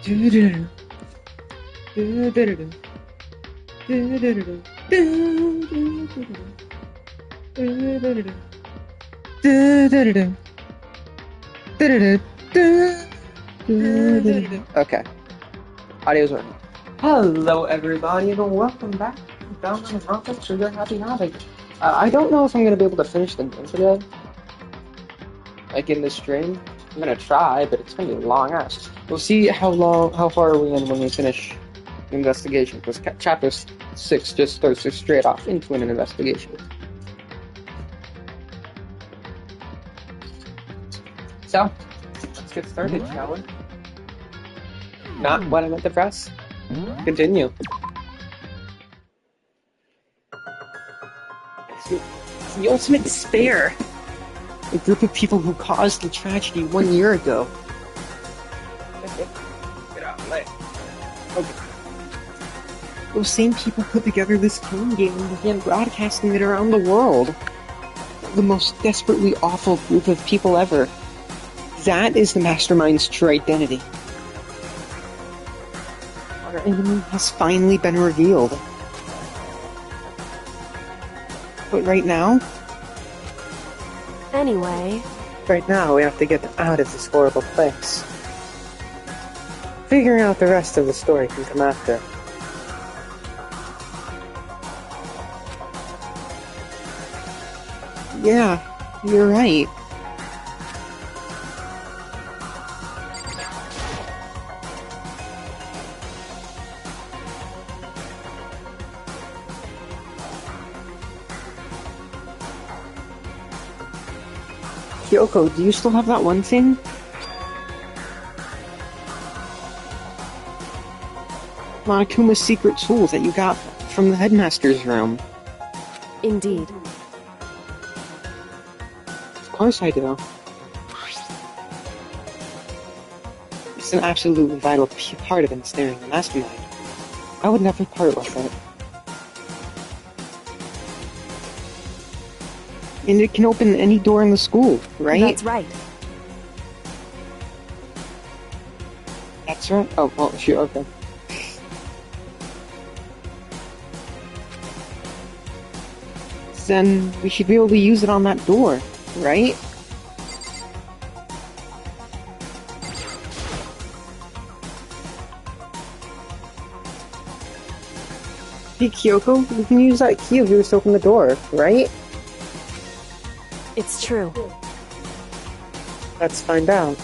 Do-do-do. Do-do-do. Do-do-do. Do-do-do. Do-do-do. Do-do-do. Do-do-do. Do-do-do. Okay. Audio's working. Hello, everybody, and welcome back to Danganronpa Trigger Happy Havoc. I don't know if I'm going to be able to finish the game today. Like in this stream. I'm going to try, but it's going to be long ass. We'll see how far are we in when we finish the investigation, because chapter 6 just starts us straight off into an investigation. So, let's get started, shall we? Not what I meant to press. Continue. It's the ultimate despair. A group of people who caused the tragedy 1 year ago. Get out of the way. Okay. Those same people put together this phone game and began broadcasting it around the world. The most desperately awful group of people ever. That is the Mastermind's true identity. Our enemy has finally been revealed. But right now, we have to get out of this horrible place. Figuring out the rest of the story can come after. Yeah, you're right. Kyoko, do you still have that one thing? Monokuma's secret tool that you got from the headmaster's room. Indeed. Of course I do. It's an absolutely vital part of ensnaring the Mastermind. I would never part with it. And it can open any door in the school, right? That's right. That's right? Oh, well, sure, okay. Then we should be able to use it on that door, right? Hey, Kyoko, we can use that key of yours to open the door, right? It's true. Let's find out.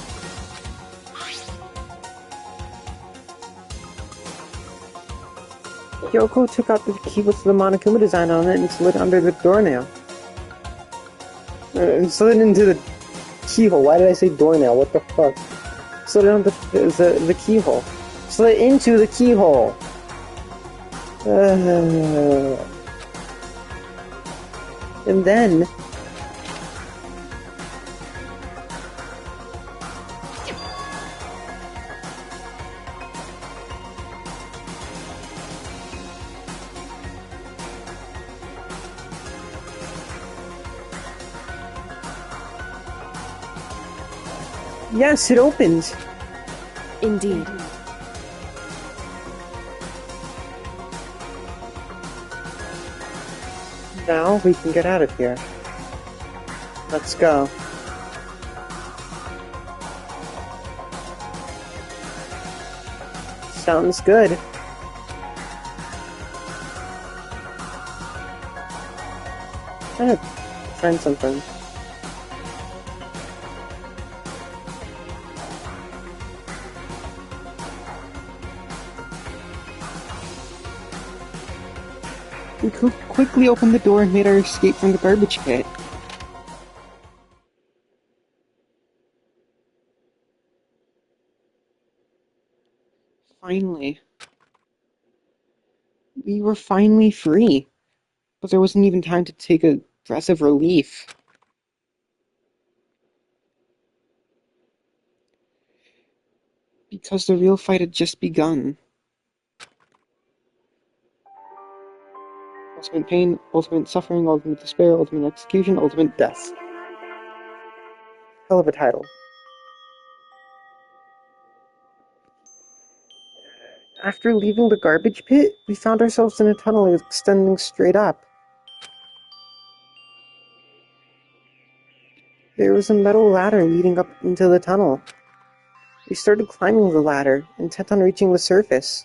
Kyoko took out the key with the Monokuma design on it and slid it under the doornail. And slid into the keyhole. Why did I say doornail? What the fuck? Slid it under the keyhole. Slid into the keyhole! And then... Yes, it opened! Indeed. Now we can get out of here. Let's go. Sounds good. I'm gonna find something. We quickly opened the door and made our escape from the garbage pit. Finally. We were finally free. But there wasn't even time to take a breath of relief. Because the real fight had just begun. Ultimate pain, ultimate suffering, ultimate despair, ultimate execution, ultimate death. Hell of a title. After leaving the garbage pit, we found ourselves in a tunnel extending straight up. There was a metal ladder leading up into the tunnel. We started climbing the ladder, intent on reaching the surface.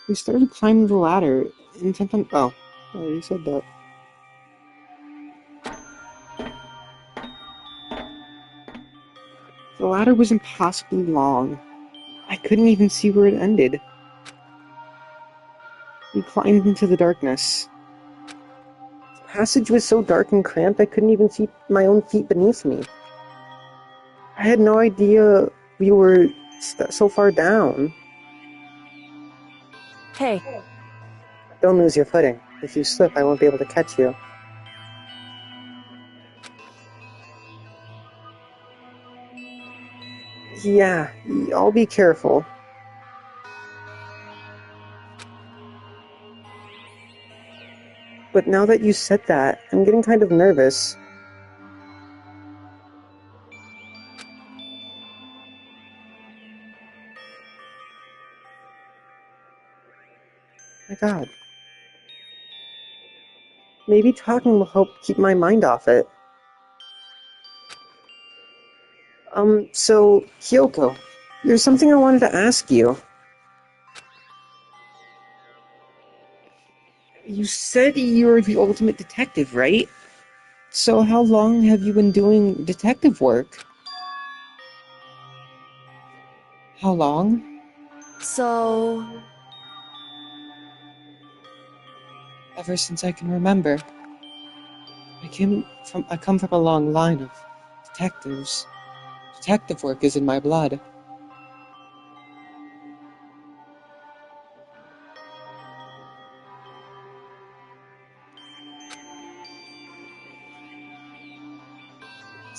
We started climbing the ladder, intent on... Oh, I already said that. The ladder was impossibly long. I couldn't even see where it ended. We climbed into the darkness. The passage was so dark and cramped I couldn't even see my own feet beneath me. I had no idea we were so far down. Hey, Don't lose your footing. If you slip, I won't be able to catch you. Yeah, I'll be careful. But now that you said that, I'm getting kind of nervous. My God. Maybe talking will help keep my mind off it. So, Kyoko, there's something I wanted to ask you. You said you're the ultimate detective, right? So how long have you been doing detective work? How long? so... Ever since I can remember. I come from a long line of detectives. Detective work is in my blood.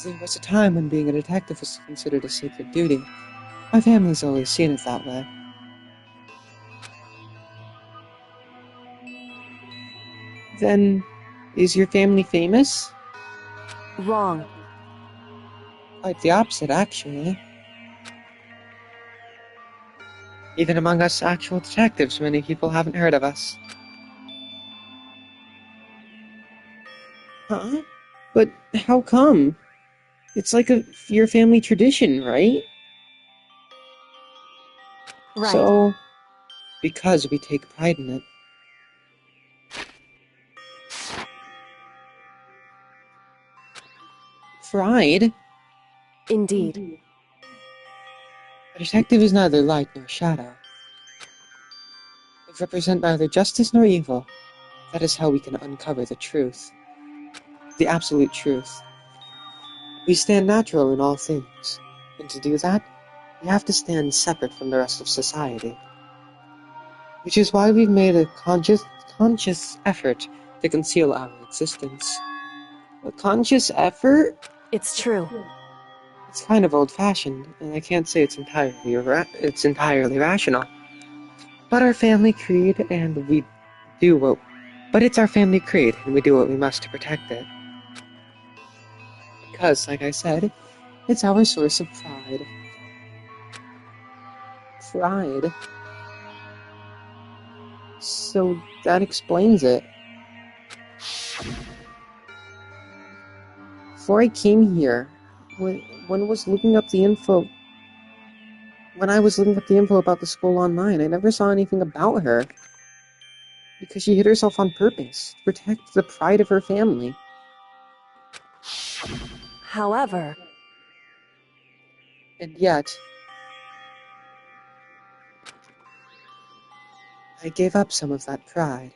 There was a time when being a detective was considered a sacred duty. My family's always seen it that way. Then, is your family famous? wrong. Quite the opposite, actually. Even among us actual detectives, many people haven't heard of us. Huh? But how come? It's like your family tradition, right? Right. So, because we take pride in it. Pride? Indeed. A detective is neither light nor shadow. They represent neither justice nor evil. That is how we can uncover the truth. The absolute truth. We stand natural in all things. And to do that, we have to stand separate from the rest of society. Which is why we've made a conscious effort to conceal our existence. A conscious effort? It's true. It's kind of old-fashioned, and I can't say it's entirely rational. But our family creed, and we do what... But it's our family creed, and we do what we must to protect it. Because, like I said, it's our source of pride. Pride? So that explains it. Before I came here, when I was looking up the info about the school online, I never saw anything about her. Because she hid herself on purpose, to protect the pride of her family. However, And yet, I gave up some of that pride.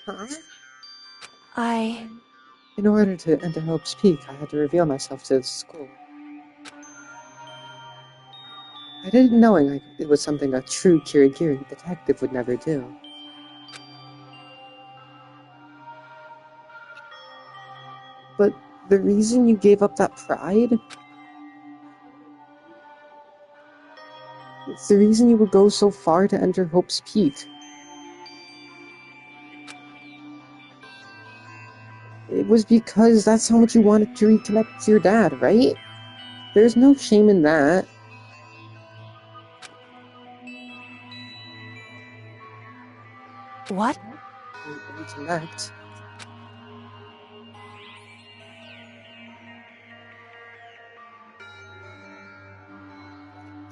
Huh? In order to enter Hope's Peak, I had to reveal myself to the school. I did it knowing it was something a true Kirigiri detective would never do. But the reason you gave up that pride? It's the reason you would go so far to enter Hope's Peak. It was because that's how much you wanted to reconnect with your dad, right? There's no shame in that. What? Reconnect.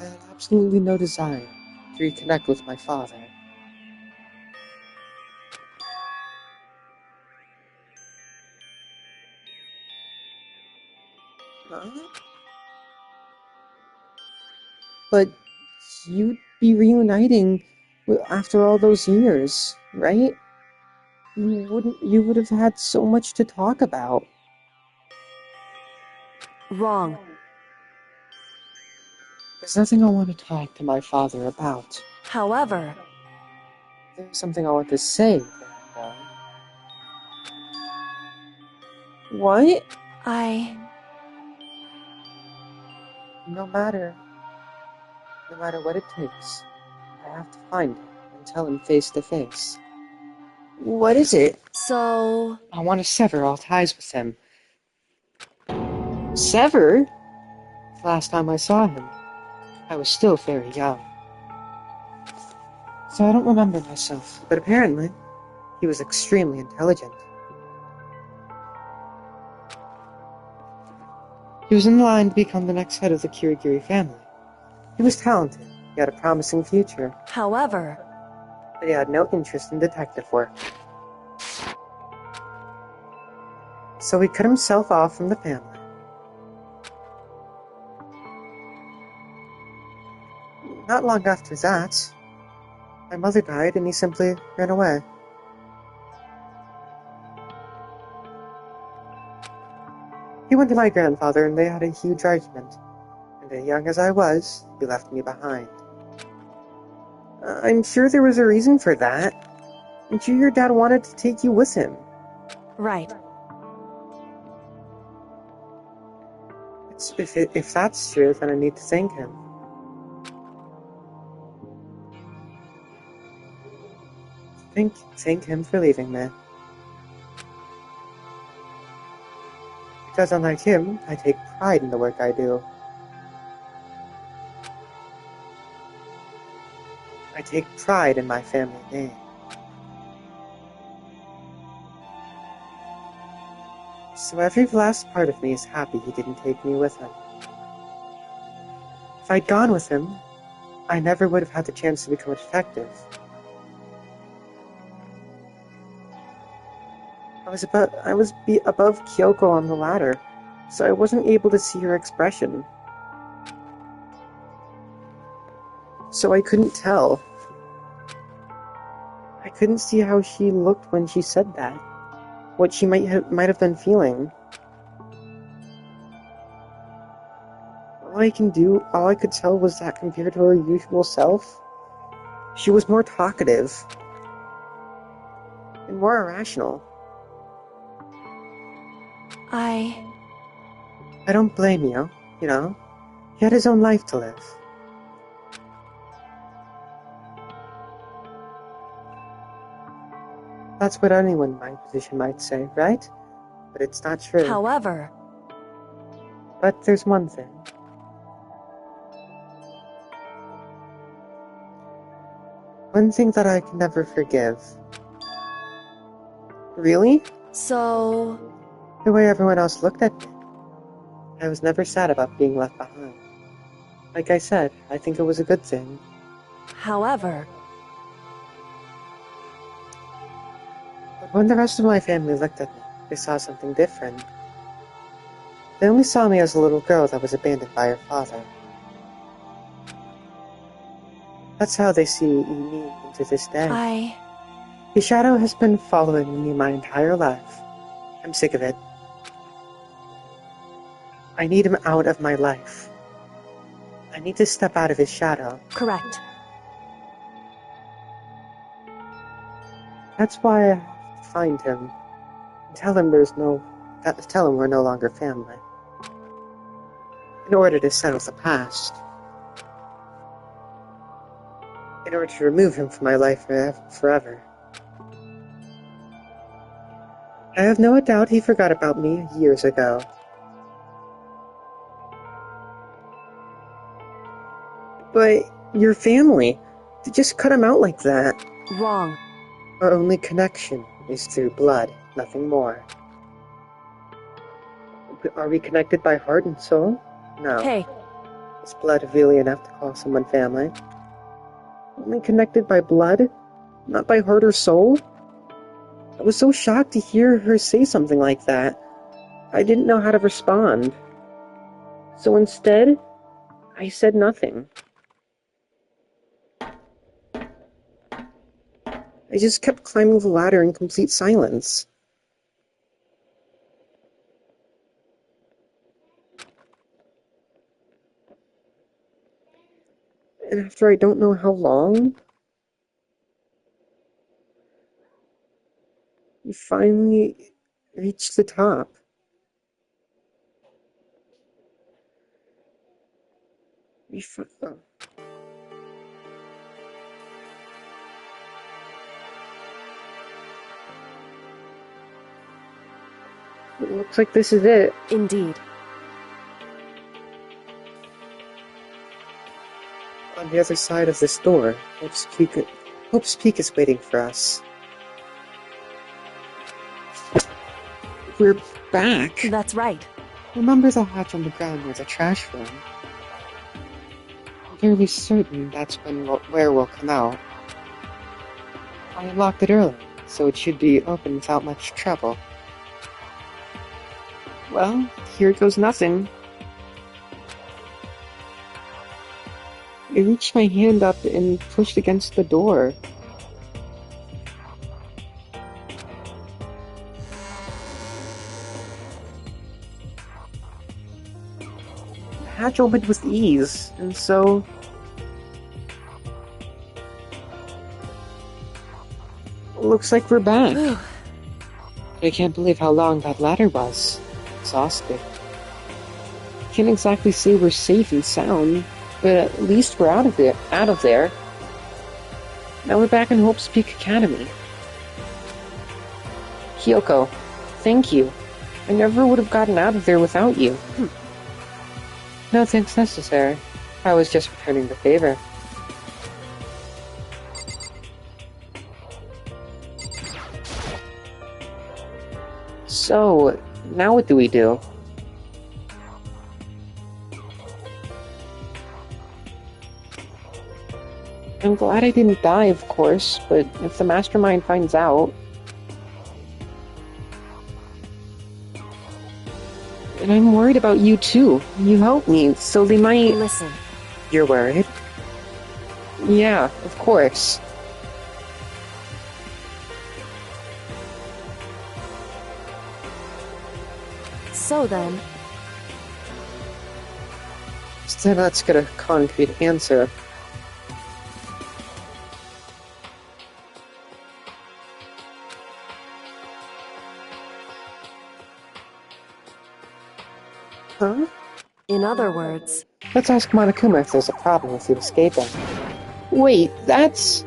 I had absolutely no desire to reconnect with my father. Huh? But you'd be reuniting after all those years, right? You would have had so much to talk about. Wrong. There's nothing I want to talk to my father about. However, There's something I want to say, though. What? No matter what it takes, I have to find him and tell him face to face. What is it? So... I want to sever all ties with him. Sever? The last time I saw him, I was still very young. So I don't remember myself, but apparently, he was extremely intelligent. He was in line to become the next head of the Kirigiri family. He was talented, he had a promising future, However, but he had no interest in detective work. So he cut himself off from the family. Not long after that, my mother died and he simply ran away. He went to my grandfather and they had a huge argument, and as young as I was, he left me behind. I'm sure there was a reason for that. I'm sure your dad wanted to take you with him. right. If that's true, then I need to thank him. Thank him for leaving me. Because unlike him, I take pride in the work I do. I take pride in my family name. So every last part of me is happy he didn't take me with him. If I'd gone with him, I never would have had the chance to become a detective. I was above Kyoko on the ladder, so I wasn't able to see her expression. So I couldn't tell. I couldn't see how she looked when she said that. What she might have been feeling. All I could tell was that compared to her usual self, she was more talkative and more irrational. I don't blame you, you know? He had his own life to live. That's what anyone in my position might say, right? But it's not true. However, But there's one thing. One thing that I can never forgive. Really? so... The way everyone else looked at me. I was never sad about being left behind. Like I said, I think it was a good thing. However, But when the rest of my family looked at me, they saw something different. They only saw me as a little girl that was abandoned by her father. That's how they see me to this day. His shadow has been following me my entire life. I'm sick of it. I need him out of my life. I need to step out of his shadow. Correct. That's why I have to find him. And tell him we're no longer family. In order to settle the past. In order to remove him from my life forever. I have no doubt he forgot about me years ago. But your family, to just cut him out like that. Wrong. Our only connection is through blood, nothing more. Are we connected by heart and soul? No. Hey, Is blood really enough to call someone family? Only connected by blood, not by heart or soul? I was so shocked to hear her say something like that. I didn't know how to respond. So instead, I said nothing. I just kept climbing the ladder in complete silence. And after I don't know how long, we finally reached the top. Oh. It looks like this is it. indeed. On the other side of this door, Hope's Peak is waiting for us. We're back. That's right. Remember the hatch on the ground near the trash room? I'm fairly certain that's where we'll come out. I unlocked it early, so it should be open without much trouble. Well, here goes nothing. I reached my hand up and pushed against the door. The hatch opened with ease, and so... looks like we're back. I can't believe how long that ladder was. Exhausted. Can't exactly say we're safe and sound, but at least we're out of there. Now we're back in Hope's Peak Academy. Kyoko, thank you. I never would have gotten out of there without you. No thanks necessary. I was just returning the favor. So, now what do we do? I'm glad I didn't die, of course, but if the mastermind finds out... And I'm worried about you too. You helped me, so they might... Listen. You're worried? Yeah, of course. So then... So let's get a concrete answer. Huh? In other words... Let's ask Monokuma if there's a problem with you escaping. Wait, that's...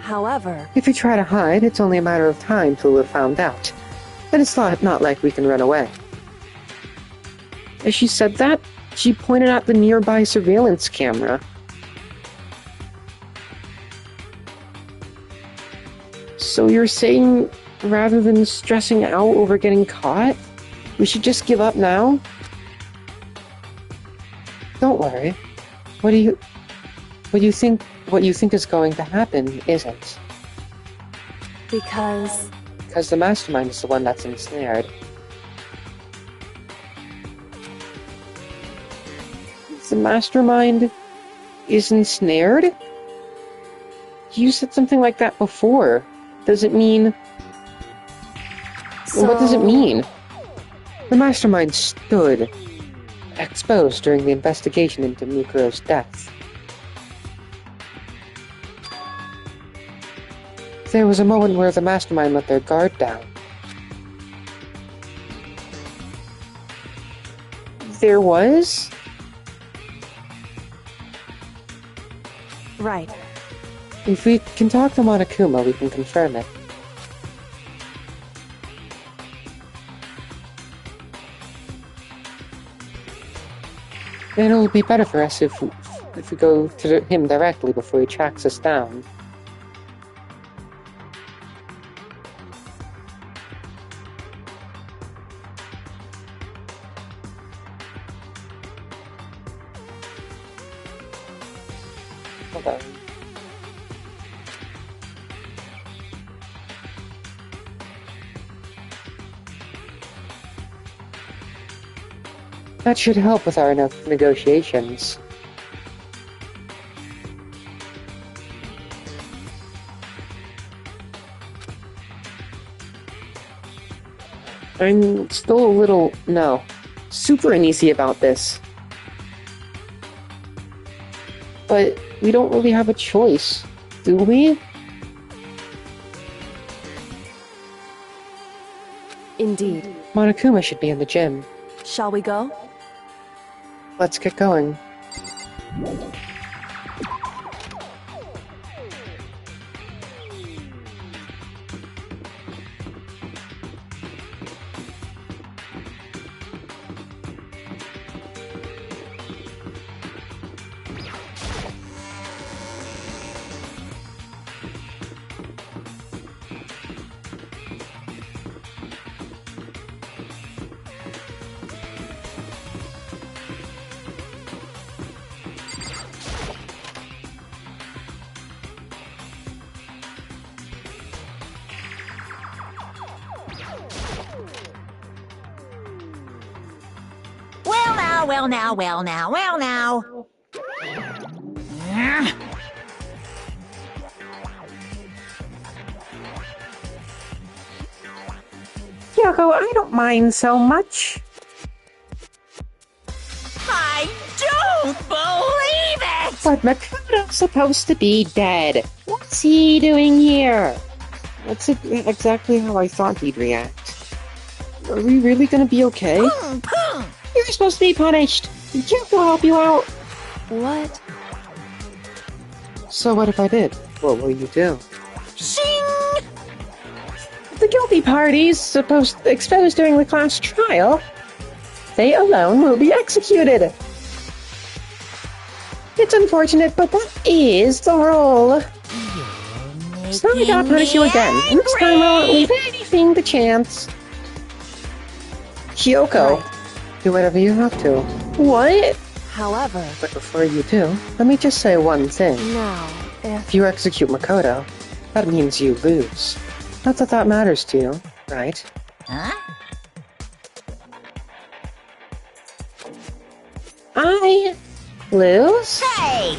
However... If we try to hide, it's only a matter of time till we're found out. And it's not like we can run away. As she said that, she pointed at the nearby surveillance camera. So you're saying, rather than stressing out over getting caught, we should just give up now? Don't worry. What you think is going to happen isn't. Because the mastermind is the one that's ensnared. The mastermind is ensnared? You said something like that before. Does it mean... So... What does it mean? The mastermind stood exposed during the investigation into Mukuro's death. There was a moment where the mastermind let their guard down. There was? Right. If we can talk to Monokuma, we can confirm it. And it'll be better for us if we go to him directly before he tracks us down. Hold on. That should help with our negotiations. I'm still a little, super uneasy about this. But we don't really have a choice, do we? Indeed. Monokuma should be in the gym. Shall we go? Let's get going. Well now. Yoko, I don't mind so much. I don't believe it! But Makoto's supposed to be dead. What's he doing here? That's exactly how I thought he'd react. Are we really gonna be okay? You're supposed to be punished. Yoko, help you out. What? So what if I did? What will you do? Shing! The guilty parties exposed during the class trial, they alone will be executed. It's unfortunate, but that is the rule. So I gotta punish you again. This time I won't leave anything to chance. Kyoko, do whatever you have to. What? However, But before you do, let me just say one thing. now, If you execute Makoto, that means you lose. Not that that matters to you, right? Huh? I lose? Hey!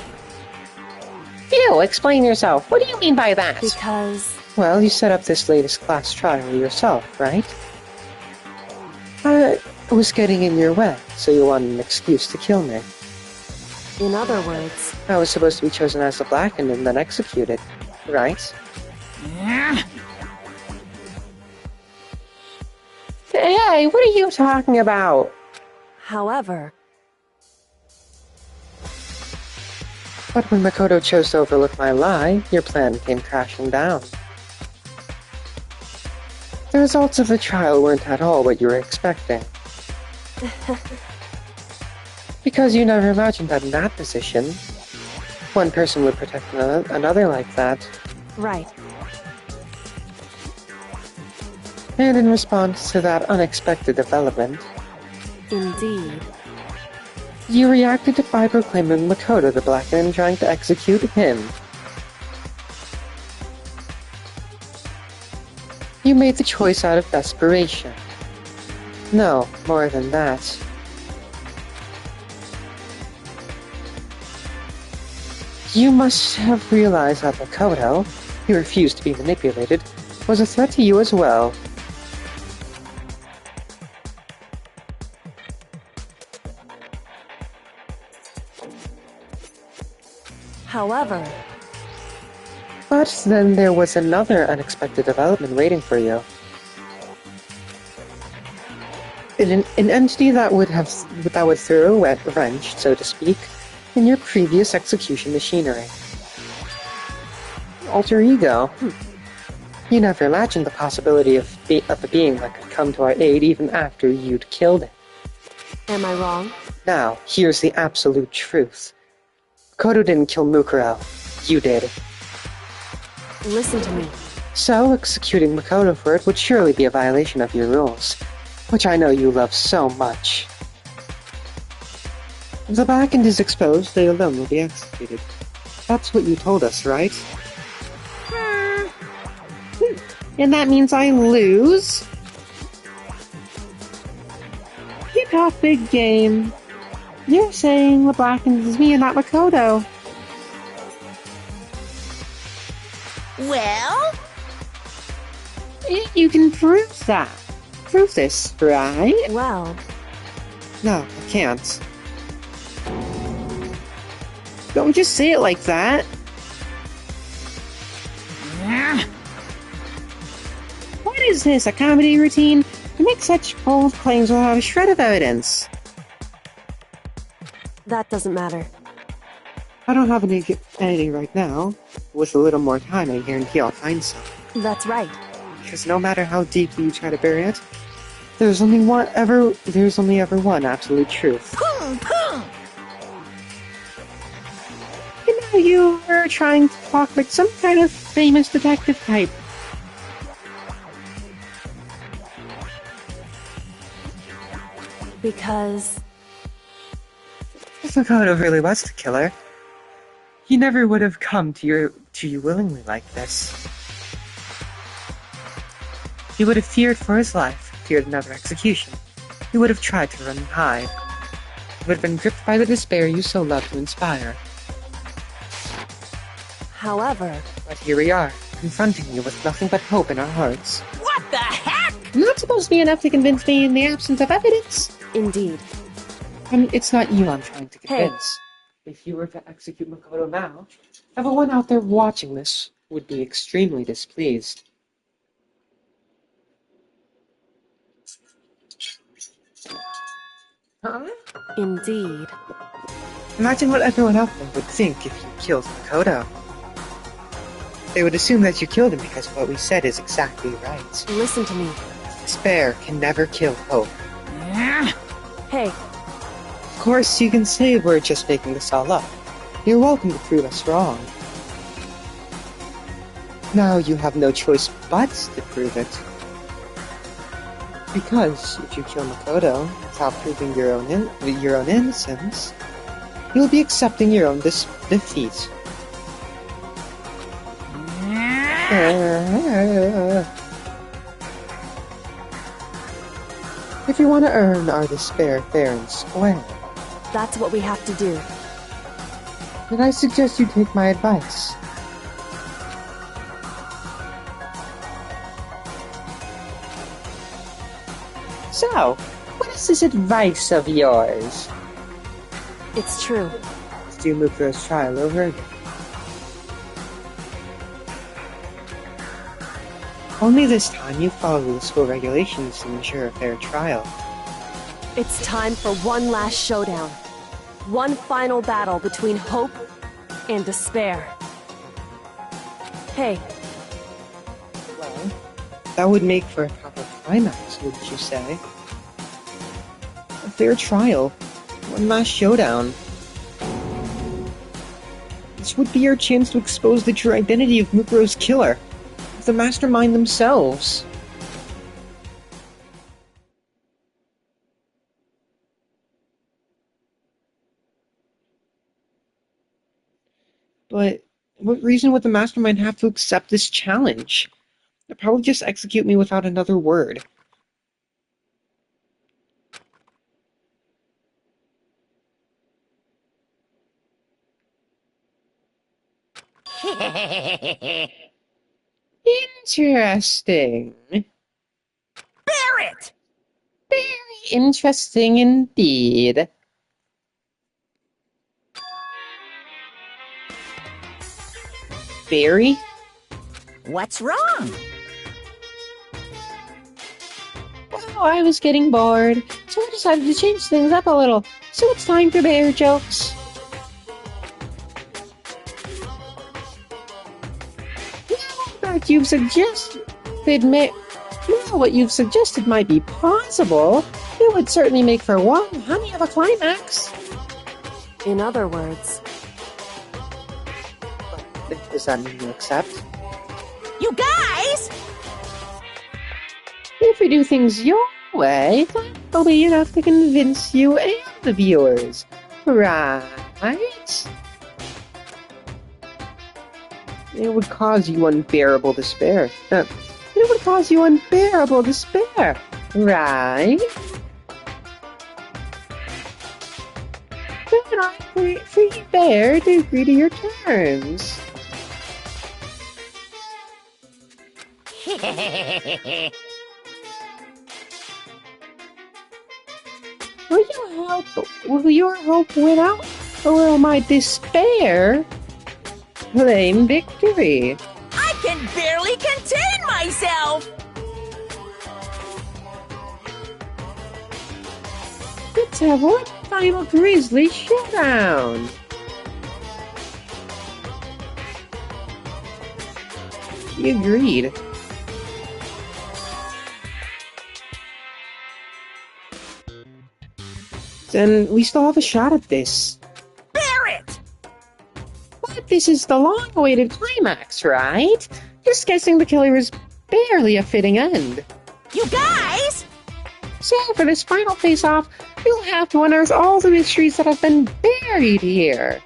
Ew, explain yourself. What do you mean by that? because Well, you set up this latest class trial yourself, right? I was getting in your way, so you wanted an excuse to kill me. in other words, I was supposed to be chosen as the Blackened and then executed, right? Hey, what are you talking about? however, But when Makoto chose to overlook my lie, your plan came crashing down. The results of the trial weren't at all what you were expecting. Because you never imagined that in that position, one person would protect another like that. right, And in response to that unexpected development, indeed, you reacted by proclaiming Makoto the Blackened and trying to execute him. You made the choice out of desperation. No, more than that. You must have realized that Makoto, who refused to be manipulated, was a threat to you as well. however, But then there was another unexpected development waiting for you. An entity that would throw a wrench, so to speak, in your previous execution machinery. Alter ego. You never imagined the possibility of a being that could come to our aid even after you'd killed it. am I wrong? Now, here's the absolute truth. Makoto didn't kill Mukuro. You did. Listen to me. So, executing Makoto for it would surely be a violation of your rules, which I know you love so much. If the back end is exposed, they alone will be executed. That's what you told us, right? And that means I lose? You talk big game. You're saying the black end is me and not Makoto. Well? You can prove that. Prove this, right? Well, No, I can't. Don't just say it like that. What is this, a comedy routine? You make such bold claims without a shred of evidence. that doesn't matter. I don't have anything right now. With a little more time, I guarantee I'll find some. That's right. Because no matter how deeply you try to bury it, there's only ever one absolute truth. Boom, boom. You know, you were trying to talk like some kind of famous detective type. Because If Makoto really was the killer, he never would have come to you willingly like this. He would have feared for his life, feared another execution. He would have tried to run and hide. He would have been gripped by the despair you so love to inspire. however, But here we are, confronting you with nothing but hope in our hearts. What the heck? Not supposed to be enough to convince me in the absence of evidence. indeed. I mean, it's not you I'm trying to Hey. convince. If you were to execute Makoto now, everyone out there watching this would be extremely displeased. Huh? Indeed. Imagine what everyone out there would think if you killed Makoto. They would assume that you killed him because what we said is exactly right. Listen to me. Despair can never kill hope. Hey, Of course, you can say we're just making this all up. You're welcome to prove us wrong. Now you have no choice but to prove it. Because if you kill Makoto without proving your own innocence, you'll be accepting your own defeat. If you want to earn our despair fair and square, that's what we have to do. then I suggest you take my advice. So, what is this advice of yours? It's true. Let's do Mukuro's trial over again. Only this time you follow the school regulations to ensure a fair trial. It's time for one last showdown. One final battle between hope and despair. Hey, Well, that would make for a proper climax, wouldn't you say? A fair trial. One last showdown. This would be your chance to expose the true identity of Mukuro's killer. The mastermind themselves. But what reason would the mastermind have to accept this challenge? They'll probably just execute me without another word. Interesting. Barrett! Very interesting indeed. Barry? What's wrong? Oh, I was getting bored, so I decided to change things up a little. So it's time for bear jokes. Now that you've suggested While what you've suggested might be possible, it would certainly make for one honey of a climax. In other words, Does that mean you accept? You guys! If we do things your way, that'll be enough to convince you and the viewers, right? It would cause you unbearable despair. It would cause you unbearable despair, right? Then I'm free fair to agree to your terms. Will your hope win out, or will my despair claim victory? I can barely contain myself! Let's have one final grisly showdown. He agreed. Then we still have a shot at this. Bear it! But this is the long-awaited climax, right? Just guessing the killer is barely a fitting end. You guys! So for this final face-off, we'll have to unearth all the mysteries that have been buried here.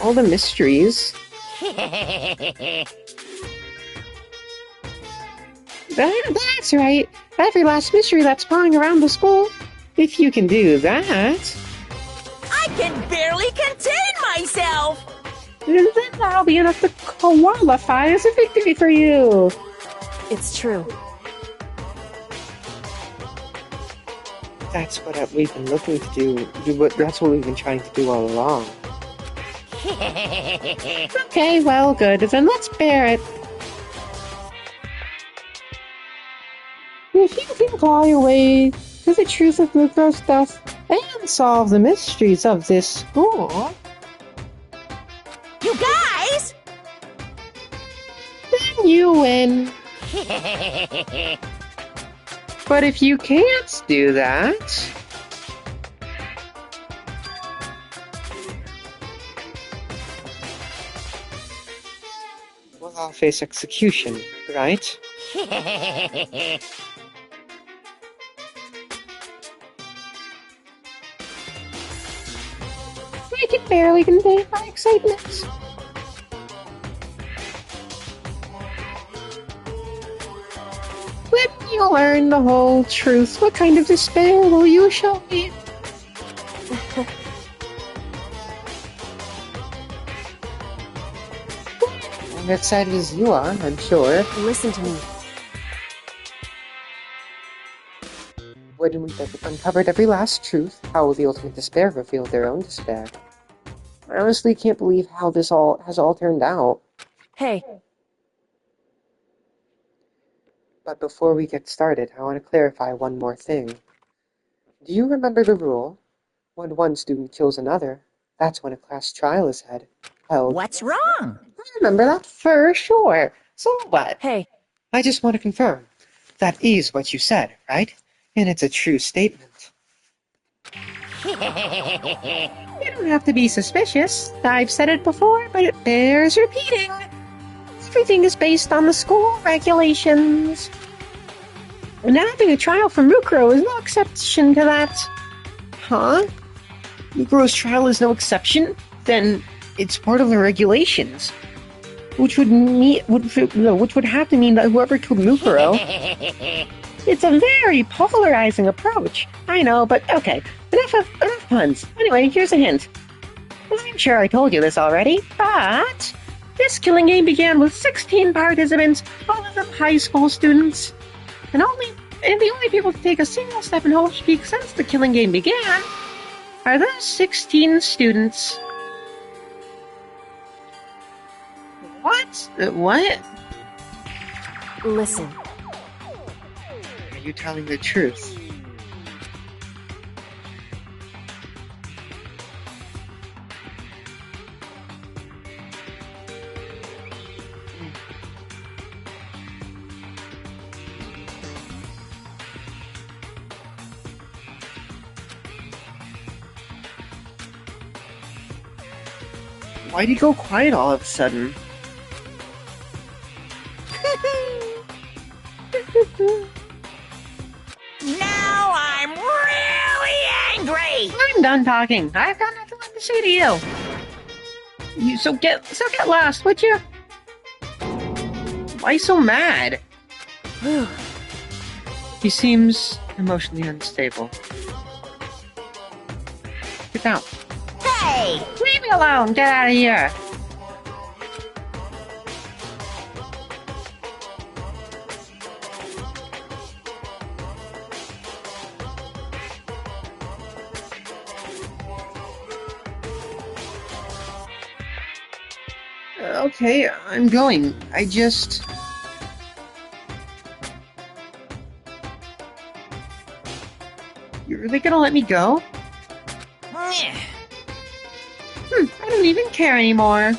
All the mysteries? That's right. Every last mystery that's spawning around the school. If you can do that, I can barely contain myself! then that'll be enough to qualify as a victory for you. it's true. That's what we've been looking to do. That's what we've been trying to do all along. Okay, well, good. Then let's bear it. If you can claw your way to the truth of Mukuro's death and solve the mysteries of this school, You guys! then you win. But if you can't do that, well, I'll face execution, right? I can barely contain my excitement. When you learn the whole truth, what kind of despair will you show me? I'm excited as you are, I'm sure. Listen to me. When we've uncovered every last truth, how will the ultimate despair reveal their own despair? I honestly can't believe how this has all turned out. Hey, But before we get started, I want to clarify one more thing. Do you remember the rule? When one student kills another, that's when a class trial is held. What's wrong? I remember that for sure. So what? hey, I just want to confirm. That is what you said, right? And it's a true statement. You don't have to be suspicious. I've said it before, but it bears repeating. Everything is based on the school regulations. And having a trial for Mukuro is no exception to that. Huh? Mukuro's trial is no exception? Then it's part of the regulations. Which would have to mean that whoever killed Mukuro... It's a very polarizing approach. I know, but okay. Enough puns. Anyway, here's a hint. I'm sure I told you this already, but this killing game began with 16 participants, all of them high school students. And the only people to take a single step in Hope's Peak since the killing game began are those 16 students. What? What? listen. Are you telling the truth? Why'd you go quiet all of a sudden? Now I'm really angry! I'm done talking. I've got nothing left to say to you. So get lost, would you? Why so mad? He seems emotionally unstable. Get down. Hey! Leave me alone. Get out of here. Okay, I'm going. You're really gonna let me go? I don't even care anymore.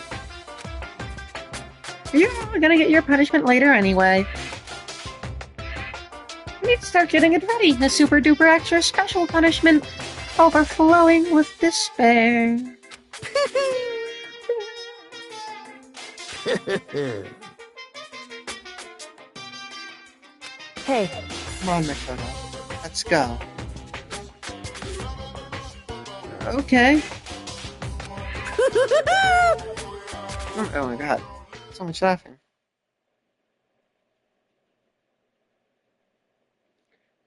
You're gonna get your punishment later anyway. I need to start getting it ready. A super duper extra special punishment. Overflowing with despair. Hey, Come on, Makoto. Let's go. Okay. Oh my god. So much laughing.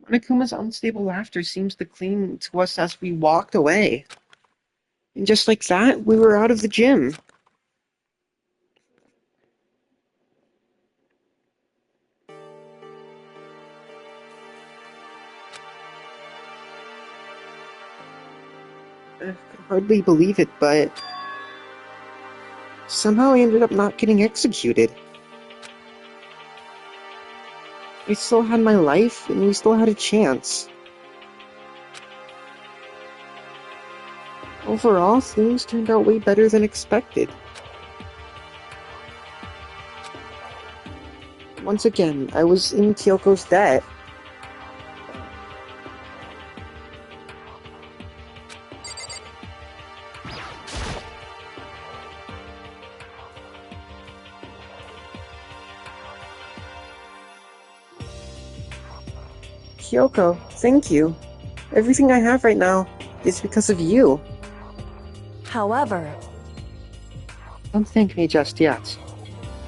Monokuma's unstable laughter seems to cling to us as we walked away. And just like that, we were out of the gym. I could hardly believe it, but somehow I ended up not getting executed. I still had my life, and we still had a chance. Overall, things turned out way better than expected. Once again, I was in Kyoko's debt. Kyoko, thank you. Everything I have right now is because of you. however, Don't thank me just yet.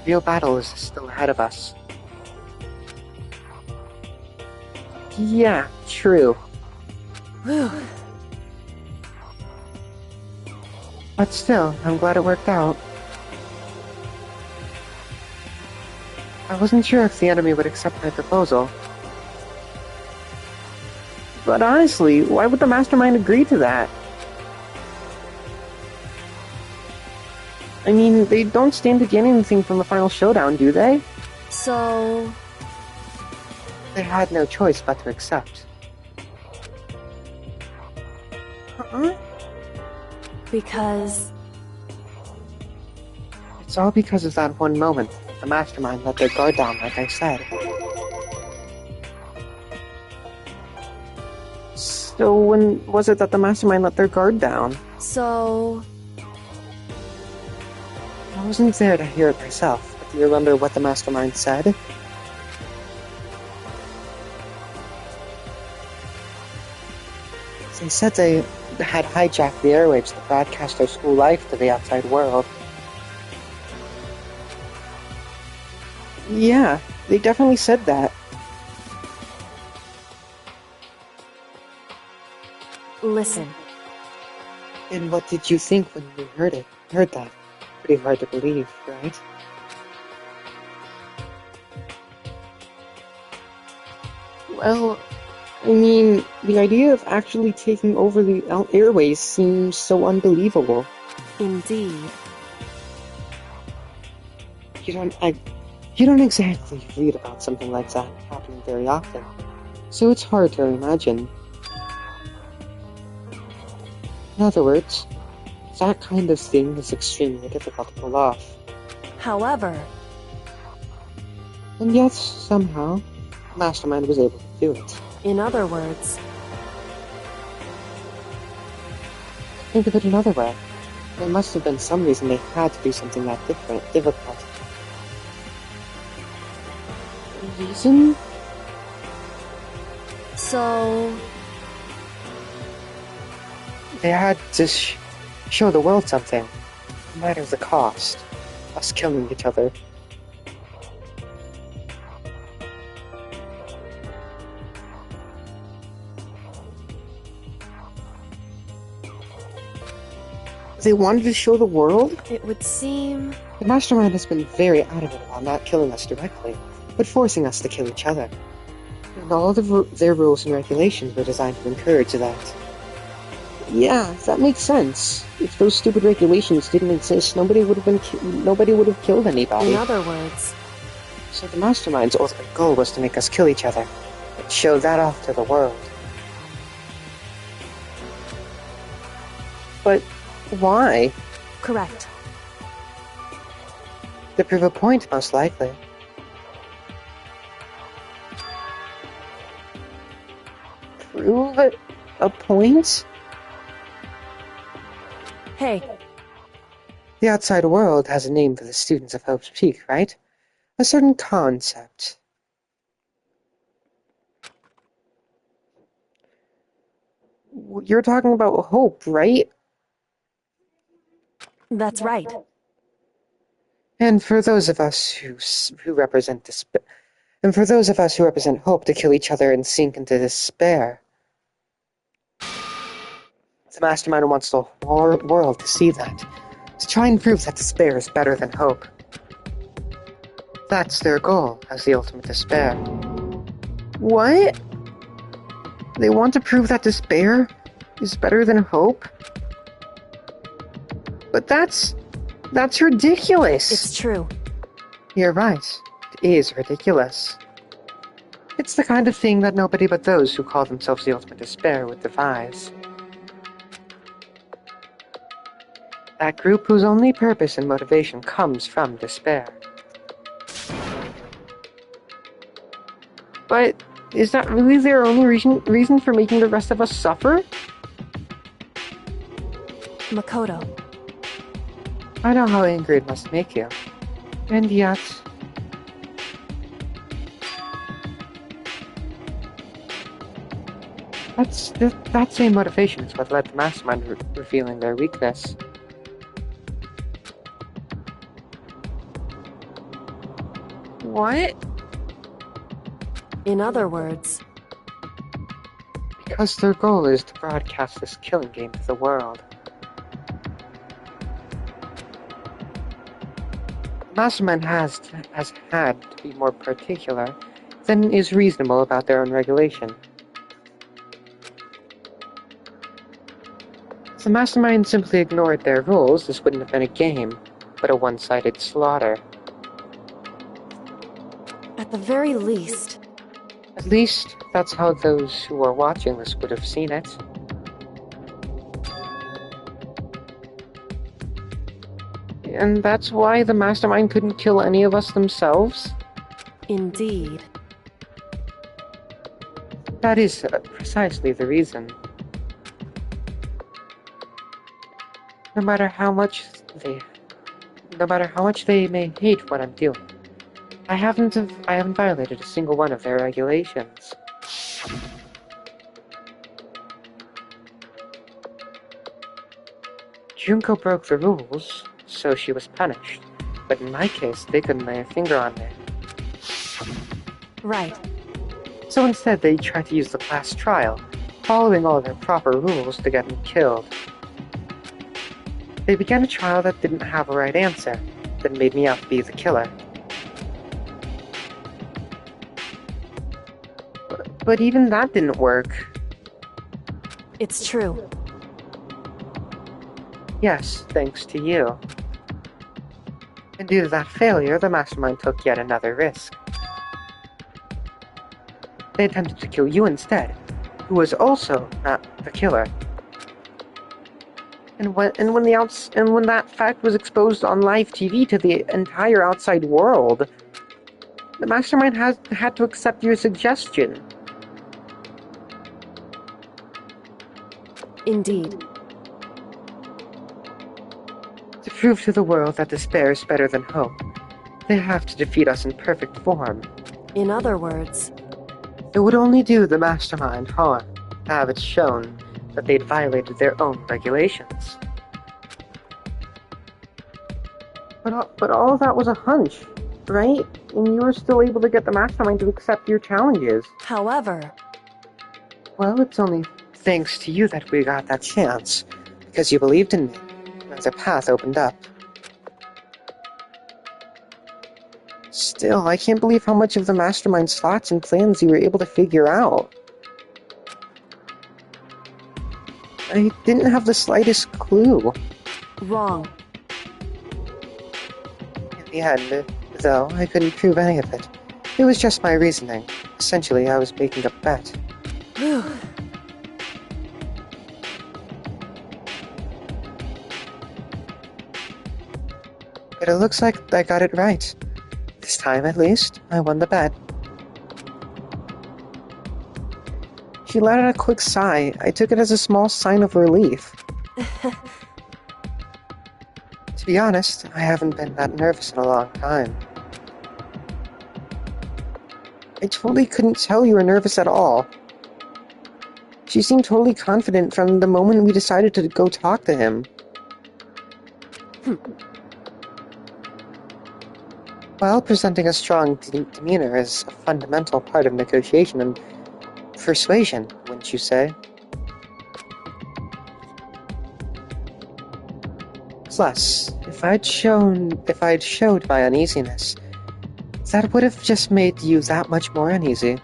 The real battle is still ahead of us. Yeah, true. But still, I'm glad it worked out. I wasn't sure if the enemy would accept my proposal. But honestly, why would the mastermind agree to that? I mean, they don't stand to gain anything from the final showdown, do they? so... They had no choice but to accept. Huh? because... It's all because of that one moment. The mastermind let their guard down, like I said. So when was it that the mastermind let their guard down? so... I wasn't there to hear it myself, but do you remember what the mastermind said? They said they had hijacked the airwaves to broadcast their school life to the outside world. Yeah, they definitely said that. Listen, And what did you think when you heard that? Pretty hard to believe, right? Well, I mean, the idea of actually taking over the airways seems so unbelievable. indeed. You don't exactly read about something like that happening very often, so it's hard to imagine. In other words, that kind of thing is extremely difficult to pull off. However, And yet, somehow, Mastermind was able to do it. in other words, Think of it another way. There must have been some reason they had to do something that difficult. Reason? So... They had to show the world something, no matter the cost. Us killing each other. They wanted to show the world? it would seem... The Mastermind has been very adamant about not killing us directly, but forcing us to kill each other. And all of their rules and regulations were designed to encourage that. Yeah, that makes sense. If those stupid regulations didn't exist, nobody would have killed anybody. In other words... So the Mastermind's ultimate goal was to make us kill each other, and show that off to the world. But why? Correct. To prove a point, most likely. Prove a point? Hey, The outside world has a name for the students of Hope's Peak, right? A certain concept. You're talking about hope, right? that's right. And for those of us who represent despair, and for those of us who represent hope, to kill each other and sink into despair. The Mastermind wants the whole world to see that, to try and prove that despair is better than hope. That's their goal, as the ultimate despair. What? They want to prove that despair is better than hope? But that's ridiculous. It's true. You're right. It is ridiculous. It's the kind of thing that nobody but those who call themselves the ultimate despair would devise. That group whose only purpose and motivation comes from despair. But is that really their only reason for making the rest of us suffer? Makoto. I know how angry it must make you. And yet... that same motivation is what led the Mastermind revealing their weakness. What? In other words... Because their goal is to broadcast this killing game to the world. The Mastermind has had to be more particular than is reasonable about their own regulation. If the Mastermind simply ignored their rules, this wouldn't have been a game, but a one-sided slaughter. At the very least... At least, that's how those who are watching this would have seen it. And that's why the Mastermind couldn't kill any of us themselves? Indeed. That is precisely the reason. No matter how much they may hate what I'm doing, I haven't violated a single one of their regulations. Junko broke the rules, so she was punished. But in my case, they couldn't lay a finger on me. Right. So instead, they tried to use the class trial, following all their proper rules to get me killed. They began a trial that didn't have a right answer, that made me out to be the killer. But even that didn't work. It's true. Yes, thanks to you. And due to that failure, the Mastermind took yet another risk. They attempted to kill you instead, who was also not the killer. And when that fact was exposed on live TV to the entire outside world, the Mastermind had to accept your suggestion. Indeed. To prove to the world that despair is better than hope, they have to defeat us in perfect form. In other words, It would only do the mastermind harm to have it shown that they'd violated their own regulations. But all of that was a hunch, right? And you were still able to get the mastermind to accept your challenges. however, Well, it's only thanks to you that we got that chance, because you believed in me. Another path opened up. Still, I can't believe how much of the mastermind's thoughts and plans you were able to figure out. I didn't have the slightest clue. wrong. In the end, though, I couldn't prove any of it. It was just my reasoning. Essentially, I was making a bet. Whew. But it looks like I got it right. This time, at least, I won the bet. She let out a quick sigh. I took it as a small sign of relief. To be honest, I haven't been that nervous in a long time. I totally couldn't tell you were nervous at all. She seemed totally confident from the moment we decided to go talk to him. While presenting a strong demeanor is a fundamental part of negotiation and persuasion, wouldn't you say? Plus, if I'd showed my uneasiness, that would have just made you that much more uneasy.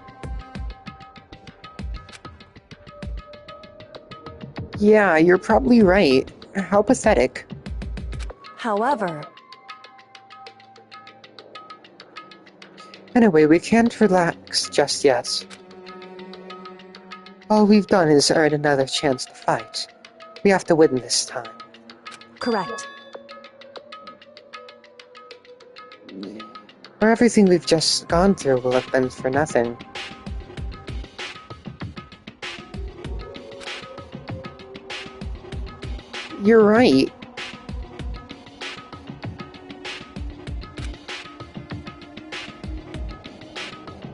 Yeah, you're probably right. How pathetic. However, Anyway, we can't relax just yet. All we've done is earn another chance to fight. We have to win this time. correct. Or everything we've just gone through will have been for nothing. You're right.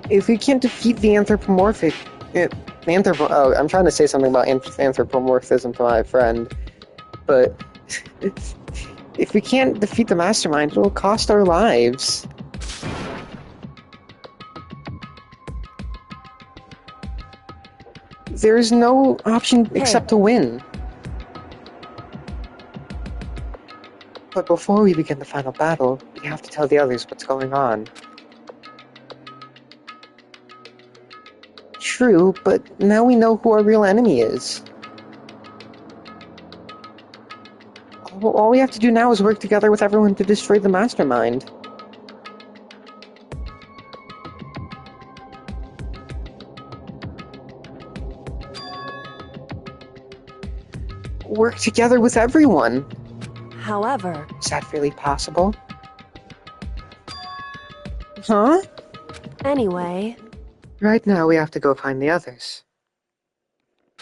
If we can't defeat the anthropomorphic... I'm trying to say something about anthropomorphism to my friend, but... if we can't defeat the mastermind, it'll cost our lives. There is no option except to win. But before we begin the final battle, we have to tell the others what's going on. True, but now we know who our real enemy is. All we have to do now is work together with everyone to destroy the mastermind. Work together with everyone. However, Is that really possible? Huh? anyway, Right now we have to go find the others.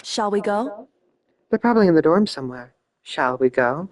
shall we go? They're probably in the dorm somewhere. Shall we go?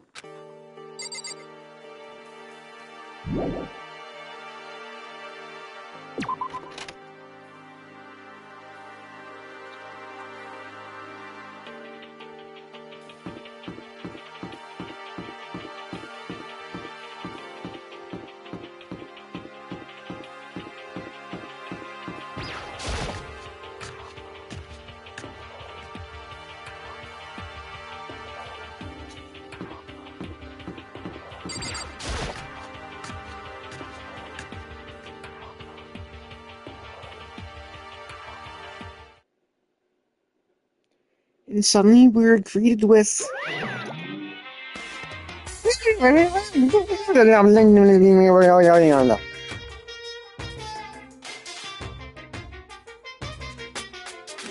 And suddenly we're greeted with...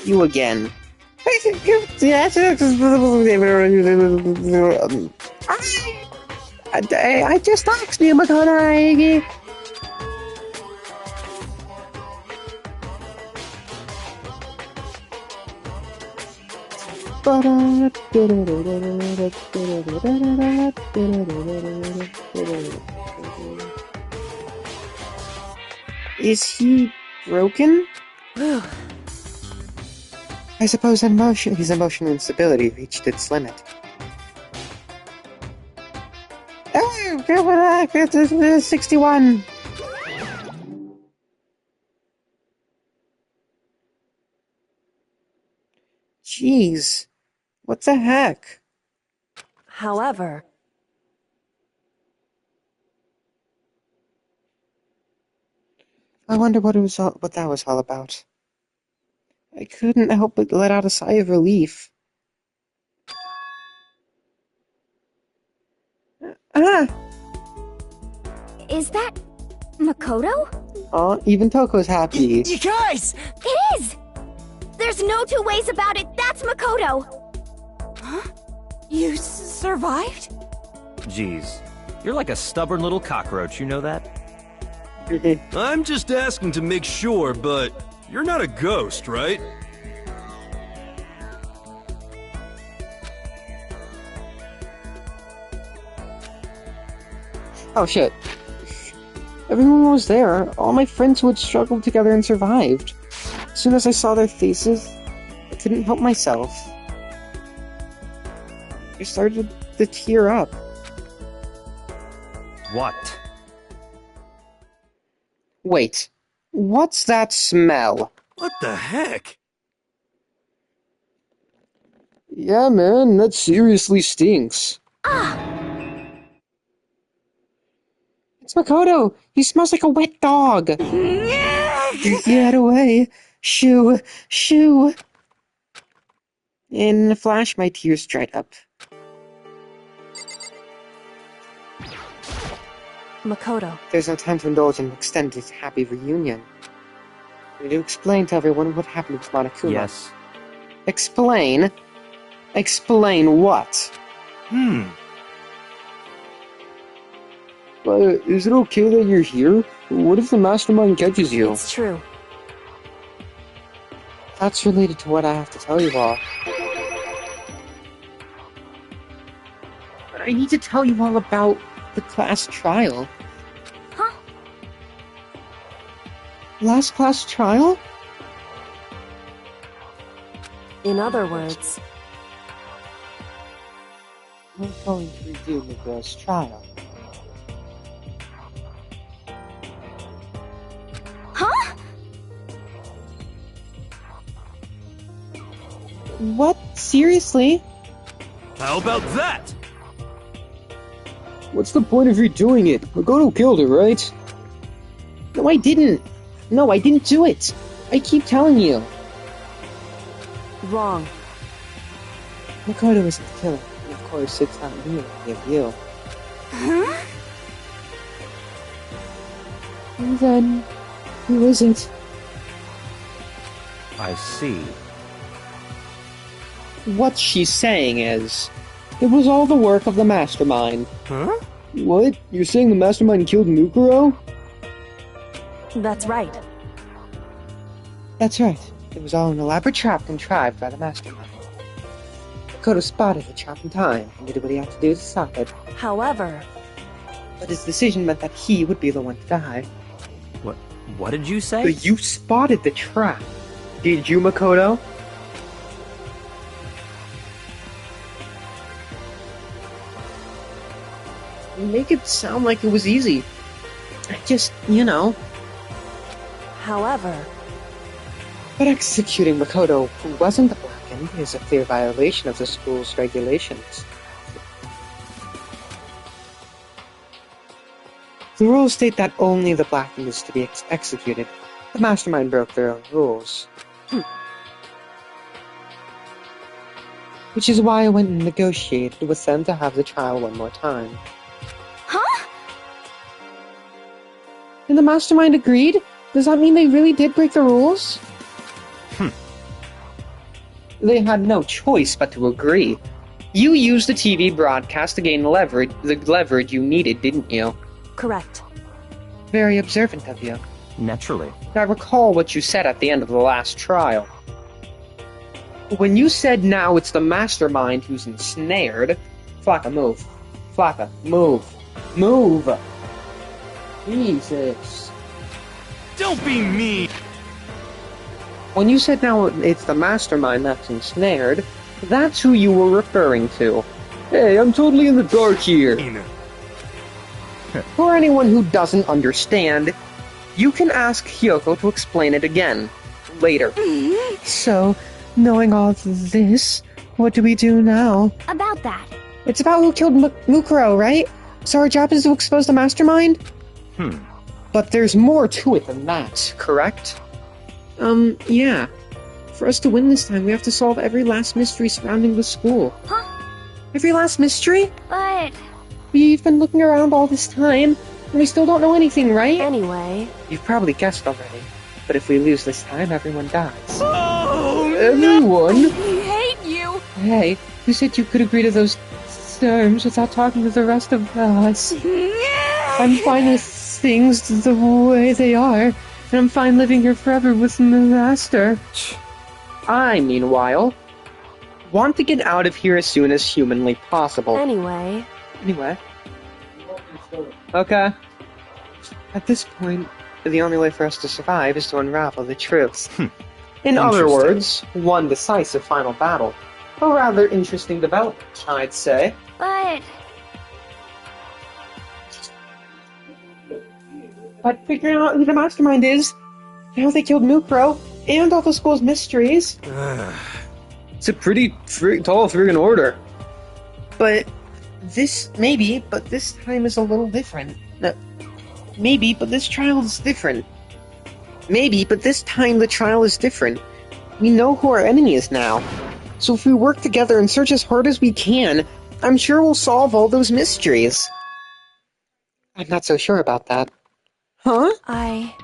You again. I just asked you, McConaughey. Is he broken? I suppose his emotional instability reached its limit. Oh, 61. Jeez, what the heck? However, I wonder what that was all about. I couldn't help but let out a sigh of relief. Is that Makoto? Oh, even Toko's happy. You guys! It is! There's no two ways about it, that's Makoto! Huh? You survived? Jeez, you're like a stubborn little cockroach, you know that? I'm just asking to make sure, but you're not a ghost, right? Oh shit. Everyone was there. All my friends who had struggled together and survived. As soon as I saw their faces, I couldn't help myself. I started to tear up. What? Wait, what's that smell? What the heck? Yeah, man, that seriously stinks. It's Makoto! He smells like a wet dog! Get away! Shoo! Shoo! In a flash, my tears dried up. Makoto. There's no time to indulge in an extended happy reunion. I need to explain to everyone what happened with Monokuma. Yes. Explain? Explain what? Is it okay that you're here? What if the mastermind catches you? It's true. That's related to what I have to tell you all. I need to tell you all about the class trial. Huh? Last class trial? In other words, We're going to redo the girl's trial. Huh? What? Seriously? How about that? What's the point of redoing it? Makoto killed her, right? No, I didn't. No, I didn't do it. I keep telling you. wrong. Makoto isn't the killer. And of course, it's not me or any of you. Huh? And then, who isn't? I see. What she's saying is, it was all the work of the mastermind. Huh? What? You're saying the mastermind killed Mukuro? That's right. That's right. It was all an elaborate trap contrived by the mastermind. Makoto spotted the trap in time and did what he had to do to stop it. However, But his decision meant that he would be the one to die. What did you say? But you spotted the trap. Did you, Makoto? You make it sound like it was easy. I just, however, But executing Makoto, who wasn't the Blackened, is a clear violation of the school's regulations. The rules state that only the Blackened is to be executed. The mastermind broke their own rules. Which is why I went and negotiated with them to have the trial one more time. Huh? And the mastermind agreed? Does that mean they really did break the rules? They had no choice but to agree. You used the TV broadcast to gain the leverage you needed, didn't you? correct. Very observant of you. Naturally. I recall what you said at the end of the last trial. When you said now it's the mastermind who's ensnared... Flocka, move. Flocka, move. Move! Jesus. Don't be mean! When you said now it's the mastermind that's ensnared, that's who you were referring to. Hey, I'm totally in the dark here. For anyone who doesn't understand, you can ask Kyoko to explain it again, later. So, knowing all this, what do we do now? About that. It's about who killed Mukuro, right? So our job is to expose the mastermind? But there's more to it than that, correct? Yeah. For us to win this time, we have to solve every last mystery surrounding the school. Huh? Every last mystery? But... We've been looking around all this time, and we still don't know anything, right? Anyway, You've probably guessed already. But if we lose this time, everyone dies. Oh, Everyone? I hate you! Hey, you said you could agree to those terms without talking to the rest of us. I'm fine with things the way they are, and I'm fine living here forever with the master. I, meanwhile, want to get out of here as soon as humanly possible. anyway, Anyway. Okay. At this point, the only way for us to survive is to unravel the truth. In other Interesting. words, one decisive final battle. A rather interesting development, I'd say. But... But figuring out who the mastermind is, how they killed Mukuro, and all the school's mysteries. It's a pretty tall friggin' order. But this time is a little different. Maybe, but this trial is different. Maybe, but this time the trial is different. We know who our enemy is now. So if we work together and search as hard as we can, I'm sure we'll solve all those mysteries. I'm not so sure about that. Huh? I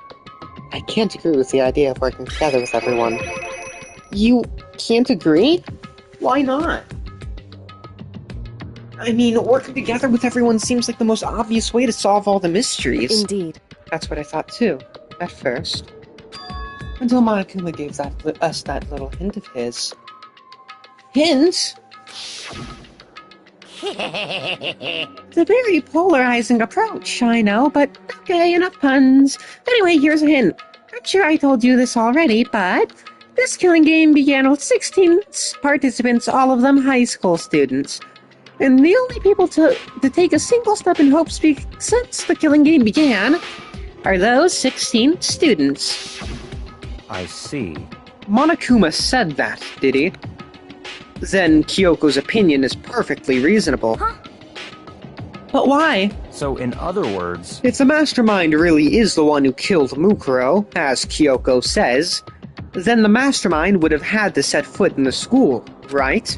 can't agree with the idea of working together with everyone. You can't agree? Why not? I mean, working together with everyone seems like the most obvious way to solve all the mysteries. indeed. That's what I thought too, at first. Until Monokuma gave us that little hint of his. Hint? It's a very polarizing approach, I know, but okay, enough puns. Anyway, here's a hint. I'm sure I told you this already, but this killing game began with 16 participants, all of them high school students. And the only people to take a single step in Hope Speak since the killing game began are those 16 students. I see. Monokuma said that, did he? Then Kyoko's opinion is perfectly reasonable. But why? So, in other words, If the mastermind really is the one who killed Mukuro, as Kyoko says, then the mastermind would have had to set foot in the school, right?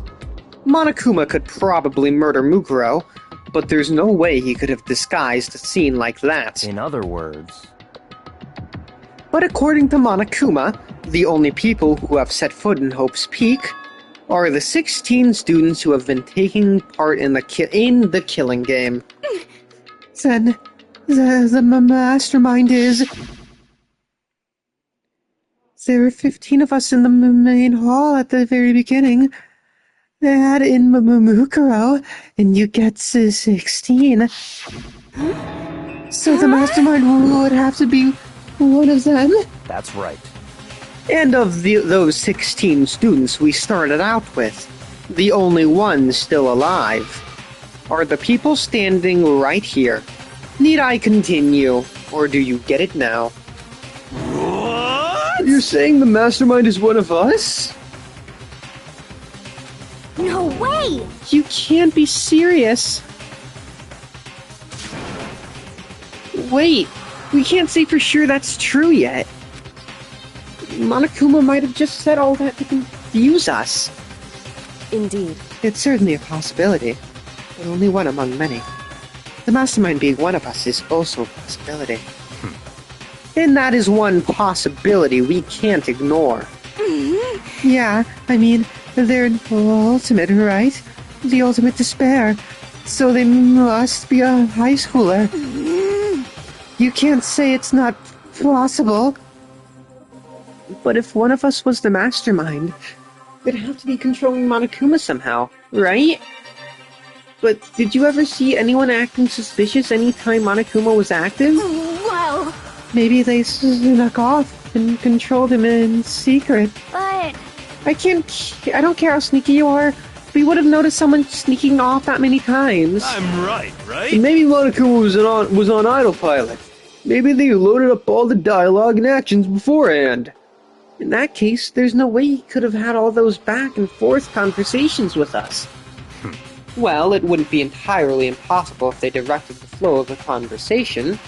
Monokuma could probably murder Mukuro, but there's no way he could have disguised a scene like that. in other words, But according to Monokuma, the only people who have set foot in Hope's Peak are the 16 students who have been taking part in the killing game. Then the mastermind is... There were 15 of us in the main hall at the very beginning. They had in Mukuro, and you get 16. So the mastermind would have to be one of them? that's right. And of those 16 students we started out with, the only ones still alive are the people standing right here. Need I continue, or do you get it now? What? You're saying the mastermind is one of us? No way! You can't be serious. Wait, we can't say for sure that's true yet. Monokuma might have just said all that to confuse us. Indeed. It's certainly a possibility, but only one among many. The mastermind being one of us is also a possibility. And that is one possibility we can't ignore. Yeah, I mean, they're ultimate, right? The ultimate despair. So they must be a high schooler. You can't say it's not possible. But if one of us was the mastermind, They'd have to be controlling Monokuma somehow, right? But did you ever see anyone acting suspicious anytime Monokuma was active? Well, Maybe they snuck off and controlled him in secret. but... I don't care how sneaky you are. We would have noticed someone sneaking off that many times. I'm right, right? Maybe Monokuma was on autopilot. Maybe they loaded up all the dialogue and actions beforehand. In that case, there's no way he could have had all those back and forth conversations with us. Well, it wouldn't be entirely impossible if they directed the flow of the conversation.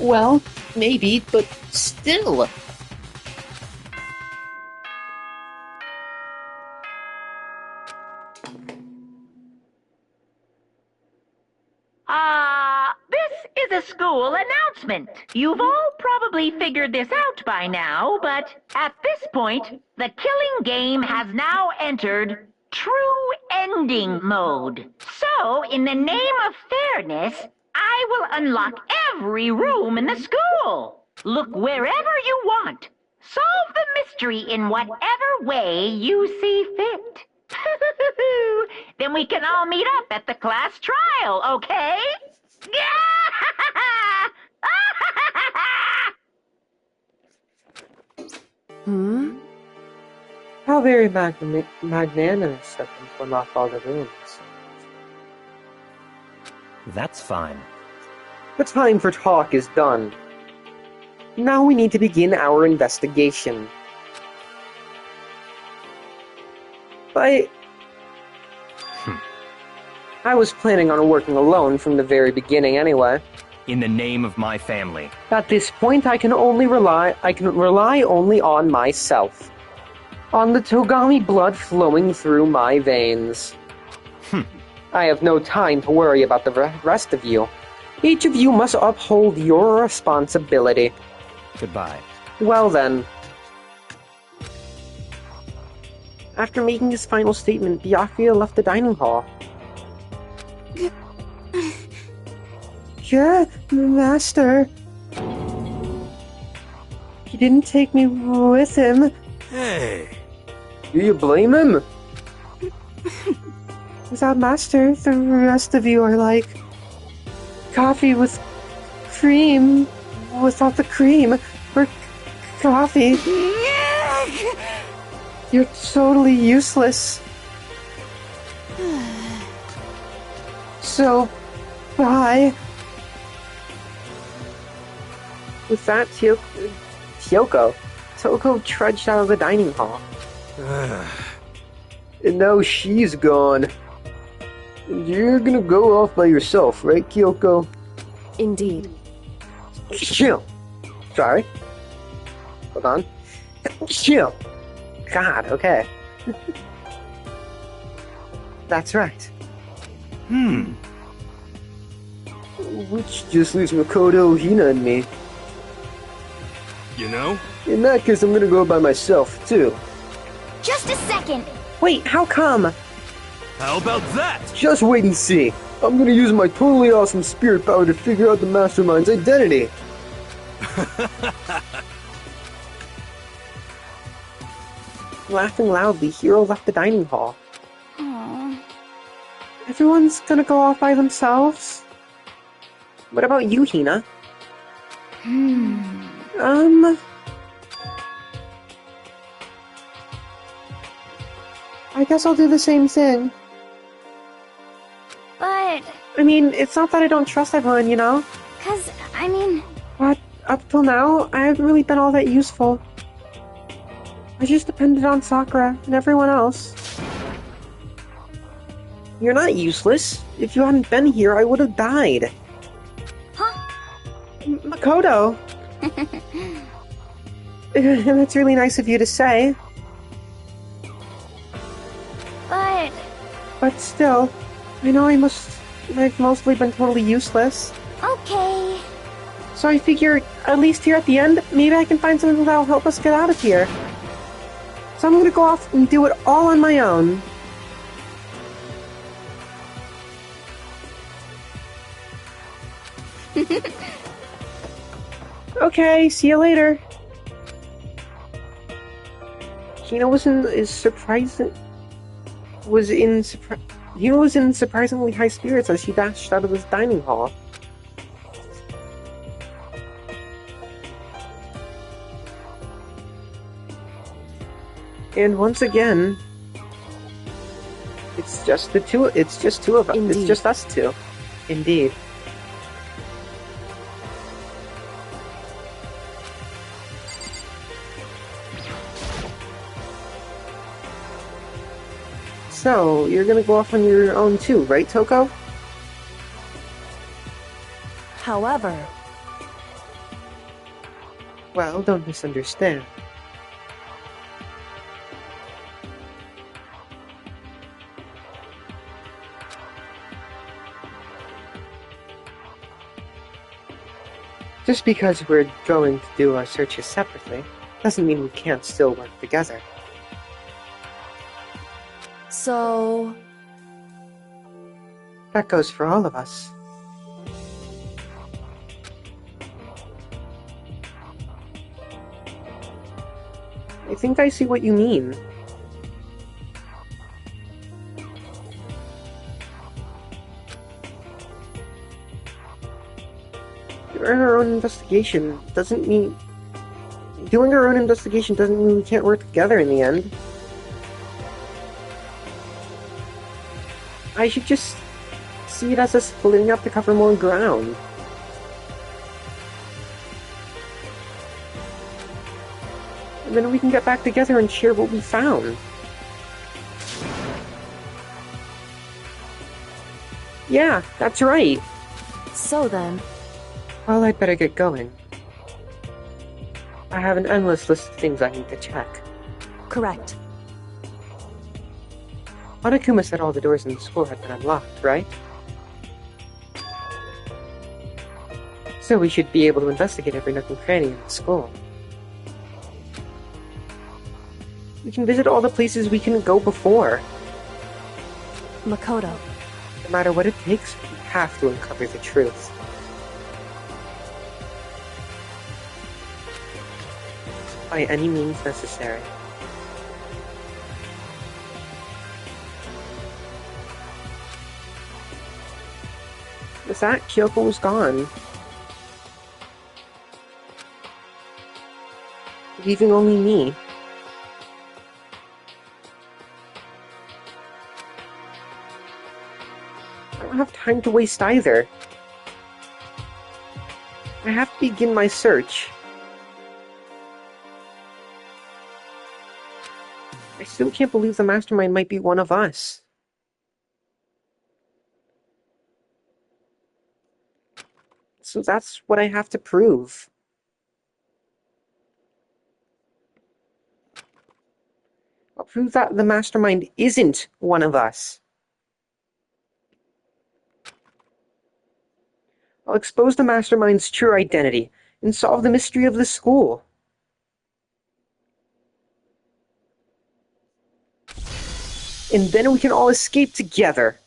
Well, maybe, but still. This is a school announcement. You've all probably figured this out by now, but at this point, the killing game has now entered true ending mode. So, in the name of fairness, I will unlock every room in the school. Look wherever you want. Solve the mystery in whatever way you see fit. Then we can all meet up at the class trial, okay? How very magnanimous of them to unlock all the rooms. That's fine. The time for talk is done. Now we need to begin our investigation. I was planning on working alone from the very beginning anyway. In the name of my family. At this point, I can rely only on myself. On the Togami blood flowing through my veins. I have no time to worry about the rest of you. Each of you must uphold your responsibility. Goodbye. Well then. After making his final statement, Byakuya left the dining hall. Yeah, Master. He didn't take me with him. Hey. Do you blame him? Without Master, the rest of you are like coffee with cream without the cream, or coffee. You're totally useless. So, bye. With that, Toko trudged out of the dining hall. And now she's gone. And you're gonna go off by yourself, right, Kyoko? Indeed. Chill. Sorry. Hold on. Chill. God, okay. That's right. Which just leaves Makoto, Hina, and me. You know? In that case, I'm gonna go by myself, too. Just a second. Wait, how come? How about that? Just wait and see. I'm gonna use my totally awesome spirit power to figure out the mastermind's identity. Laughing loudly, Hiro left the dining hall. Aww. Everyone's gonna go off by themselves? What about you, Hina? I guess I'll do the same thing. But, I mean, it's not that I don't trust everyone, you know? But up till now, I haven't really been all that useful. I just depended on Sakura and everyone else. You're not useless. If you hadn't been here, I would have died. Huh? Makoto! That's really nice of you to say. But still, I know I've mostly been totally useless. Okay. So I figure, at least here at the end, maybe I can find something that'll help us get out of here. So I'm gonna go off and do it all on my own. Okay, see you later. Hina was in surprisingly high spirits as she dashed out of this dining hall. And once again, it's just two of us. Indeed. It's just us two. Indeed. So, you're gonna go off on your own too, right, Toko? However, Well, don't misunderstand. Just because we're going to do our searches separately, doesn't mean we can't still work together. so... That goes for all of us. I think I see what you mean. Doing our own investigation doesn't mean we can't work together in the end. I should just see it as us splitting up to cover more ground. And then we can get back together and share what we found. Yeah, that's right. So then, Well, I'd better get going. I have an endless list of things I need to check. correct. Monokuma said all the doors in the school had been unlocked, right? So we should be able to investigate every nook and cranny in the school. We can visit all the places we couldn't go before. Makoto, No matter what it takes, we have to uncover the truth. By any means necessary. With that, Kyoko was gone. Leaving only me. I don't have time to waste either. I have to begin my search. I still can't believe the mastermind might be one of us. So that's what I have to prove. I'll prove that the mastermind isn't one of us. I'll expose the mastermind's true identity and solve the mystery of the school. And then we can all escape together.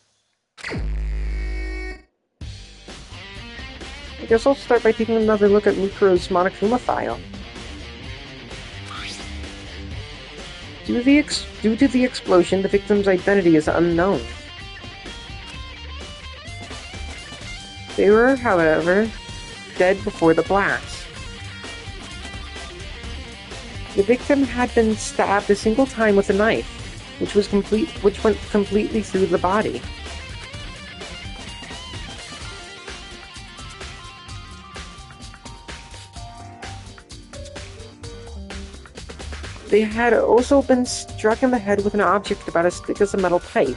I guess I'll start by taking another look at Mukuro's Monokuma file. Due to the explosion, the victim's identity is unknown. They were, however, dead before the blast. The victim had been stabbed a single time with a knife, which went completely through the body. They had also been struck in the head with an object about as thick as a metal pipe.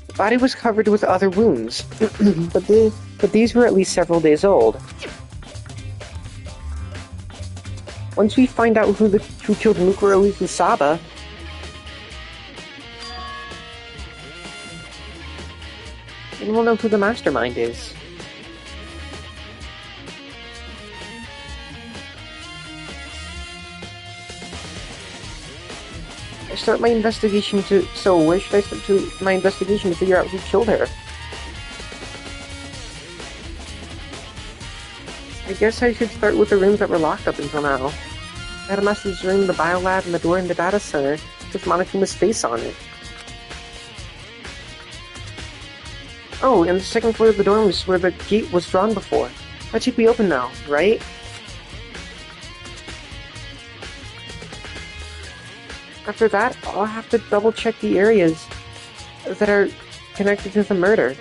The body was covered with other wounds, but these were at least several days old. Once we find out who killed Mukuro Ikusaba, then we'll know who the mastermind is. I start my investigation where should I start my investigation to figure out who killed her? I guess I should start with the rooms that were locked up until now. Headmaster's room, the biolab, and the door in the data center with Monokuma's face on it. Oh, and the second floor of the dorms where the gate was drawn before. That should be open now, right? After that, I'll have to double check the areas that are connected to the murder.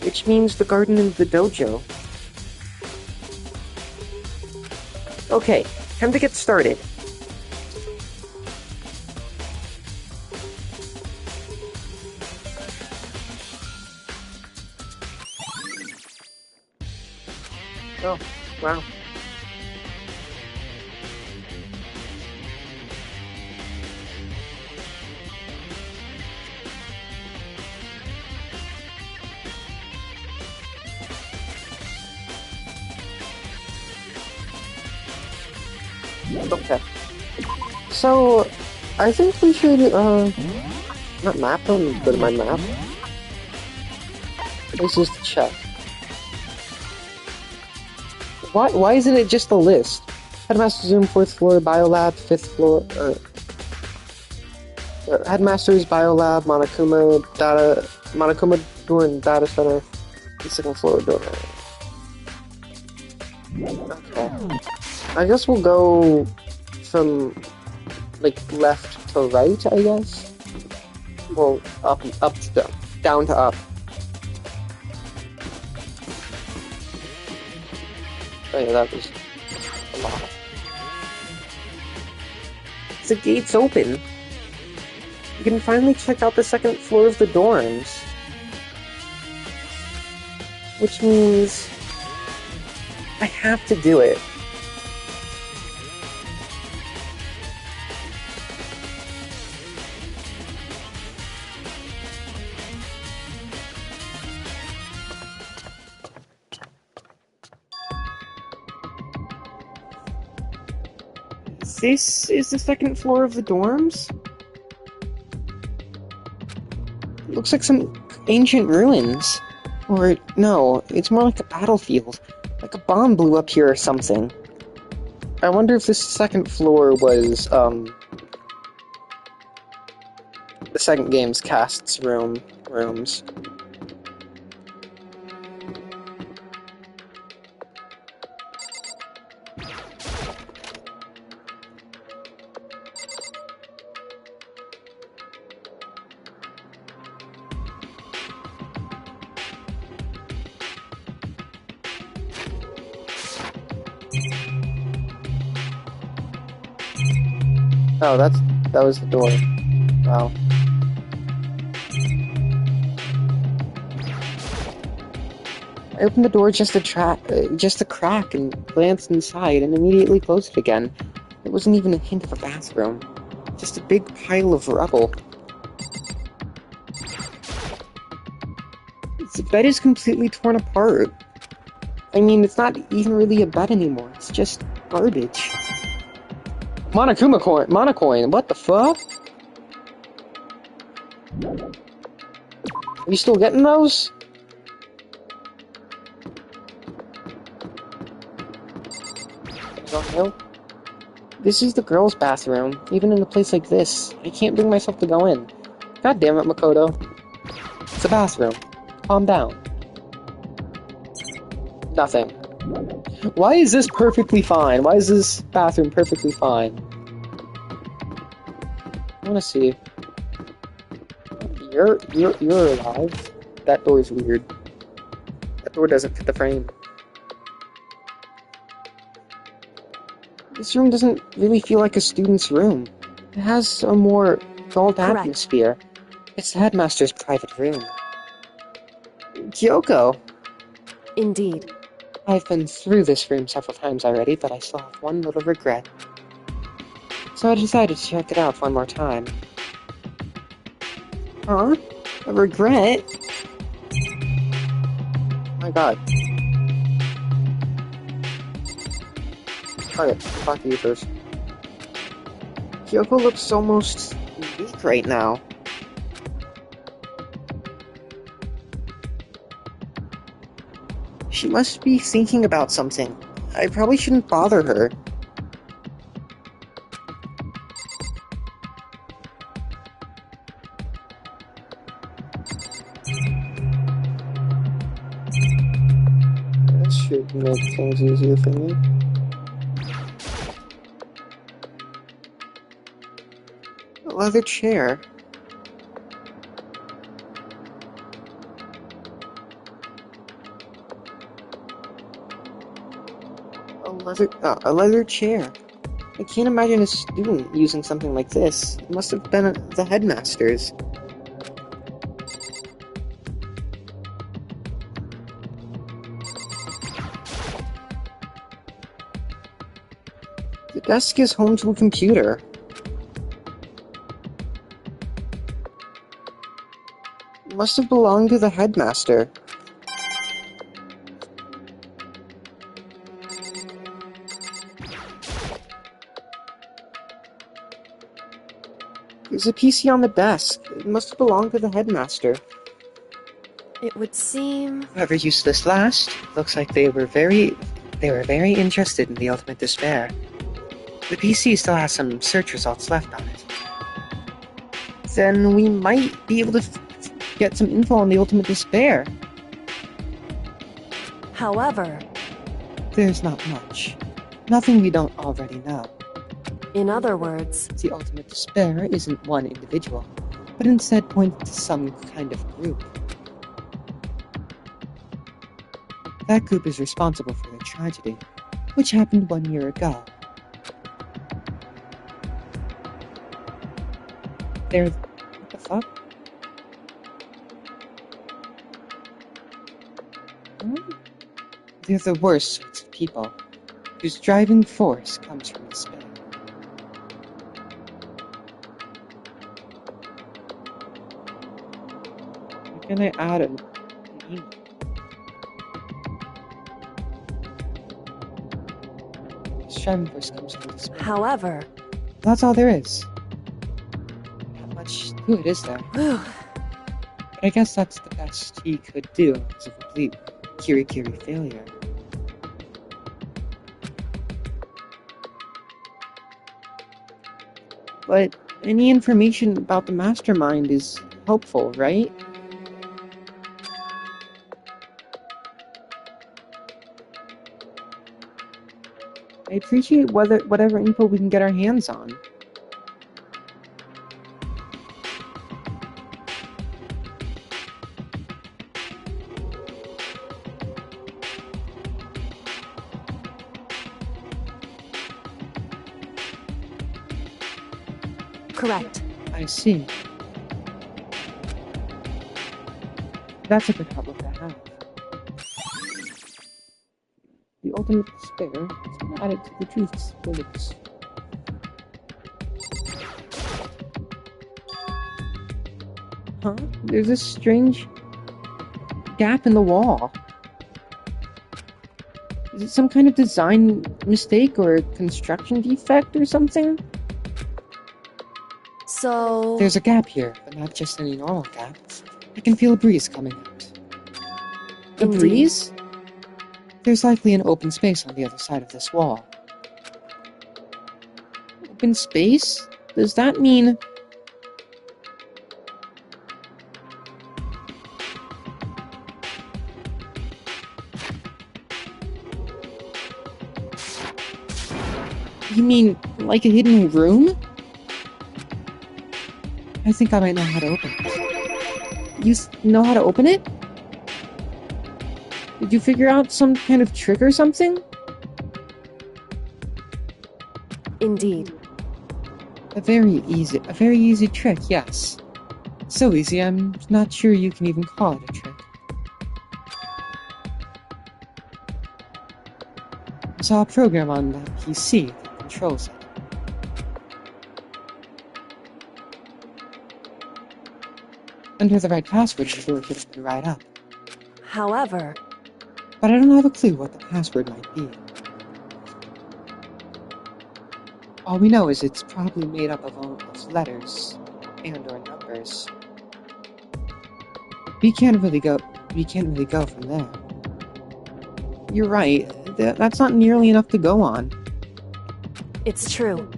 Which means the garden and the dojo. Okay, time to get started. Oh, wow. Okay. So, I think we should, not map them, go to my map. Places to check. Why isn't it just a list? Headmaster's room, 4th floor, biolab, 5th floor, Headmaster's biolab, Monokuma door and data center, the 2nd floor door. Okay. I guess we'll go from, like, left to right, I guess? Well, up to down. Down to up. Oh yeah, that was a lot. The gate's open. You can finally check out the 2nd floor of the dorms. Which means I have to do it. This is the 2nd floor of the dorms? Looks like some ancient ruins. Or, no, it's more like a battlefield. Like a bomb blew up here or something. I wonder if this 2nd floor was, the 2nd game's cast's rooms. Oh, that was the door. Wow. I opened the door just a crack and glanced inside and immediately closed it again. There wasn't even a hint of a bathroom. Just a big pile of rubble. The bed is completely torn apart. I mean, it's not even really a bed anymore. It's just garbage. Monocoin, what the fuck? Are you still getting those? This is the girls' bathroom. Even in a place like this, I can't bring myself to go in. God damn it, Makoto. It's a bathroom. Calm down. Nothing. Why is this perfectly fine? Why is this bathroom perfectly fine? I wanna see. You're alive. That door is weird. That door doesn't fit the frame. This room doesn't really feel like a student's room. It has a more adult atmosphere. It's the headmaster's private room. Kyoko! Indeed. I've been through this room several times already, but I still have one little regret. So I decided to check it out one more time. Huh? A regret? My god. Alright, talk to you first. Kyoko looks almost weak right now. She must be thinking about something. I probably shouldn't bother her. That should make things easier for me. A leather chair. A leather chair. I can't imagine a student using something like this. It must have been the headmaster's. The desk is home to a computer. It must have belonged to the headmaster. There's a PC on the desk. It must have belonged to the headmaster. It would seem... Whoever used this last, looks like they were very interested in the Ultimate Despair. The PC still has some search results left on it. Then we might be able to get some info on the Ultimate Despair. However... There's not much. Nothing we don't already know. In other words... The Ultimate Despair isn't one individual, but instead points to some kind of group. That group is responsible for the tragedy, which happened 1 year ago. What the fuck? They're the worst sorts of people, whose driving force comes from despair. Can I add an email? Driving force comes from despair. However... That's all there is. Not much to it, is there? Whew. But I guess that's the best he could do as a complete Kiri failure. But any information about the mastermind is helpful, right? I appreciate whatever info we can get our hands on. Correct. I see. That's a good problem to have. The Ultimate Despair has been added to the Truth's bullets. Huh? There's this strange gap in the wall. Is it some kind of design mistake or construction defect or something? So... There's a gap here, but not just any normal gap. I can feel a breeze coming out. A Indeed. breeze? There's likely an open space on the other side of this wall. Open space? Does that mean... You mean, like a hidden room? I think I might know how to open it. You know how to open it? Did you figure out some kind of trick or something? Indeed. A very easy trick, yes. So easy, I'm not sure you can even call it a trick. I saw a program on that PC that controls it. Enter the right password and the door should open right up. However... But I don't have a clue what the password might be. All we know is it's probably made up of all those letters and or numbers. We can't really go from there. You're right. That's not nearly enough to go on. It's true.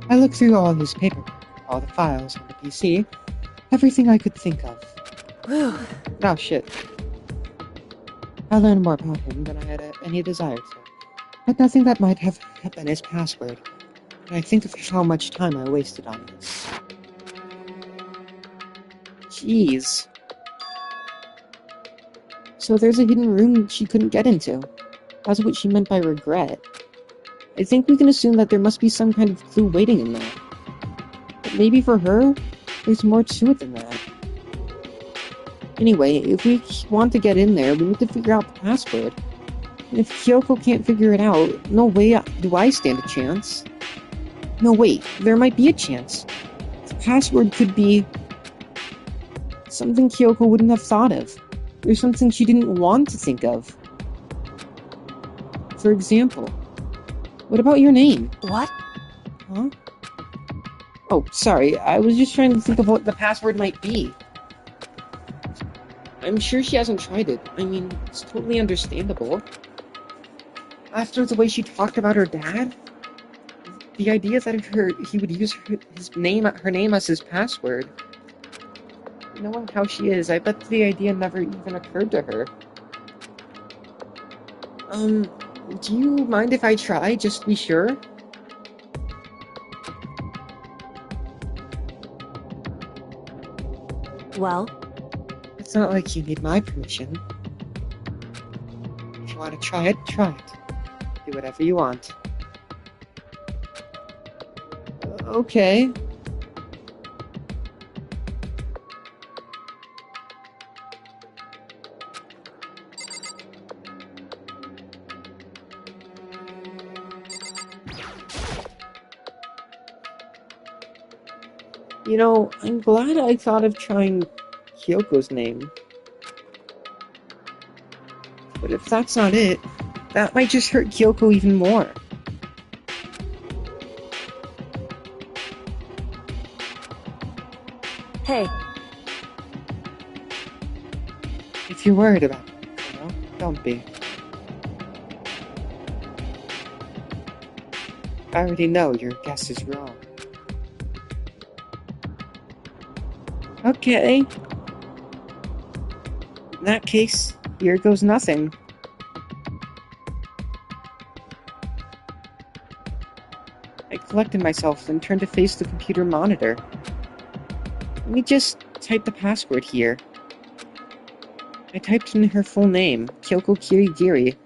I looked through all his paperwork, all the files on the PC, everything I could think of. Whew. Oh shit. I learned more about him than I had any desire to, but nothing that might have been his password. And I think of how much time I wasted on this. Jeez. So there's a hidden room she couldn't get into. That's what she meant by regret. I think we can assume that there must be some kind of clue waiting in there. But maybe for her, there's more to it than that. Anyway, if we want to get in there, we need to figure out the password. And if Kyoko can't figure it out, no way do I stand a chance. No, wait, there might be a chance. The password could be something Kyoko wouldn't have thought of. Or something she didn't want to think of. For example, what about your name? What? Huh? Oh, sorry, I was just trying to think of what the password might be. I'm sure she hasn't tried it. I mean, it's totally understandable. After the way she talked about her dad, the idea that he would use her name as his password. Knowing how she is, I bet the idea never even occurred to her. Do you mind if I try, just to be sure? Well? It's not like you need my permission. If you want to try it, try it. Do whatever you want. Okay. You know, I'm glad I thought of trying Kyoko's name. But if that's not it, that might just hurt Kyoko even more. Hey. If you're worried about it, don't be. I already know your guess is wrong. Okay. In that case, here goes nothing. I collected myself and turned to face the computer monitor. Let me just type the password here. I typed in her full name, Kyoko Kirigiri.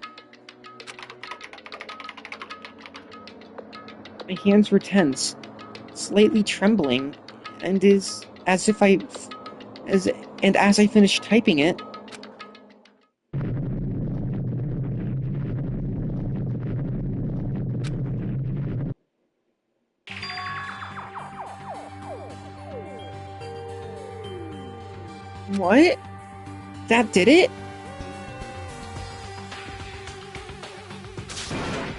My hands were tense, slightly trembling, and as I finished typing it, what? That did it?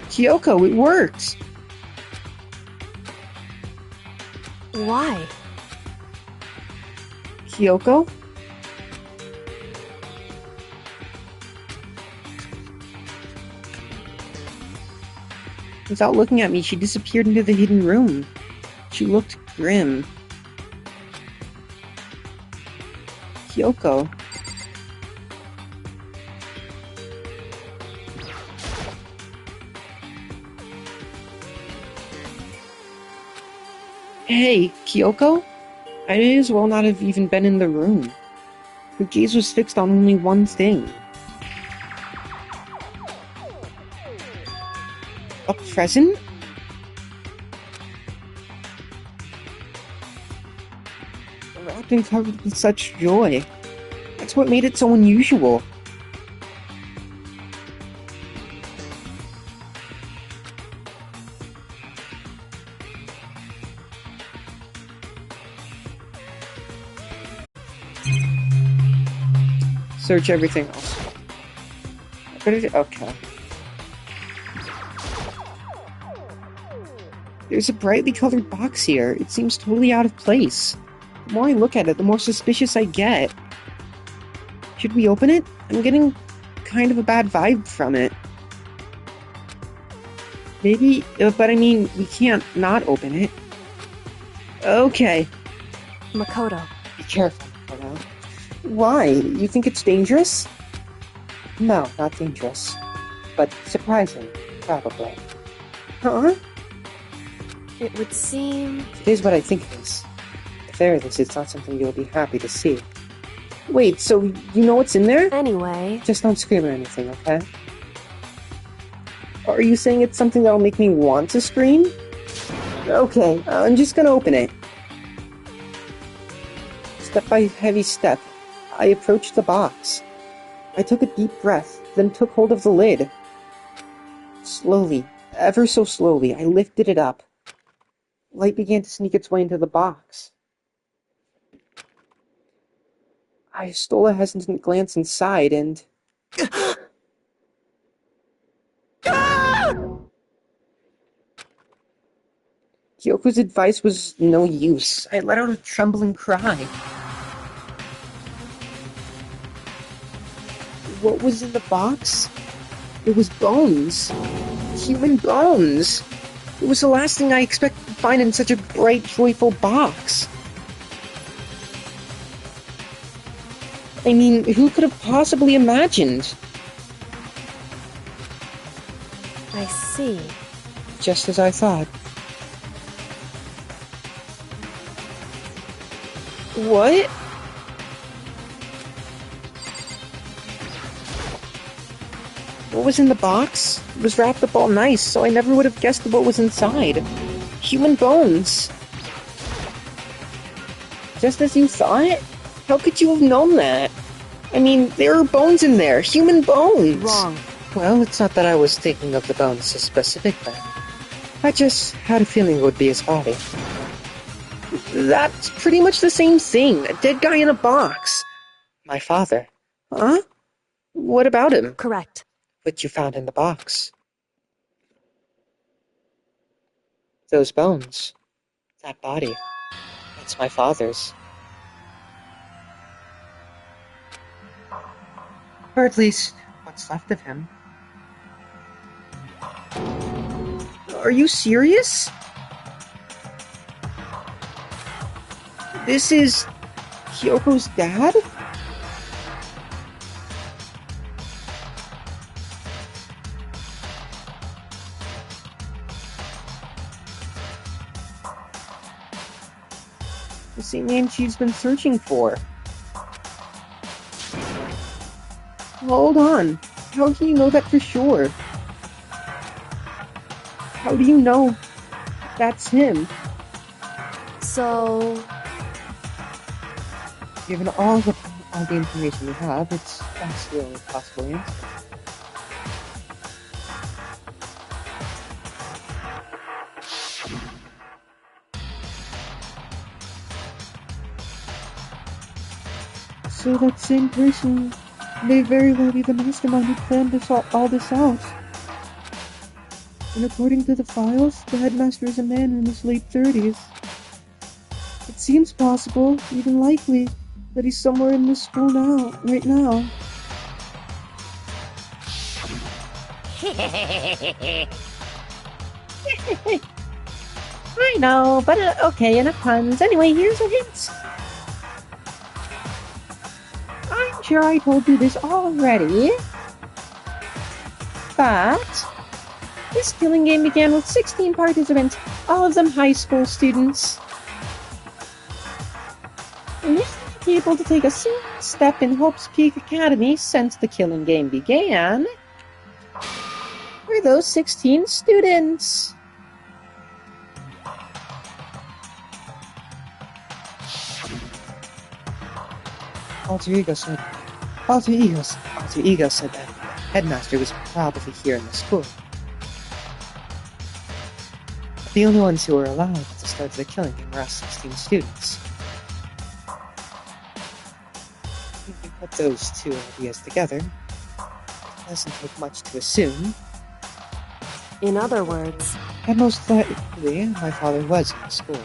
Kyoko, it works! Why? Kyoko? Without looking at me, she disappeared into the hidden room. She looked grim. Kyoko. Hey, Kyoko? I may as well not have even been in the room. Her gaze was fixed on only one thing. A present? Wrapped and covered with such joy. That's what made it so unusual. Search everything else. Okay. There's a brightly colored box here. It seems totally out of place. The more I look at it, the more suspicious I get. Should we open it? I'm getting kind of a bad vibe from it. Maybe, but I mean, we can't not open it. Okay. Makoto. Be careful, Makoto. Why? You think it's dangerous? No, not dangerous. But surprising, probably. Huh? It would seem... It is what I think it is. At the very least, it's not something you'll be happy to see. Wait, so you know what's in there? Anyway... Just don't scream or anything, okay? Are you saying it's something that'll make me want to scream? Okay, I'm just gonna open it. Step by heavy step, I approached the box. I took a deep breath, then took hold of the lid. Slowly, ever so slowly, I lifted it up. Light began to sneak its way into the box. I stole a hesitant glance inside and... Kyoko's advice was no use. I let out a trembling cry. What was in the box? It was bones. Human bones. It was the last thing I expected to find in such a bright, joyful box. I mean, who could have possibly imagined? I see. Just as I thought. What? What was in the box? It was wrapped up all nice, so I never would have guessed what was inside. Human bones. Just as you thought? How could you have known that? I mean, there are bones in there. Human bones! Wrong. Well, it's not that I was thinking of the bones so specifically. I just had a feeling it would be his body. That's pretty much the same thing. A dead guy in a box. My father. Huh? What about him? Correct. What you found in the box. Those bones. That body. It's my father's. Or at least, what's left of him. Are you serious? This is... Kyoko's dad? The same man she's been searching for. Hold on. How do you know that for sure? How do you know that's him? So... Given all the information we have, that's the only possible answer. So that same person may very well be the mastermind who planned all this out. And according to the files, the headmaster is a man in his late 30s. It seems possible, even likely, that he's somewhere in this school now, right now. I know, but okay, enough puns. Anyway, here's a hint. I'm sure I told you this already, but this killing game began with 16 participants, all of them high school students. And if they were able to take a single step in Hope's Peak Academy since the killing game began, were those 16 students. Alter Ego said that Headmaster was probably here in the school. The only ones who were alive at the start of the killing game were us 16 students. If you put those two ideas together, it doesn't take much to assume. In other words, And most likely, my father was in the school.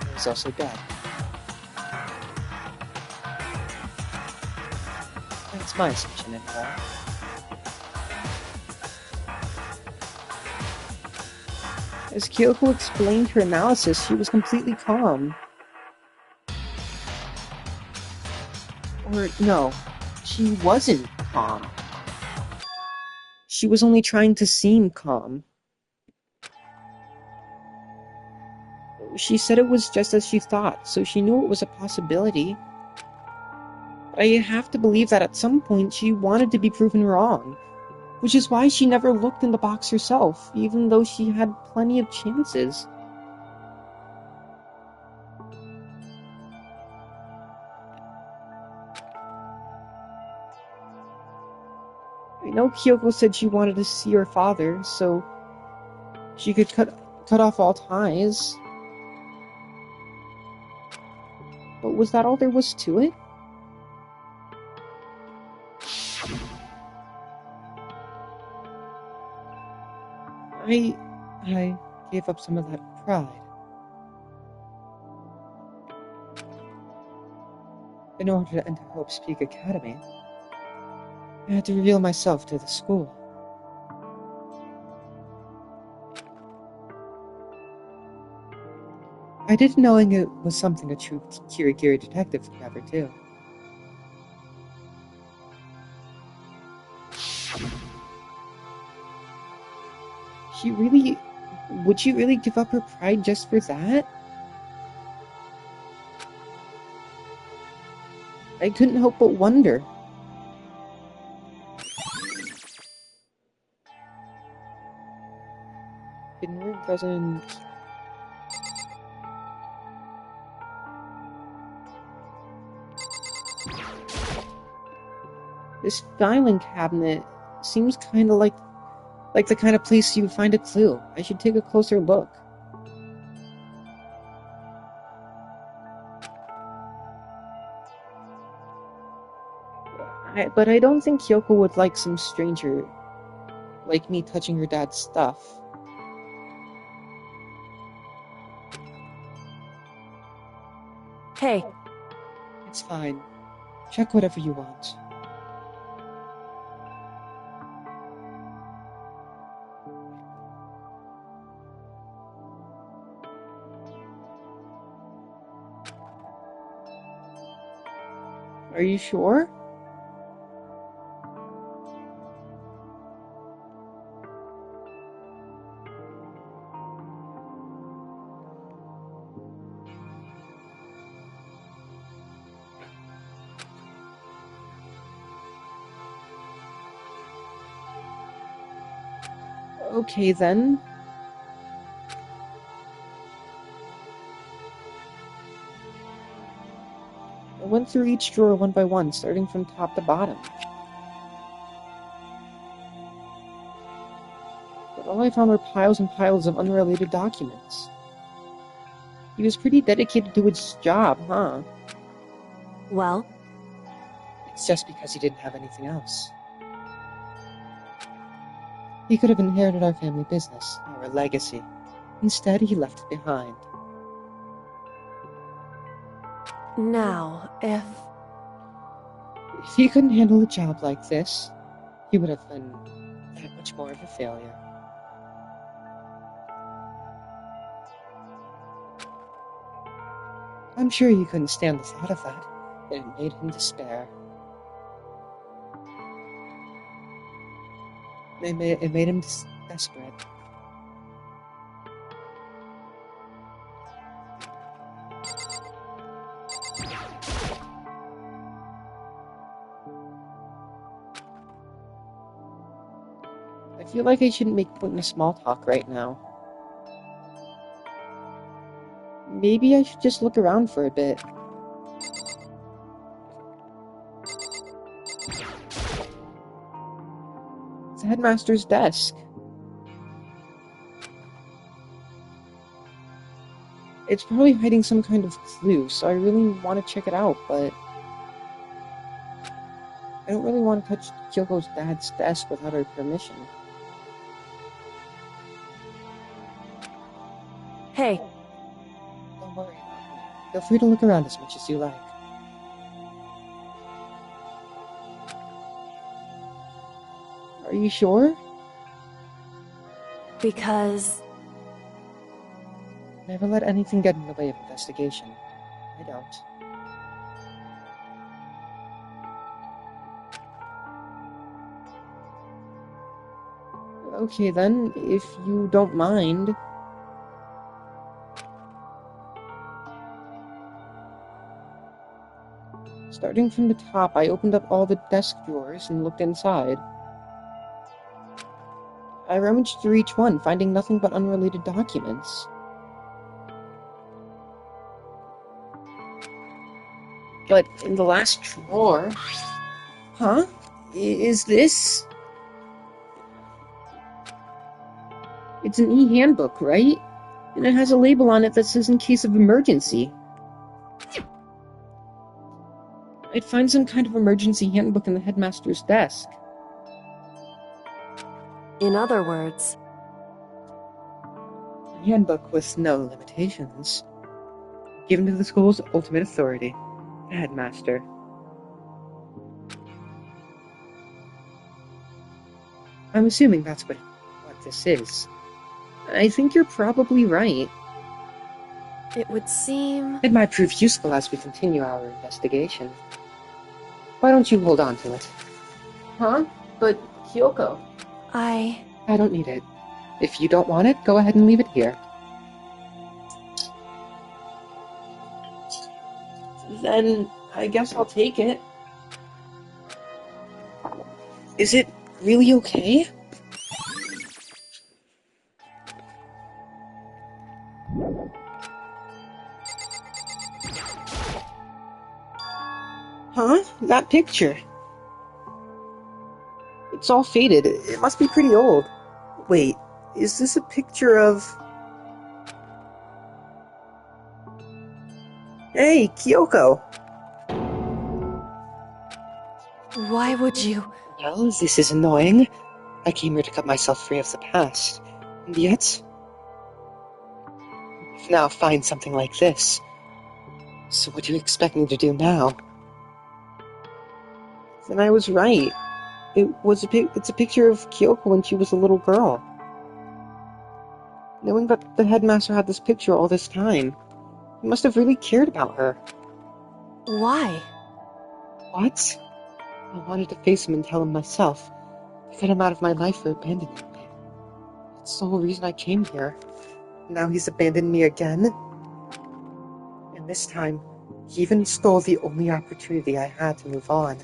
He was also dead. That's my assumption, anyway. As Kyoko explained her analysis, she was completely calm. Or, no, she wasn't calm. She was only trying to seem calm. She said it was just as she thought, so she knew it was a possibility. But I have to believe that at some point she wanted to be proven wrong, which is why she never looked in the box herself, even though she had plenty of chances. I know Kyoko said she wanted to see her father, so she could cut off all ties. But was that all there was to it? I gave up some of that pride. In order to enter Hope's Peak Academy, I had to reveal myself to the school. I didn't knowing it was something a true Kirigiri detective could never do. Would she really give up her pride just for that? I couldn't help but wonder. Hidden room present. This filing cabinet seems kind of like the kind of place you would find a clue. I should take a closer look. But I don't think Kyoko would like some stranger like me touching her dad's stuff. Hey. It's fine. Check whatever you want. Are you sure? Okay then. I went through each drawer one by one, starting from top to bottom. But all I found were piles and piles of unrelated documents. He was pretty dedicated to his job, huh? Well? It's just because he didn't have anything else. He could have inherited our family business, our legacy. Instead, he left it behind. Now, if he couldn't handle a job like this, he would have been that much more of a failure. I'm sure he couldn't stand the thought of that, and it made him despair. It made him desperate. I feel like I shouldn't make pointless small talk right now. Maybe I should just look around for a bit. It's the headmaster's desk. It's probably hiding some kind of clue, so I really want to check it out, but I don't really want to touch Kyoko's dad's desk without her permission. Hey, Don't worry about me. Feel free to look around as much as you like. Are you sure? because... Never let anything get in the way of investigation. I don't. Okay then, if you don't mind. Starting from the top, I opened up all the desk drawers and looked inside. I rummaged through each one, finding nothing but unrelated documents. But in the last drawer... Huh? Is this... It's an e-handbook, right? And it has a label on it that says in case of emergency. I'd find some kind of emergency handbook in the headmaster's desk. In other words, A handbook with no limitations. Given to the school's ultimate authority, the headmaster. I'm assuming that's what this is. I think you're probably right. it would seem... It might prove useful as we continue our investigation. Why don't you hold on to it? Huh? But, Kyoko... I don't need it. If you don't want it, go ahead and leave it here. Then, I guess I'll take it. Is it really okay? Huh? That picture. It's all faded. It must be pretty old. Wait, is this a picture of... Hey, Kyoko! Why would you... Well, this is annoying. I came here to cut myself free of the past. And yet... I've now find something like this. So what do you expect me to do now? Then I was right. It's a picture of Kyoko when she was a little girl. Knowing that the headmaster had this picture all this time, he must have really cared about her. Why? What? I wanted to face him and tell him myself. Get him out of my life for abandoning me. That's the whole reason I came here. Now he's abandoned me again. And this time, he even stole the only opportunity I had to move on.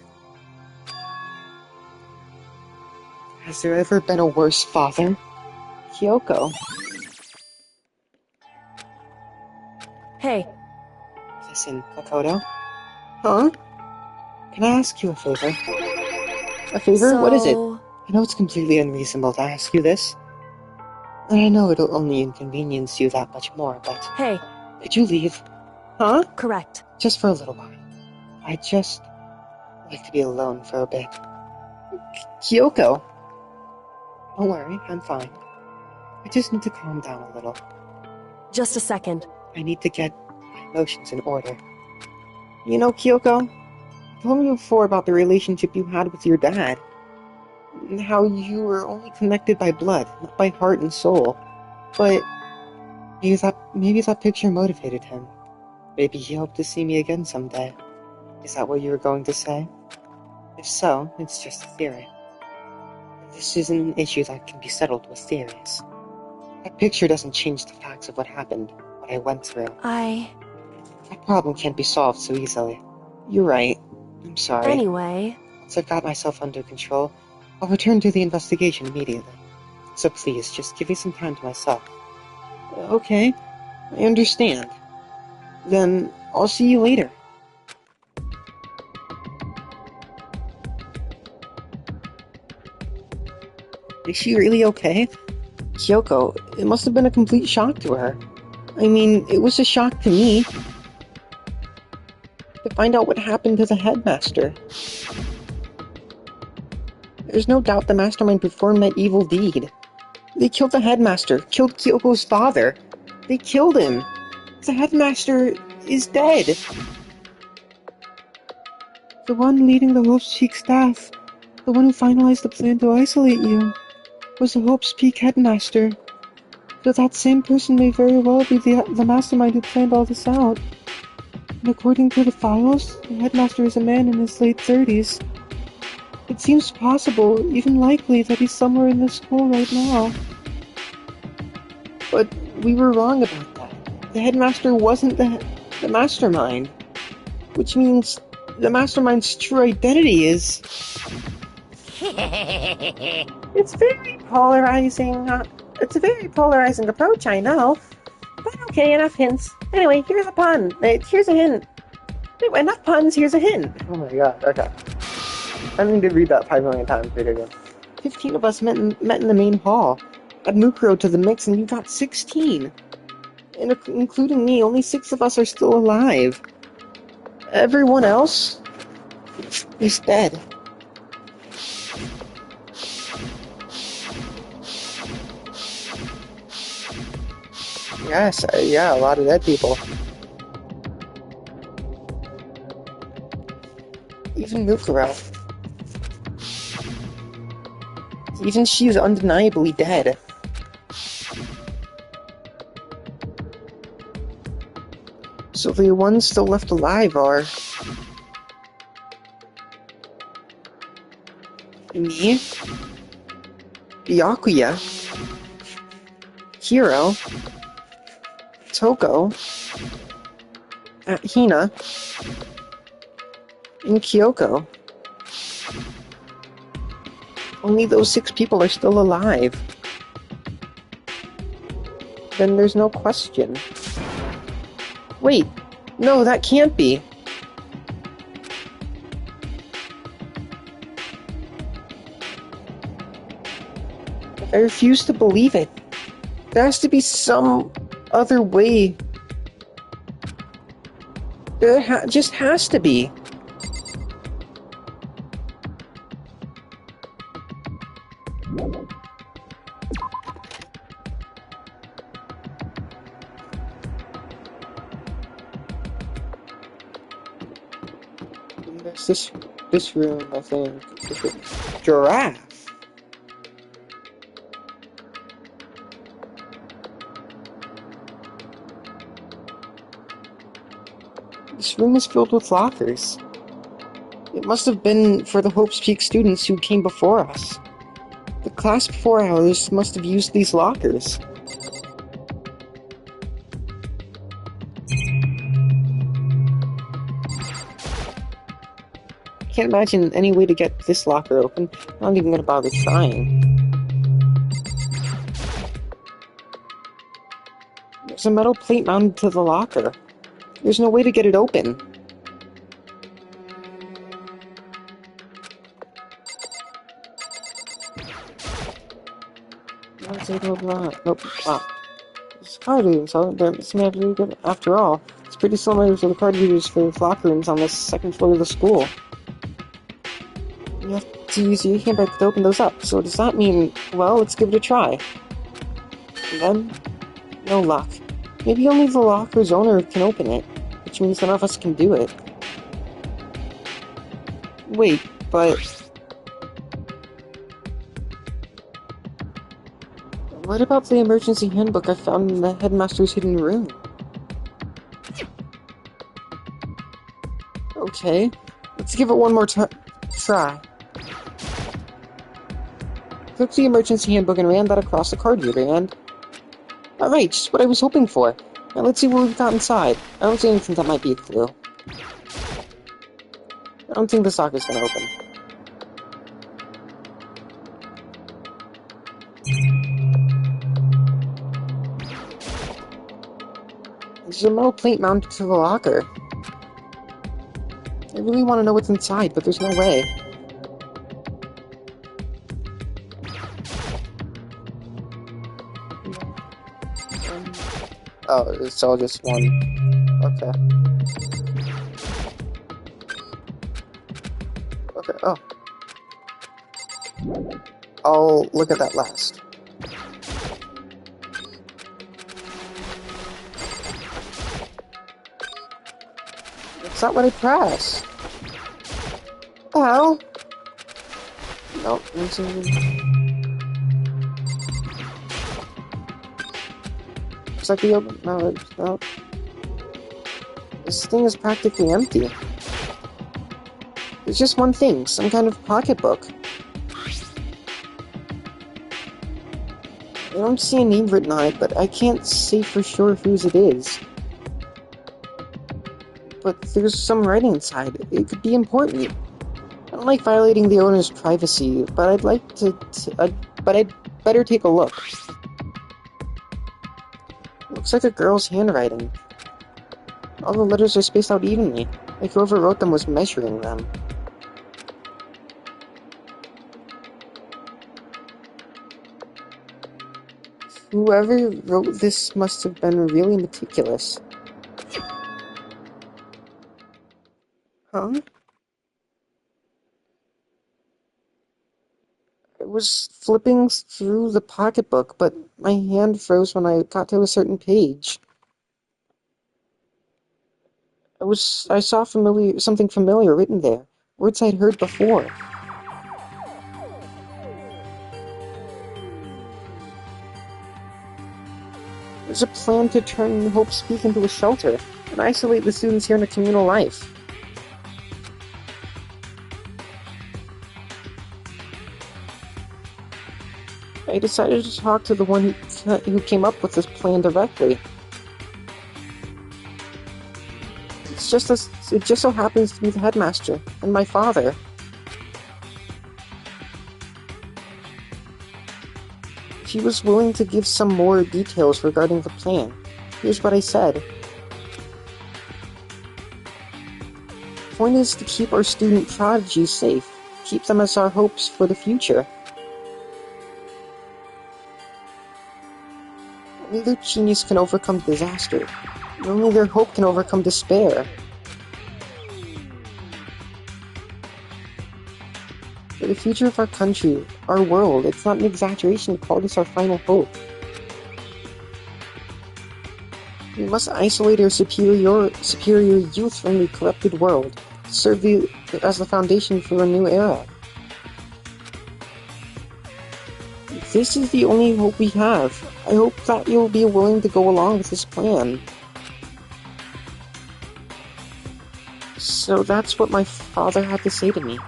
Has there ever been a worse father? Kyoko. Hey, Listen, Makoto. Huh? Can I ask you a favor? A favor? What is it? I know it's completely unreasonable to ask you this. And I know it'll only inconvenience you that much more, but... Hey, Could you leave? Huh? correct. Just for a little while. I'd just like to be alone for a bit. Kyoko! Don't worry, I'm fine. I just need to calm down a little. Just a second. I need to get my emotions in order. You know, Kyoko, you told me before about the relationship you had with your dad. And how you were only connected by blood, not by heart and soul. But maybe that picture motivated him. Maybe he hoped to see me again someday. Is that what you were going to say? If so, it's just a theory. This isn't an issue that can be settled with theories. That picture doesn't change the facts of what happened, what I went through. That problem can't be solved so easily. You're right. I'm sorry. Anyway... Once I've got myself under control, I'll return to the investigation immediately. So please, just give me some time to myself. Okay, I understand. Then, I'll see you later. Is she really okay? Kyoko, it must have been a complete shock to her. I mean, it was a shock to me. To find out what happened to the headmaster. There's no doubt the mastermind performed that evil deed. They killed the headmaster, killed Kyoko's father. They killed him. The headmaster is dead. The one leading the Hope's Peak staff, the one who finalized the plan to isolate you, was the Hope's Peak headmaster. So that same person may very well be the mastermind who planned all this out. And according to the files, the headmaster is a man in his late 30s. It seems possible, even likely, that he's somewhere in the school right now. But we were wrong about that. The headmaster wasn't the mastermind. Which means the mastermind's true identity is... It's very polarizing. It's a very polarizing approach, I know. But okay, enough hints. Anyway, here's a pun. Here's a hint. Anyway, enough puns, here's a hint. Oh my god, okay. I need to read that 5 million times again. 15 of us met in the main hall. Add Mukuro to the mix and you got 16. And including me, only 6 of us are still alive. Everyone else is dead. Yes, yeah, a lot of dead people. Even Mukuro. Even she's undeniably dead. So the ones still left alive are... me, Byakuya, Hiro, Toko, Hina, and Kyoko. Only those 6 people are still alive. Then there's no question. Wait, no, that can't be. I refuse to believe it. There has to be some other way. There just has to be. There's this room, I think. Giraffe. This room is filled with lockers. It must have been for the Hope's Peak students who came before us. The class before ours must have used these lockers. I can't imagine any way to get this locker open. I'm not even gonna bother trying. There's a metal plate mounted to the locker. There's no way to get it open. Nope. It's card reading, so there must be really good. After all, it's pretty similar to the card readers for the locker rooms on the 2nd floor of the school. You have to use your handbag to open those up. So does that mean, well, let's give it a try. And then, no luck. Maybe only the locker's owner can open it, which means none of us can do it. Wait, but... what about the emergency handbook I found in the headmaster's hidden room? Okay, let's give it one more try. Took the emergency handbook and ran that across the card reader and... alright, just what I was hoping for. Now let's see what we've got inside. I don't see anything that might be a clue. I don't think this locker's gonna open. There's a metal plate mounted to the locker. I really want to know what's inside, but there's no way. Oh, it's all just one. Okay. Okay, oh. I'll look at that last. That's not what I pressed. What the hell? Nope. Looks like the open. No. This thing is practically empty. There's just one thing, some kind of pocketbook. I don't see a name written on it, but I can't say for sure whose it is. But there's some writing inside. It could be important. I don't like violating the owner's privacy, but I'd like to. But I'd better take a look. It looks like a girl's handwriting. All the letters are spaced out evenly, like whoever wrote them was measuring them. Whoever wrote this must have been really meticulous. Huh? I was flipping through the pocketbook, but my hand froze when I got to a certain page. I saw something familiar written there. Words I'd heard before. There's a plan to turn Hope's Peak into a shelter and isolate the students here in a communal life. I decided to talk to the one who came up with this plan directly. It just so happens to be the headmaster and my father. He was willing to give some more details regarding the plan. Here's what I said. The point is to keep our student prodigies safe, keep them as our hopes for the future. Only their genius can overcome disaster, and only their hope can overcome despair. For the future of our country, our world, it's not an exaggeration to call this our final hope. We must isolate our superior youth from the corrupted world, to serve as the foundation for a new era. This is the only hope we have. I hope that you'll be willing to go along with this plan. So that's what my father had to say to me.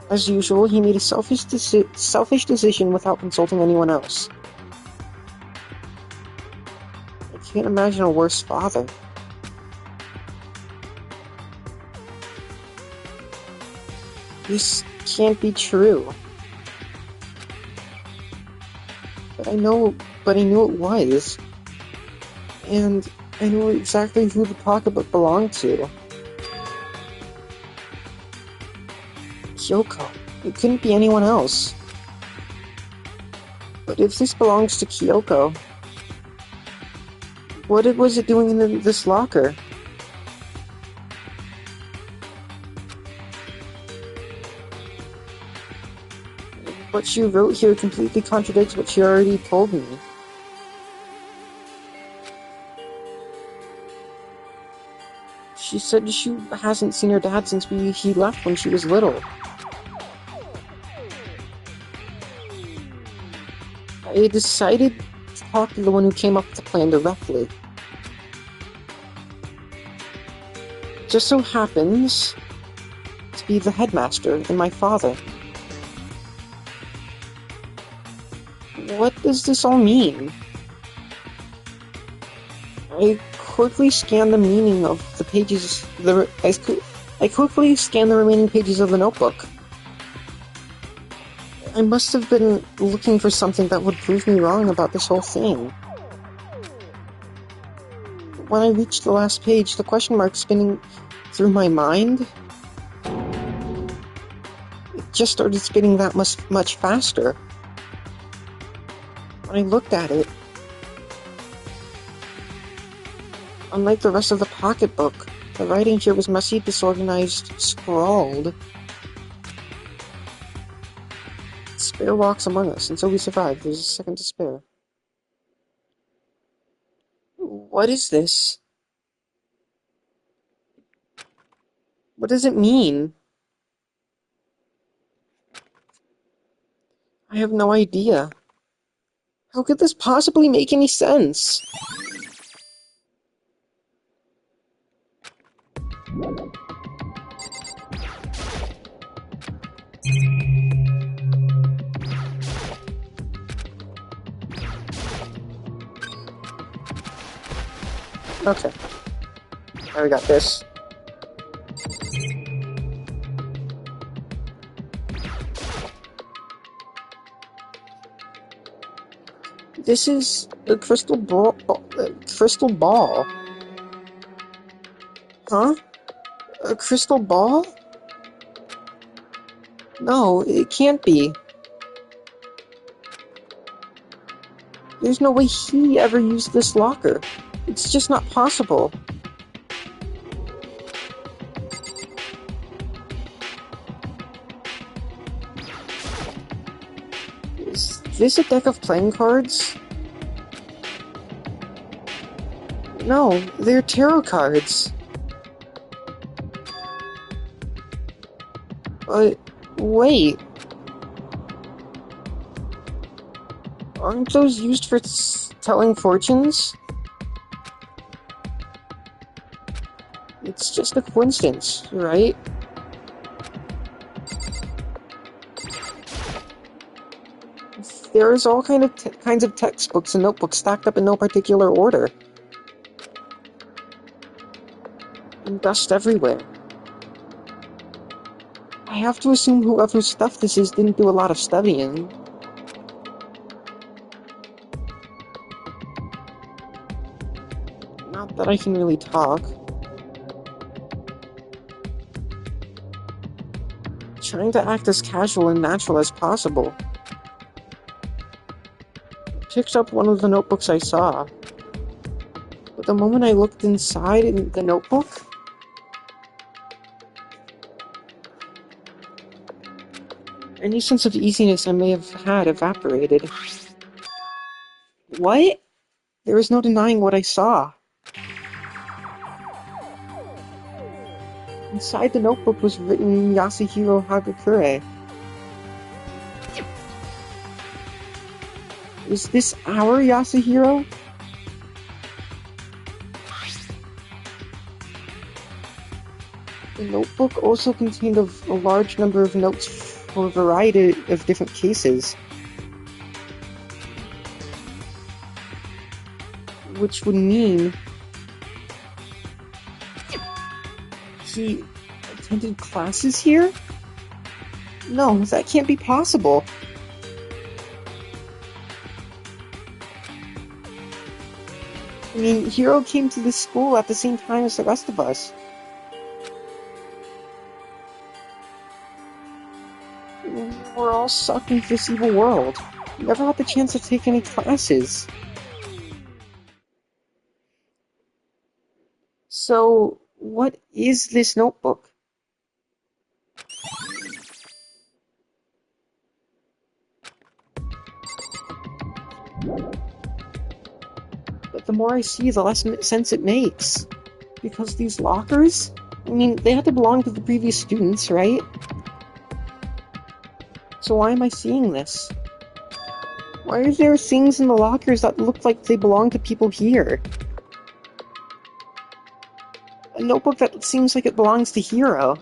As usual, he made a selfish decision without consulting anyone else. I can't imagine a worse father. This can't be true. But I knew it was. And I knew exactly who the pocketbook belonged to. Kyoko. It couldn't be anyone else. But if this belongs to Kyoko, what was it doing in this locker? What she wrote here completely contradicts what she already told me. She said she hasn't seen her dad since he left when she was little. I decided to talk to the one who came up with the plan directly. Just so happens to be the headmaster and my father. What does this all mean? I quickly scanned the meaning of the pages. I quickly scanned the remaining pages of the notebook. I must have been looking for something that would prove me wrong about this whole thing. When I reached the last page, the question mark spinning through my mind, it just started spinning that much faster. When I looked at it, unlike the rest of the pocketbook, the writing here was messy, disorganized, scrawled. Spare walks among us, and so we survived. There's a second to spare. What is this? What does it mean? I have no idea. How could this possibly make any sense? Okay. Now we got this. This is a crystal ball. Crystal ball. Huh? A crystal ball? No, it can't be. There's no way he ever used this locker. It's just not possible. Is this a deck of playing cards? No, they're tarot cards. Wait. Aren't those used for telling fortunes? It's just a coincidence, right? There's all kinds of textbooks and notebooks stacked up in no particular order. And dust everywhere. I have to assume whoever's stuff this is didn't do a lot of studying. Not that I can really talk. Trying to act as casual and natural as possible. Picked up one of the notebooks I saw. But the moment I looked inside in the notebook, any sense of easiness I may have had evaporated. What? There was no denying what I saw. Inside the notebook was written Yasuhiro Hagakure. Is this our Yasuhiro? The notebook also contained a large number of notes for a variety of different cases. Which would mean he attended classes here? No, that can't be possible. I mean, Hiro came to this school at the same time as the rest of us. We're all sucked into this evil world. We never had the chance to take any classes. So, what is this notebook? But the more I see, the less sense it makes. Because these lockers? I mean, they had to belong to the previous students, right? So why am I seeing this? Why are there things in the lockers that look like they belong to people here? A notebook that seems like it belongs to Hiro.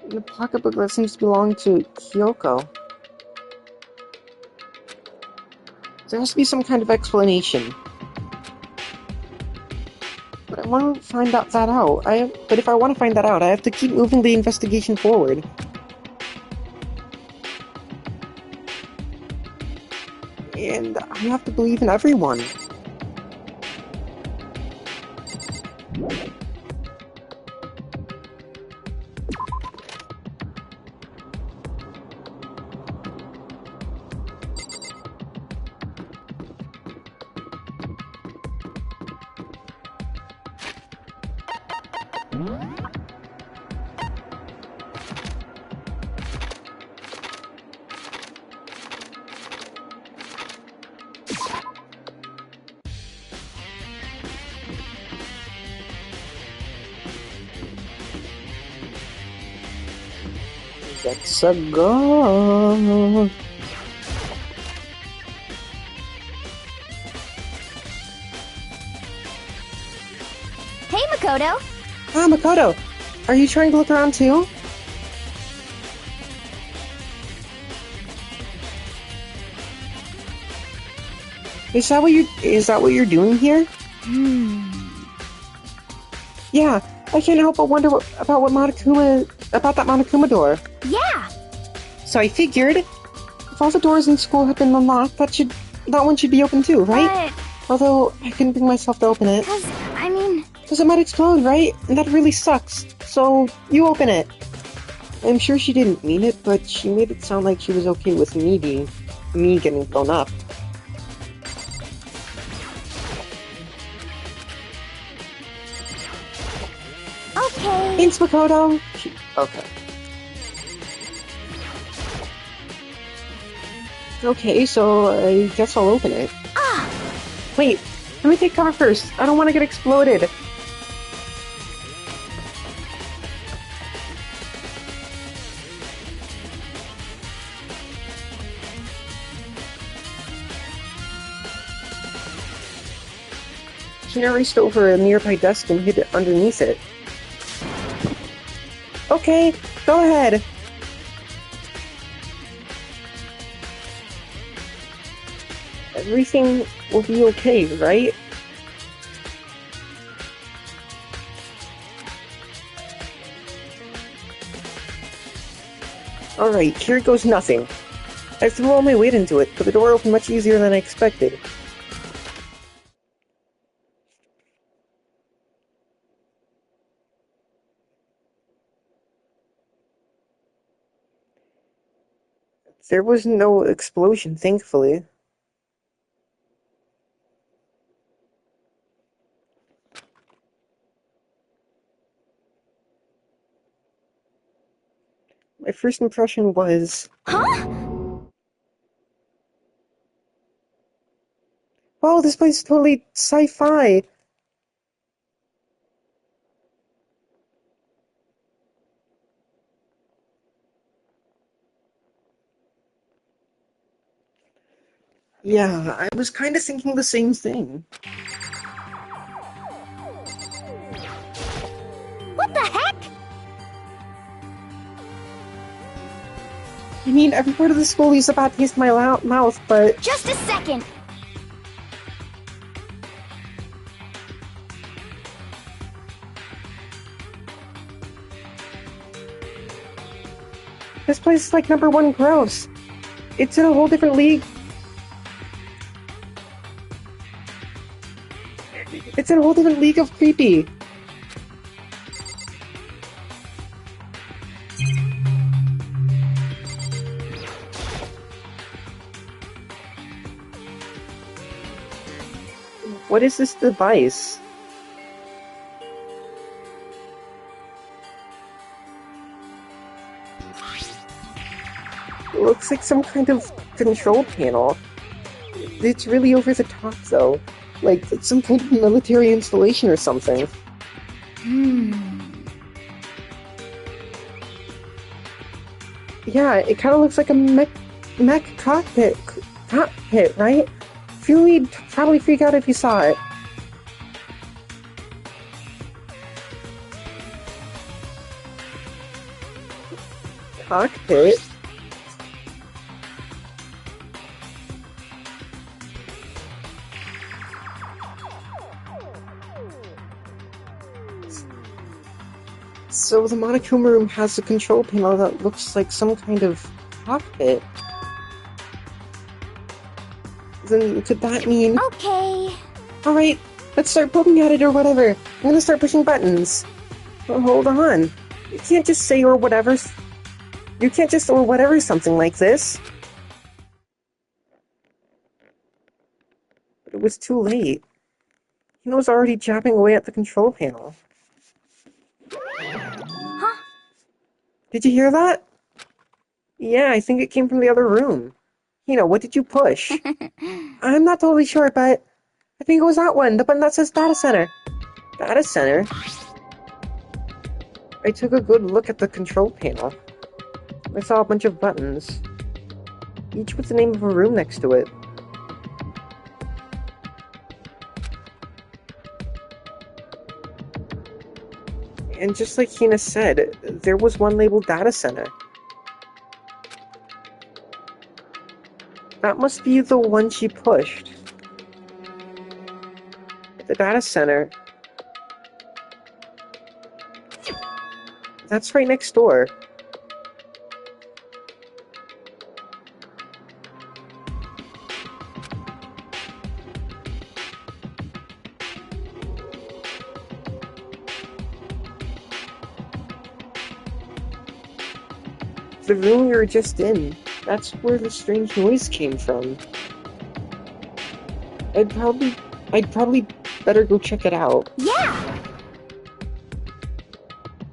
And a pocketbook that seems to belong to Kyoko. There has to be some kind of explanation. But I want to find that out. But if I want to find that out, I have to keep moving the investigation forward. And I have to believe in everyone. Let's go. Hey, Makoto. Ah, Makoto, are you trying to look around too? Is that what you're doing here? Yeah, I can't help but wonder about that Monokuma door. Yeah. So I figured, if all the doors in school have been unlocked, that one should be open too, right? Although I couldn't bring myself to open it. Because it might explode, right? And that really sucks. So you open it. I'm sure she didn't mean it, but she made it sound like she was okay with me getting blown up. Okay. Thanks, Makoto. Okay. Okay, so I guess I'll open it. Wait, let me take cover first. I don't want to get exploded. Hina reached over a nearby desk and hid it underneath it. Okay, go ahead. Everything will be okay, right? Alright, here goes nothing. I threw all my weight into it, but the door opened much easier than I expected. There was no explosion, thankfully. My first impression was... Huh? Wow, this place is totally sci-fi! Yeah, I was kind of thinking the same thing. What the heck? I mean, every part of the school leaves a bad taste in my mouth, but... Just a second. This place is like #1 gross. It's in a whole different league. It's in a whole different league of creepy. What is this device? It looks like some kind of control panel. It's really over the top, though. Like some kind of military installation or something. Yeah, it kind of looks like a mech cockpit, right? You'd probably freak out if you saw it. Cockpit? So the Monokuma room has a control panel that looks like some kind of cockpit. Then could that mean... Okay. Alright, let's start poking at it or whatever. I'm gonna start pushing buttons. Well, hold on. You can't just say or whatever. You can't just or whatever something like this. But it was too late. He was already jabbing away at the control panel. Huh? Did you hear that? Yeah, I think it came from the other room. What did you push? I'm not totally sure, but I think it was that one, the button that says Data Center. Data Center? I took a good look at the control panel. I saw a bunch of buttons, each with the name of a room next to it. And just like Hina said, there was one labeled Data Center. That must be the one she pushed. The Data Center. That's right next door. The room we were just in. That's where the strange noise came from. I'd probably better go check it out. Yeah!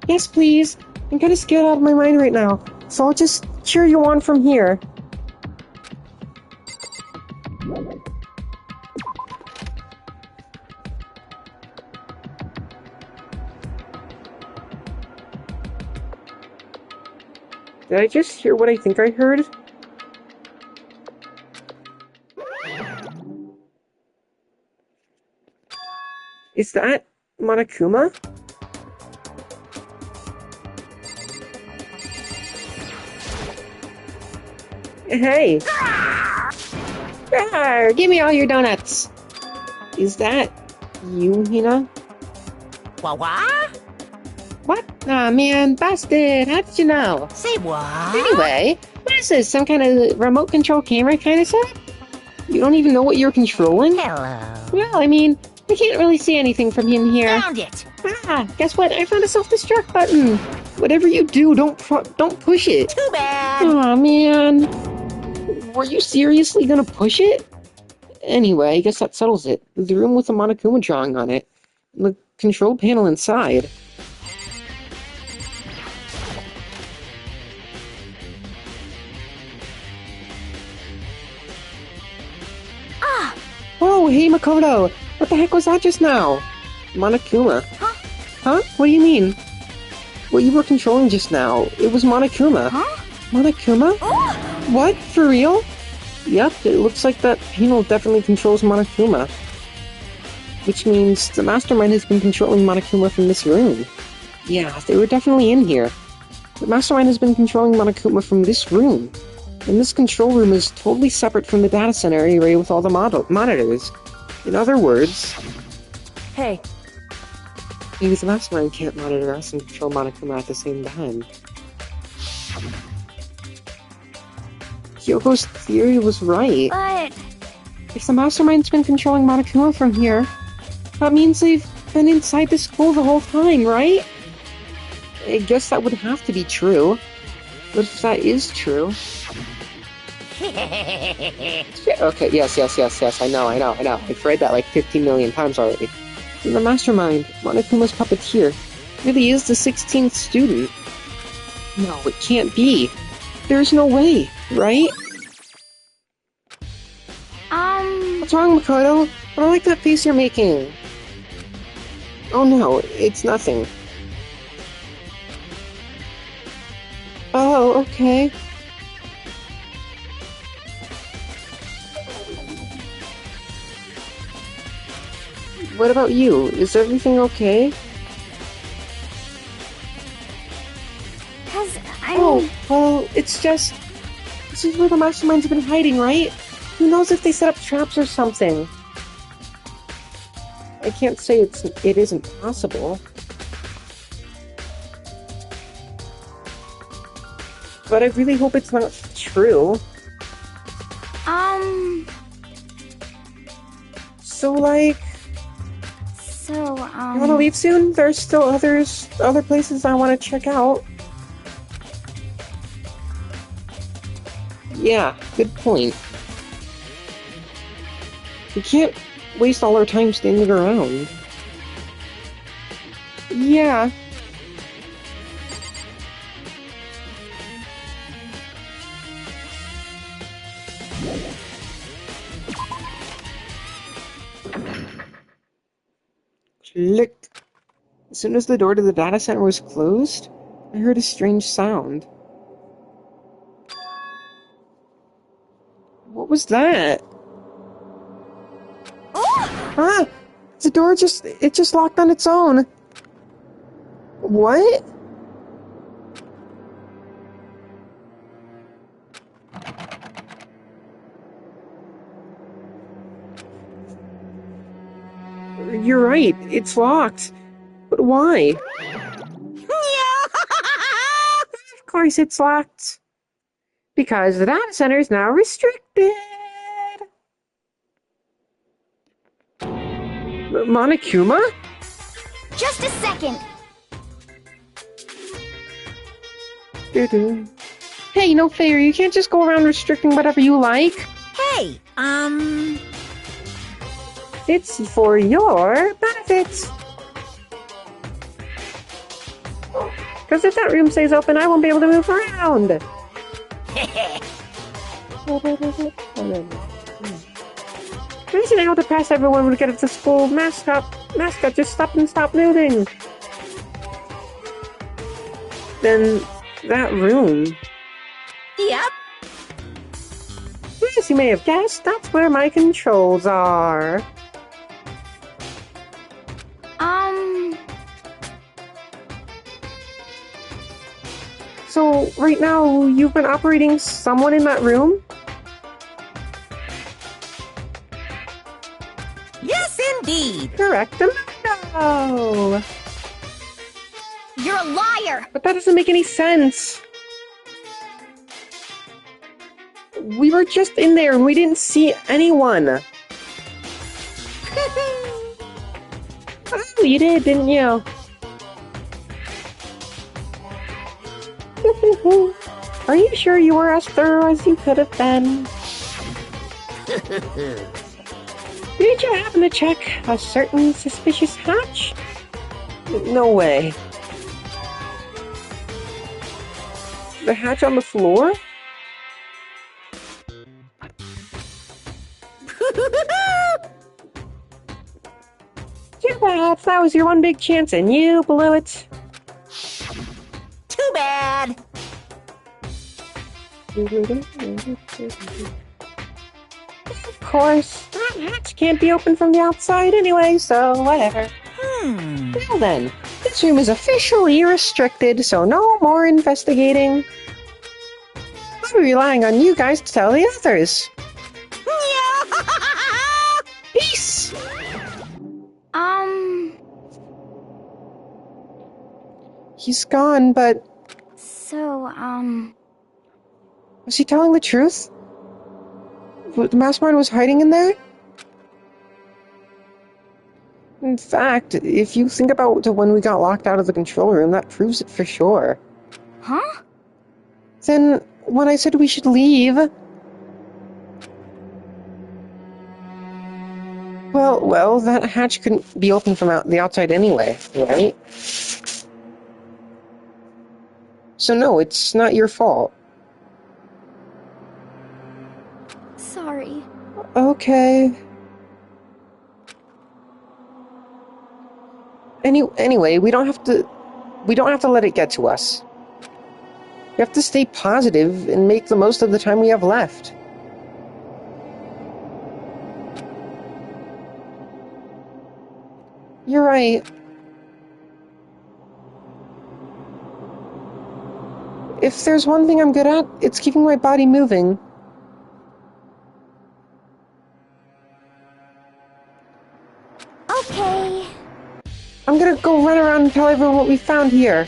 Yes, please. I'm kind of scared out of my mind right now, so I'll just cheer you on from here. Did I just hear what I think I heard? Is that Monokuma? Hey! Rawr, give me all your donuts! Is that you, Hina? What? What? Aw, man, busted! How did you know? Say what? Anyway, what is this? Some kind of remote control camera kind of set? You don't even know what you're controlling? Hello. Well, I mean, I can't really see anything from in here. Found it. Ah, guess what? I found a self-destruct button. Whatever you do, don't push it. Too bad. Aw, man. Were you seriously gonna push it? Anyway, I guess that settles it. The room with the Monokuma drawing on it. The control panel inside. Oh, hey Makoto! What the heck was that just now? Monokuma. Huh? Huh? What do you mean? What you were controlling just now, it was Monokuma. Huh? Monokuma? What? For real? Yep, it looks like that panel definitely controls Monokuma. Which means the mastermind has been controlling Monokuma from this room. Yeah, they were definitely in here. The mastermind has been controlling Monokuma from this room. And this control room is totally separate from the data center area with all the monitors. In other words, Hey, maybe the mastermind can't monitor us and control Monokuma at the same time. Kyoko's theory was right. But If the mastermind's been controlling Monokuma from here, that means they've been inside the school the whole time, right? I guess that would have to be true. But if that is true... Okay, yes, I know. I've read that like 15 million times already. And the mastermind, Monokuma's puppeteer, really is the 16th student. No, it can't be. There's no way, right? What's wrong, Makoto? I don't like that face you're making. Oh no, it's nothing. Oh, okay. What about you? Is everything okay? Oh, well, it's just... This is where the masterminds have been hiding, right? Who knows if they set up traps or something? I can't say it isn't possible. But I really hope it's not true. So, like... You wanna leave soon? There's still other places I wanna check out. Yeah, good point. We can't waste all our time standing around. Yeah. Click. As soon as the door to the data center was closed, I heard a strange sound. What was that? Oh! Ah! The door just locked on its own. What? You're right, it's locked. But why? Of course it's locked. Because the data center is now restricted. Monokuma? Just a second. Doo-doo. Hey, no fair, you can't just go around restricting whatever you like. Hey, It's for your benefit. Because if that room stays open, I won't be able to move around. Imagine how depressed everyone would get if the school mascot just stop moving. Then that room. Yep. As you may have guessed, that's where my controls are. So, right now, you've been operating someone in that room? Yes, indeed. Correct. No. You're a liar! But that doesn't make any sense. We were just in there and we didn't see anyone. Oh, you did, didn't you? Are you sure you were as thorough as you could have been? Did you happen to check a certain suspicious hatch? No way. The hatch on the floor? Too bad. That was your one big chance and you blew it. Too bad. Of course, that hatch can't be opened from the outside anyway, so whatever. Well then, this room is officially restricted, so no more investigating. I'm relying on you guys to tell the others. Peace! He's gone, but So, was he telling the truth? The mastermind was hiding in there? In fact, if you think about when we got locked out of the control room, that proves it for sure. huh? Then, when I said we should leave... Well, that hatch couldn't be opened from the outside anyway, right? So no, it's not your fault. Sorry. Okay. Anyway, we don't have to let it get to us. We have to stay positive and make the most of the time we have left. You're right. If there's one thing I'm good at, it's keeping my body moving. Okay. I'm gonna go run around and tell everyone what we found here.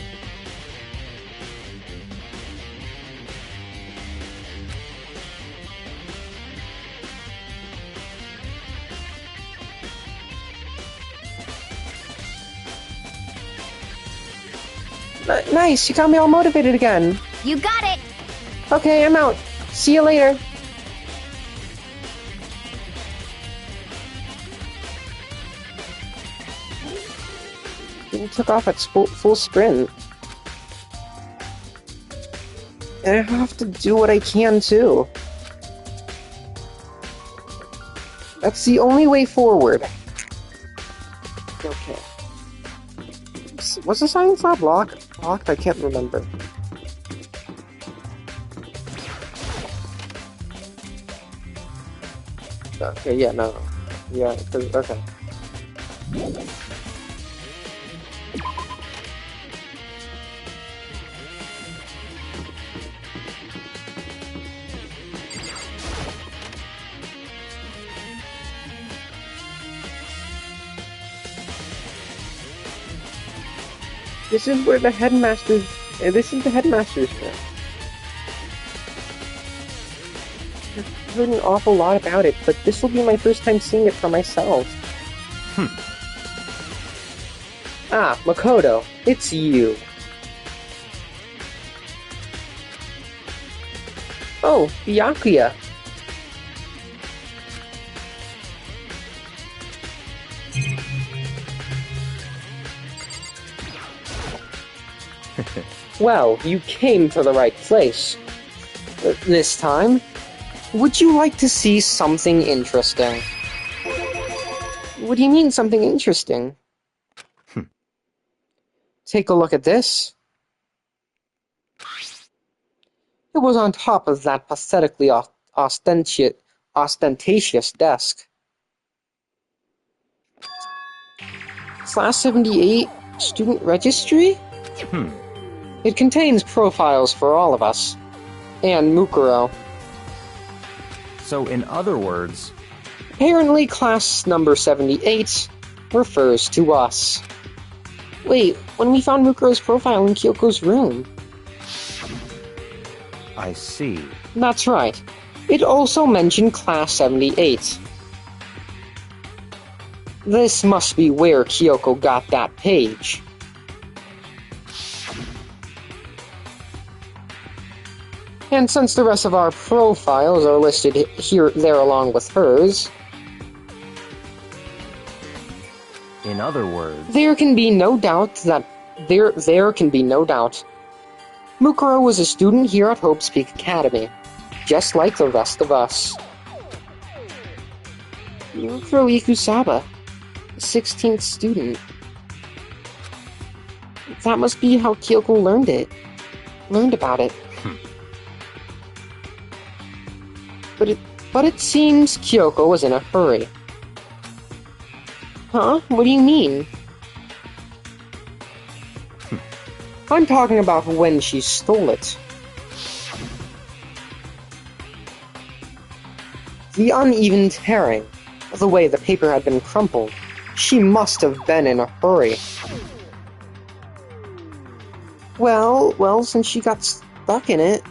Nice, you got me all motivated again. You got it! Okay, I'm out. See you later. He took off at full sprint. And I have to do what I can too. That's the only way forward. Okay. Was the science lab locked? I can't remember. Okay, yeah, no. Yeah, okay. This is where the headmaster's... This is the headmaster's room. I've heard an awful lot about it, but this will be my first time seeing it for myself. Ah, Makoto, it's you. Oh, Byakuya. Well, you came to the right place. This time, would you like to see something interesting? What do you mean, something interesting? Take a look at this. It was on top of that pathetically ostentatious desk. Class 78 student registry? It contains profiles for all of us. And Mukuro. So, in other words... Apparently, class number 78 refers to us. Wait, when we found Mukuro's profile in Kyoko's room. I see. That's right. It also mentioned class 78. This must be where Kyoko got that page. And since the rest of our profiles are listed there along with hers... In other words... There can be no doubt that... There can be no doubt. Mukuro was a student here at Hope's Peak Academy, just like the rest of us. Mukuro Ikusaba, the 16th student. That must be how Kyoko learned about it. But it seems Kyoko was in a hurry. Huh? What do you mean? I'm talking about when she stole it. The uneven tearing, the way the paper had been crumpled, she must have been in a hurry. Well, since she got stuck in it...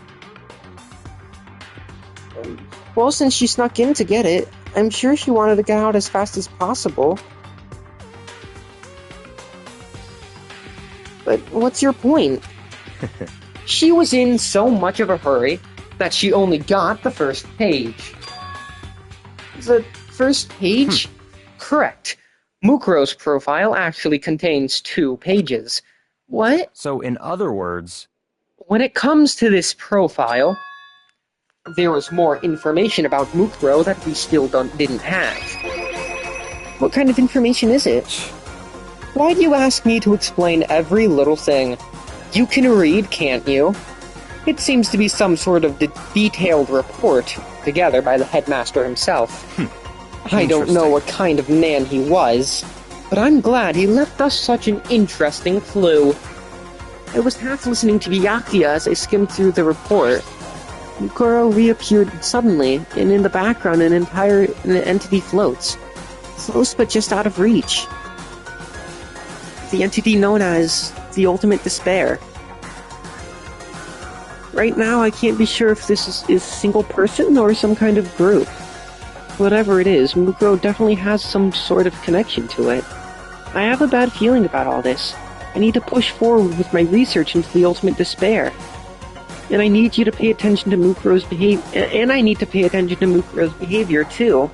Well, since she snuck in to get it, I'm sure she wanted to get out as fast as possible. But what's your point? She was in so much of a hurry that she only got the first page. The first page? Correct. Mukuro's profile actually contains 2 pages. What? So, in other words... When it comes to this profile, there was more information about Mukuro that we still didn't have. What kind of information is it? Why do you ask me to explain every little thing? You can read, can't you? It seems to be some sort of detailed report, together by the headmaster himself. I don't know what kind of man he was, but I'm glad he left us such an interesting clue. I was half listening to Byakuya as I skimmed through the report. Mukuro reappeared suddenly, and in the background an entity floats. Close but just out of reach. The entity known as the Ultimate Despair. Right now, I can't be sure if this is a single person or some kind of group. Whatever it is, Mukuro definitely has some sort of connection to it. I have a bad feeling about all this. I need to push forward with my research into the Ultimate Despair. And I need you to pay attention to Mukuro's behavior, and I need to pay attention to Mukuro's behavior, too.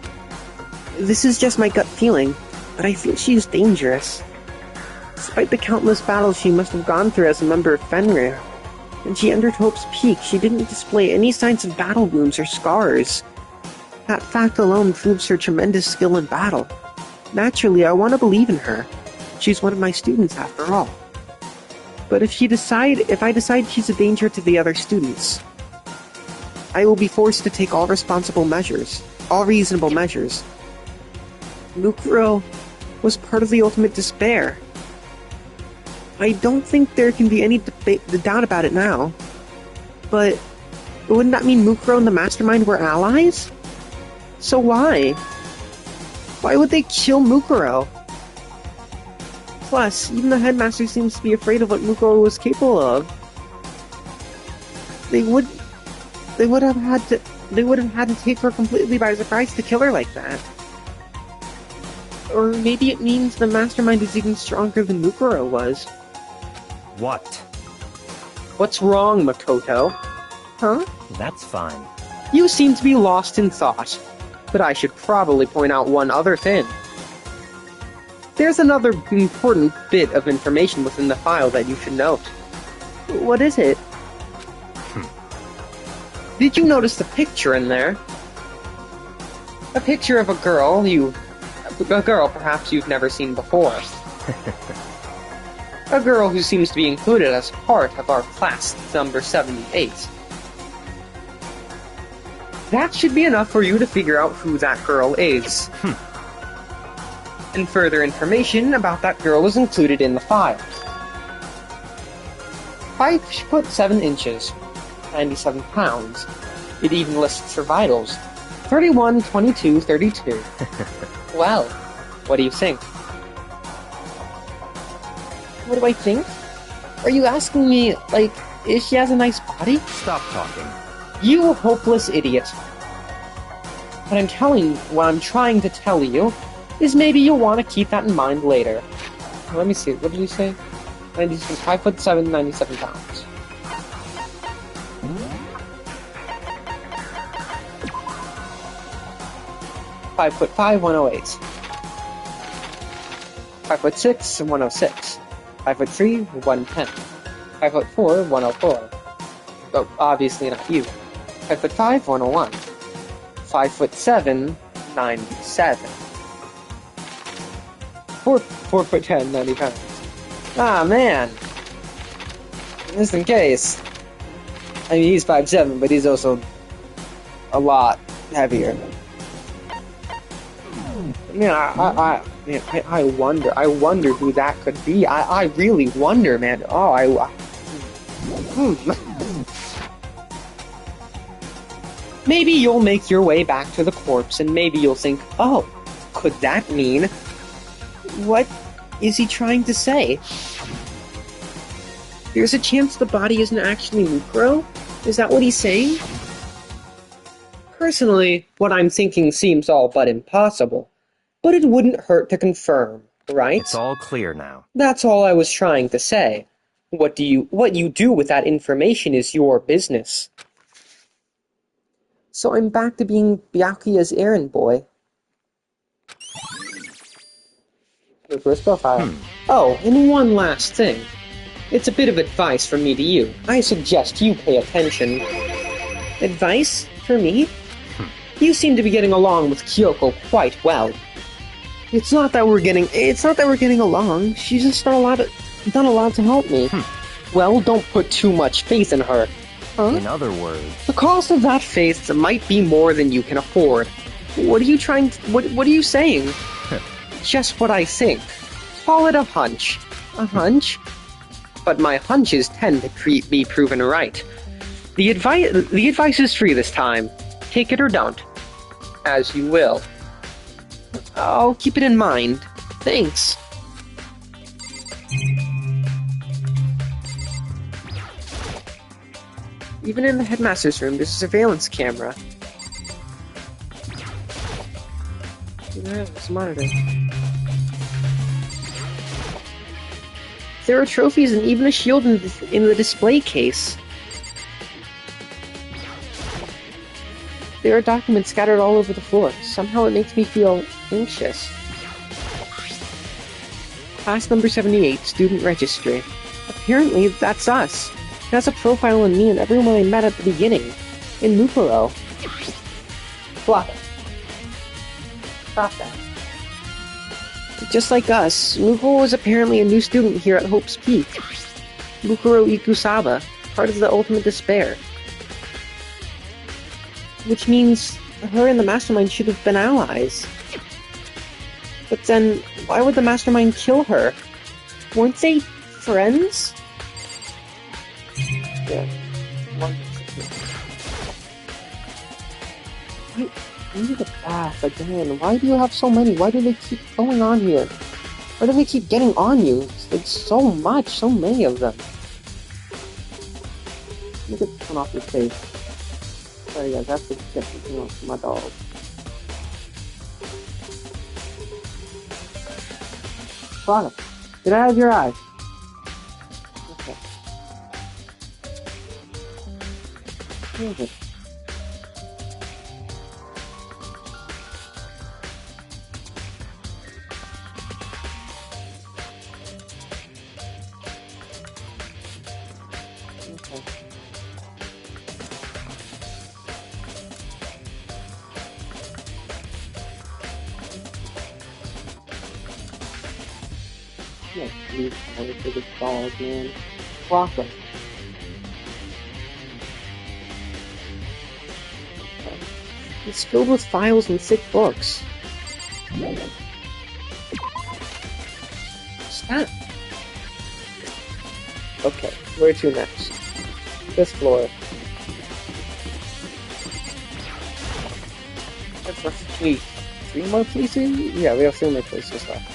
This is just my gut feeling, but I feel she's dangerous. Despite the countless battles she must have gone through as a member of Fenrir, when she entered Hope's Peak, she didn't display any signs of battle wounds or scars. That fact alone proves her tremendous skill in battle. Naturally, I want to believe in her. She's one of my students, after all. But if I decide she's a danger to the other students, I will be forced to take all responsible measures. all reasonable measures. Mukuro was part of the ultimate despair. I don't think there can be any doubt about it now. But wouldn't that mean Mukuro and the Mastermind were allies? So why? Why would they kill Mukuro? Plus, even the headmaster seems to be afraid of what Mukuro was capable of. They would have had to take her completely by surprise to kill her like that. Or maybe it means the Mastermind is even stronger than Mukuro was. What? What's wrong, Makoto? Huh? That's fine. You seem to be lost in thought, but I should probably point out one other thing. There's another important bit of information within the file that you should note. What is it? Did you notice the picture in there? A picture of a girl perhaps you've never seen before. A girl who seems to be included as part of our class number 78. That should be enough for you to figure out who that girl is. And further information about that girl is included in the file. 5 foot 7 inches, 97 pounds. It even lists her vitals. 31, 22, 32. Well, what do you think? What do I think? Are you asking me, like, if she has a nice body? Stop talking. You hopeless idiot. What I'm trying to tell you is maybe you'll want to keep that in mind later. Let me see, what did you say? 5 foot 7, 97 pounds. Five foot 5, 108. 5 foot 6, 106. 5 foot 3, 110. 5 foot 4, 104. Oh, obviously not you. 5 foot 5, 101. 5 foot 7, 97. 4 foot 10, 90 pounds. Ah, man. Just in case. I mean, he's 5'7", but he's also a lot heavier. Man, I wonder who that could be. I really wonder, man. Maybe you'll make your way back to the corpse, and maybe you'll think, oh, could that mean... What is he trying to say? There's a chance the body isn't actually Mukuro? Is that what he's saying? Personally, what I'm thinking seems all but impossible. But it wouldn't hurt to confirm, right? It's all clear now. That's all I was trying to say. What you do with that information is your business. So I'm back to being Byakuya's errand boy. First profile. Oh, and one last thing. It's a bit of advice from me to you. I suggest you pay attention. Advice? For me? You seem to be getting along with Kyoko quite well. It's not that we're getting along. She's just done a lot to help me. Well, don't put too much faith in her. Huh? In other words... The cost of that faith might be more than you can afford. What are you saying? Just what I think. Call it a hunch. A hunch? But my hunches tend to be proven right. The advice is free this time. Take it or don't. As you will. I'll keep it in mind. Thanks. Even in the headmaster's room, there's a surveillance camera. There's a monitor. There are trophies and even a shield in the display case. There are documents scattered all over the floor. Somehow it makes me feel anxious. Class number 78, student registry. Apparently, that's us. It has a profile on me and everyone I met at the beginning. In Mukuro. Block it. Stop that. Just like us, Mukuro was apparently a new student here at Hope's Peak. Mukuro Ikusaba, part of the Ultimate Despair. Which means her and the Mastermind should have been allies. But then, why would the Mastermind kill her? Weren't they friends? Yeah. I need a bath again. Why do you have so many? Why do they keep going on here? Why do they keep getting on you? It's so much, so many of them. Let me get this one off your face. Sorry guys, I have to get something else for my dog. Product. Get out of your eye. Okay. Where is it? Okay. Yeah, please, I want to take this dog, man. Flocka. Okay. It's filled with files and thick books. What's that? Okay, where to next? This floor. Wait, 3 more places? Yeah, we have 3 more places left.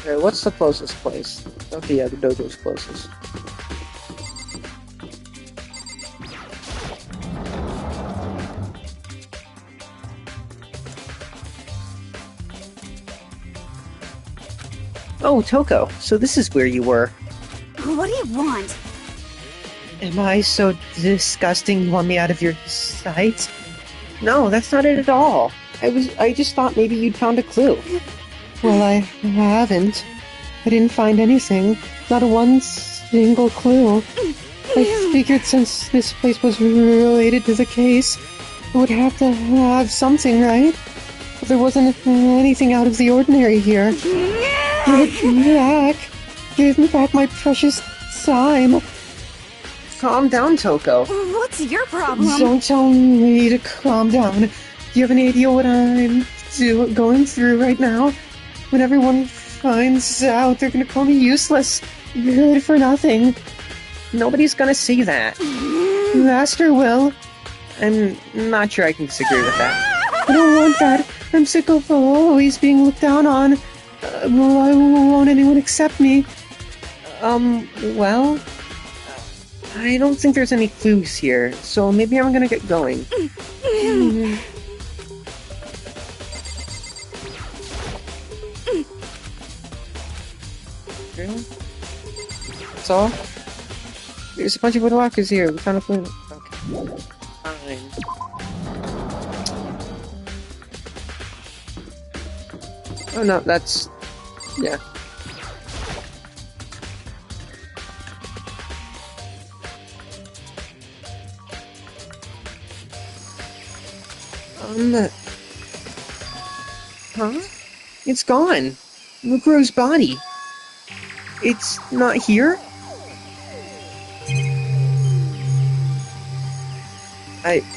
Okay, what's the closest place? Okay, yeah, the dojo's closest. Oh, Toko, so this is where you were. What do you want? Am I so disgusting you want me out of your sight? No, that's not it at all. I just thought maybe you'd found a clue. Well, I haven't. I didn't find anything. Not a one single clue. I figured since this place was related to the case, I would have to have something, right? But there wasn't anything out of the ordinary here. Give me back my precious time. Calm down, Toko. What's your problem? Don't tell me to calm down. Do you have any idea what I'm going through right now? When everyone finds out, they're gonna call me useless. Good for nothing. Nobody's gonna see that. Master will. I'm not sure I can disagree with that. I don't want that. I'm sick of always being looked down on. Why won't anyone accept me? Well, I don't think there's any clues here, so maybe I'm gonna get going. Really? That's all? There's a bunch of wood lockers here. We found a clue. Okay. Fine. Oh no, that's... yeah. Huh? It's gone. Mukuro's body. It's not here?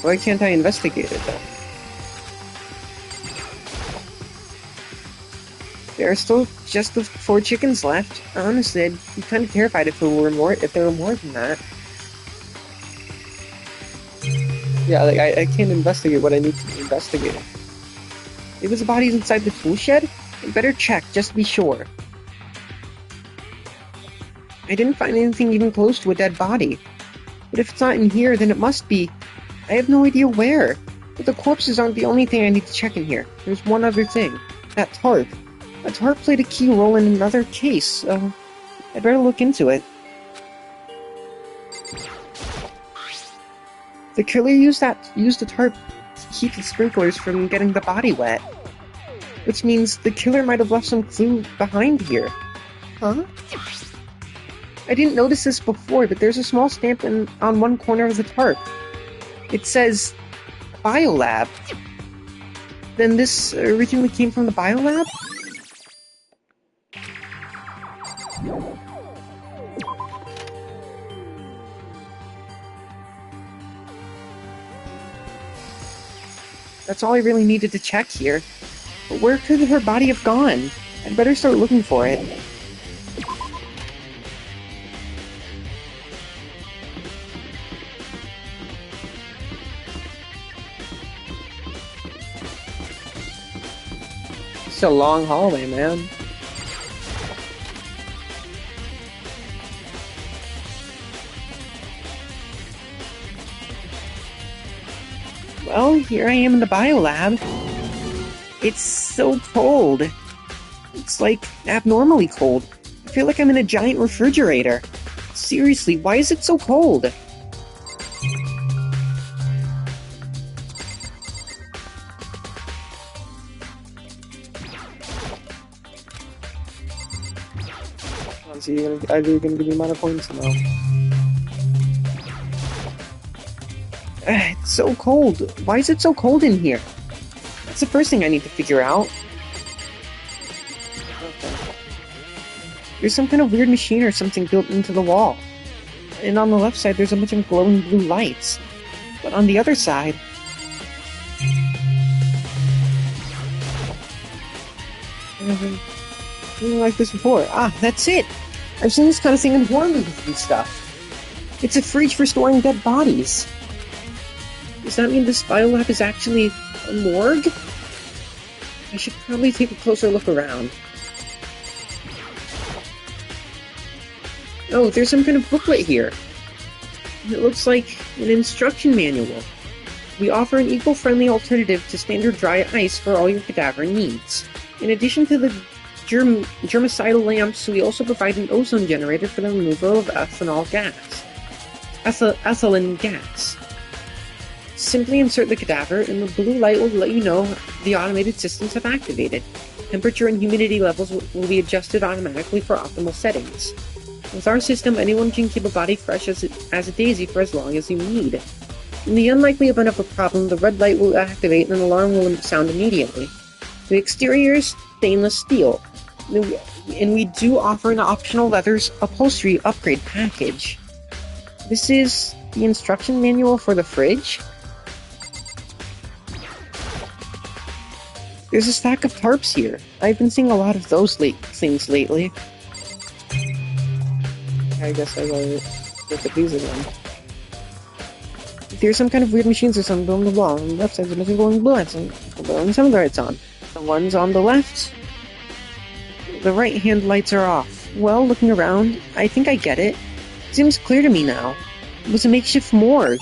Why can't I investigate it then? There are still just the 4 chickens left. Honestly, I'd be kind of terrified if there were more than that. Yeah, like, I can't investigate what I need to be investigating. Maybe the body's inside the tool shed? I better check, just to be sure. I didn't find anything even close to a dead body. But if it's not in here, then it must be. I have no idea where. But the corpses aren't the only thing I need to check in here. There's one other thing. That tarp. A tarp played a key role in another case, so I'd better look into it. The killer used the tarp to keep the sprinklers from getting the body wet. Which means the killer might have left some clue behind here. Huh? I didn't notice this before, but there's a small stamp on one corner of the tarp. It says, Biolab. Then this originally came from the Biolab? That's all I really needed to check here. But where could her body have gone? I'd better start looking for it. It's a long hallway, man. Well, here I am in the biolab. It's so cold. It's like abnormally cold. I feel like I'm in a giant refrigerator. Seriously, why is it so cold? So are you gonna give me mana points? No. It's so cold. Why is it so cold in here? That's the first thing I need to figure out. Okay. There's some kind of weird machine or something built into the wall. And on the left side, there's a bunch of glowing blue lights. But on the other side... Nothing like this before. Ah, that's it! I've seen this kind of thing in horror movies and stuff. It's a fridge for storing dead bodies. Does that mean this biolab is actually a morgue? I should probably take a closer look around. Oh, there's some kind of booklet here. It looks like an instruction manual. We offer an eco-friendly alternative to standard dry ice for all your cadaver needs. In addition to the germicidal lamps, we also provide an ozone generator for the removal of ethylene gas. Simply insert the cadaver, and the blue light will let you know the automated systems have activated. Temperature and humidity levels will be adjusted automatically for optimal settings. With our system, anyone can keep a body fresh as a daisy for as long as you need. In the unlikely event of a problem, the red light will activate and an alarm will sound immediately. The exterior is stainless steel, and we do offer an optional leather upholstery upgrade package. This is the instruction manual for the fridge. There's a stack of tarps here. I've been seeing a lot of those things lately. I guess I gotta look at these again. There's some kind of weird machines or something on the wall. On the left side, there's nothing glowing blue lights on. Glowing some lights on. The ones on the left, the right-hand lights are off. Well, looking around, I think I get it. Seems clear to me now. It was a makeshift morgue.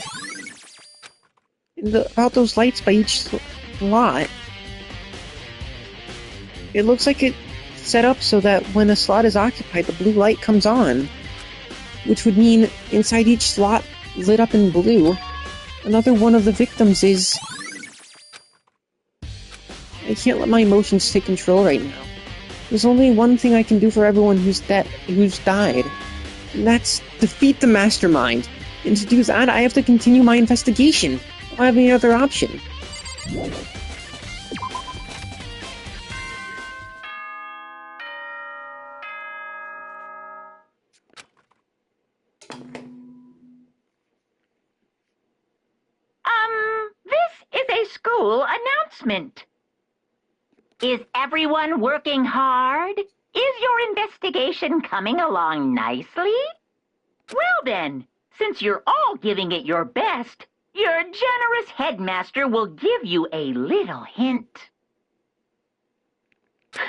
About those lights by each slot. It looks like it's set up so that when a slot is occupied, the blue light comes on. Which would mean inside each slot lit up in blue, another one of the victims is... I can't let my emotions take control right now. There's only one thing I can do for everyone who's died. And that's defeat the mastermind. And to do that, I have to continue my investigation. I don't have any other option. This is a school announcement. Is everyone working hard? Is your investigation coming along nicely? Well then, since you're all giving it your best, your generous headmaster will give you a little hint. For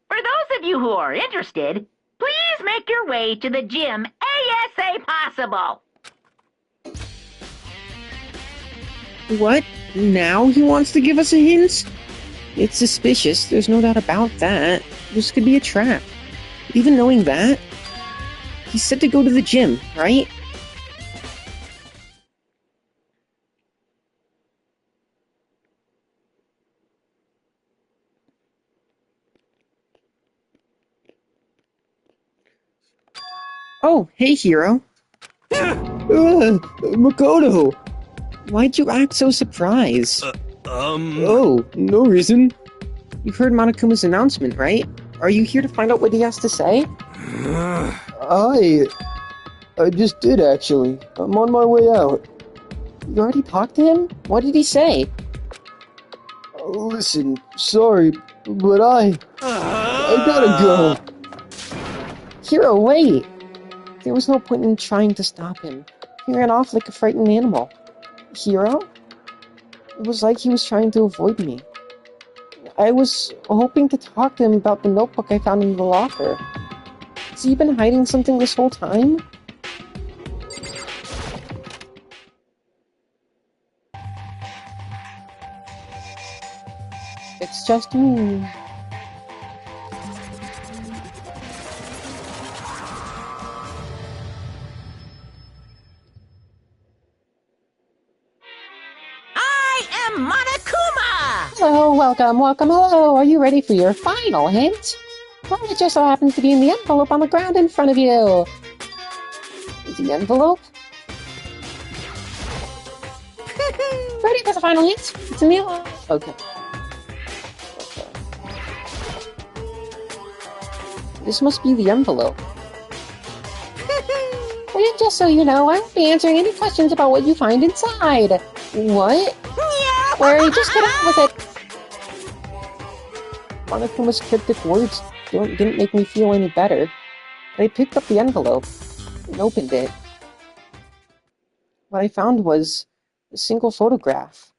those of you who are interested, please make your way to the gym ASAP possible. What? Now he wants to give us a hint? It's suspicious, there's no doubt about that. This could be a trap. But even knowing that, he said to go to the gym, right? Oh, hey, Hero. Makoto! Why'd you act so surprised? Oh, no reason. You've heard Monokuma's announcement, right? Are you here to find out what he has to say? I just did, actually. I'm on my way out. You already talked to him? What did he say? Listen, sorry, but I gotta go. Hiro, wait! There was no point in trying to stop him. He ran off like a frightened animal. Hiro? It was like he was trying to avoid me. I was hoping to talk to him about the notebook I found in the locker. Has he been hiding something this whole time? It's just me. I am Monokuma! Hello, welcome, hello. Are you ready for your final hint? Well, it just so happens to be in the envelope on the ground in front of you. The envelope? Ready for the final hint? It's in the envelope. Okay. This must be the envelope. And just so you know, I won't be answering any questions about what you find inside. What? Worry, just get on with it. Monokuma's cryptic words didn't make me feel any better. I picked up the envelope and opened it. What I found was a single photograph.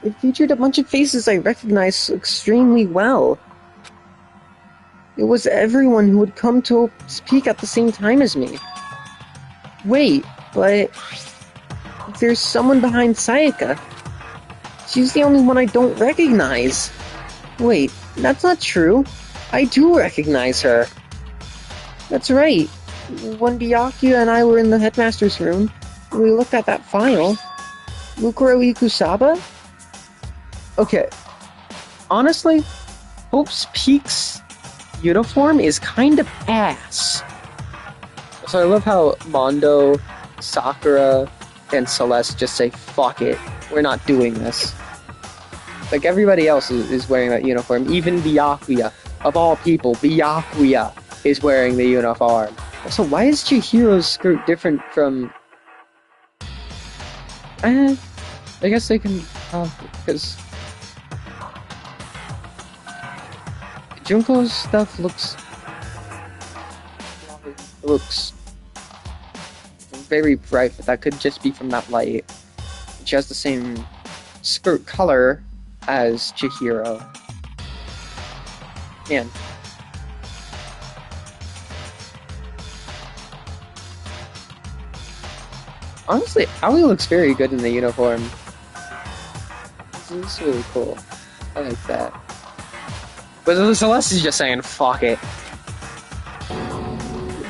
It featured a bunch of faces I recognized extremely well. It was everyone who had come to speak at the same time as me. Wait, but there's someone behind Sayaka. She's the only one I don't recognize. Wait, that's not true. I do recognize her. That's right. When Byakuya and I were in the headmaster's room, we looked at that file. Mukuro Ikusaba? Okay. Honestly, Hope's Peak's uniform is kind of ass. So I love how Mondo, Sakura, and Celeste just say, fuck it, we're not doing this. Like, everybody else is wearing that uniform. Even Byakuya, of all people, Byakuya is wearing the uniform. Also, why is Chihiro's skirt different from... I guess they can... because... Junko's stuff looks very bright, but that could just be from that light. She has the same skirt color as Chihiro. Man. Honestly, Aoi looks very good in the uniform. This is really cool. I like that. But Celeste is just saying, fuck it.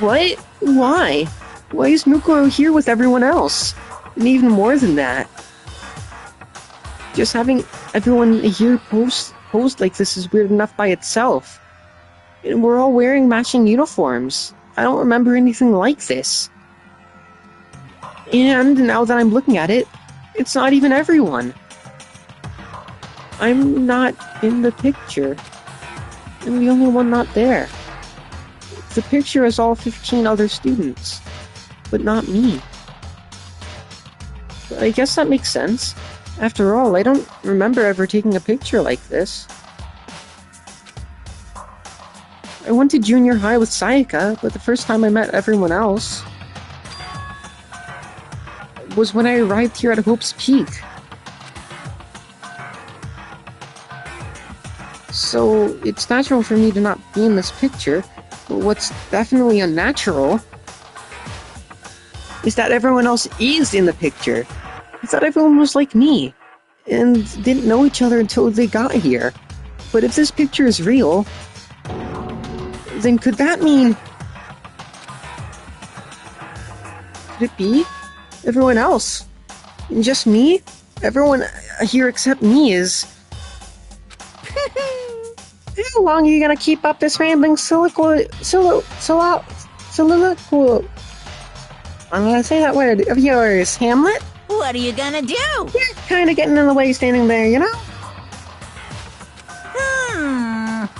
What? Why? Why is Mukuro here with everyone else? And even more than that. Just having everyone here posed like this is weird enough by itself. And we're all wearing matching uniforms. I don't remember anything like this. And now that I'm looking at it, it's not even everyone. I'm not in the picture. I'm the only one not there. The picture has all 15 other students, but not me. But I guess that makes sense. After all, I don't remember ever taking a picture like this. I went to junior high with Sayaka, but the first time I met everyone else was when I arrived here at Hope's Peak. So, it's natural for me to not be in this picture, but what's definitely unnatural is that everyone else is in the picture. I thought everyone was like me, and didn't know each other until they got here. But if this picture is real, then could that mean... Could it be everyone else? And just me? Everyone here except me is... How long are you gonna keep up this rambling soliloquy? I'm gonna say that word of yours, Hamlet? What are you gonna do? You're kinda getting in the way standing there, you know?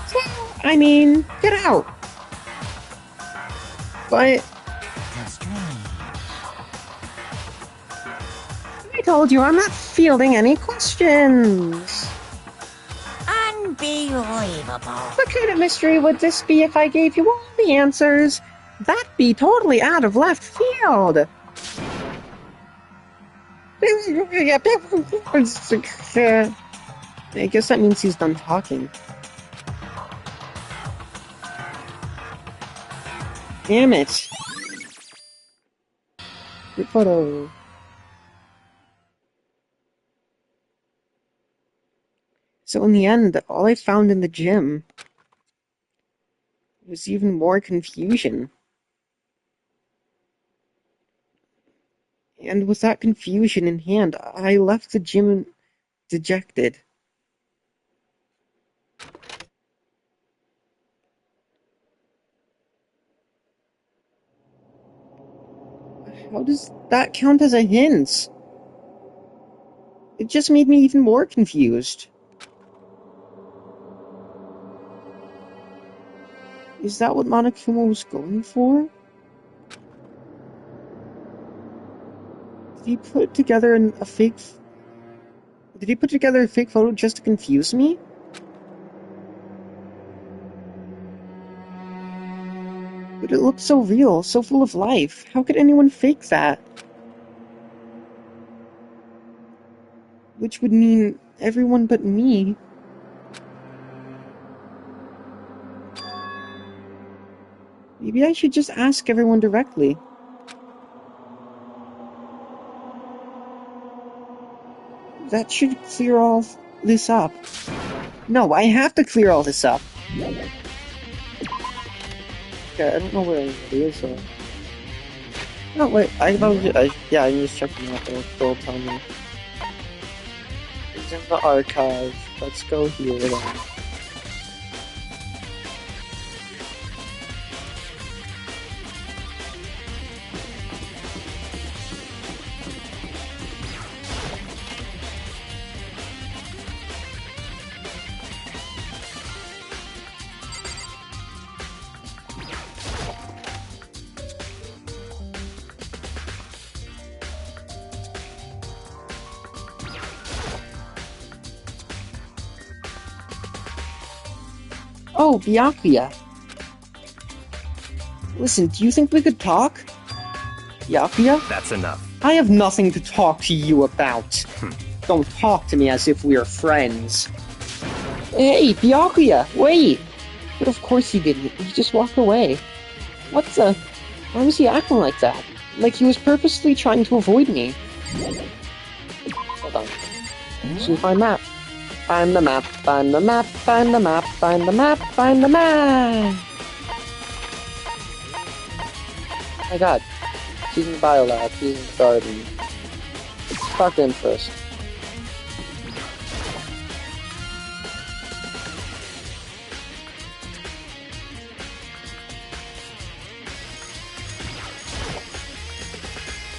So, I mean, get out. But... told you I'm not fielding any questions. Unbelievable. What kind of mystery would this be if I gave you all the answers? That'd be totally out of left field. I guess that means he's done talking. Damn it. Group photo. So in the end, all I found in the gym was even more confusion. And with that confusion in hand, I left the gym dejected. How does that count as a hint? It just made me even more confused. Is that what Monokuma was going for? Did he put together a fake... Did he put together a fake photo just to confuse me? But it looked so real, so full of life. How could anyone fake that? Which would mean everyone but me. Maybe I should just ask everyone directly. That should clear all this up. No, I have to clear all this up. Okay, I don't know where anybody is, so... No, wait, I thought yeah, I'm just checking out the full time now. It's in the archive. Let's go here then. Oh, Byakuya. Listen, do you think we could talk? Byakuya? That's enough. I have nothing to talk to you about. Don't talk to me as if we are friends. Hey, Byakuya, wait! But of course he didn't. He just walked away. What the... Why was he acting like that? Like he was purposely trying to avoid me. Hold on. Let's see my map. Find the map, find the map, find the map, find the map, find the map! Oh my god. He's in the biolab, he's in the garden. Let's talk to him first.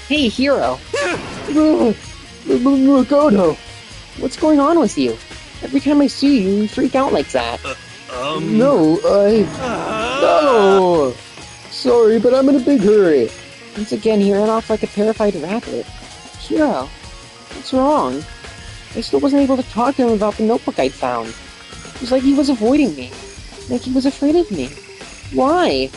Hey, Hero! Makoto! What's going on with you? Every time I see you, you freak out like that. No. No! Sorry, but I'm in a big hurry. Once again, he ran off like a terrified rabbit. Hero, what's wrong? I still wasn't able to talk to him about the notebook I'd found. It was like he was avoiding me. Like he was afraid of me. Why?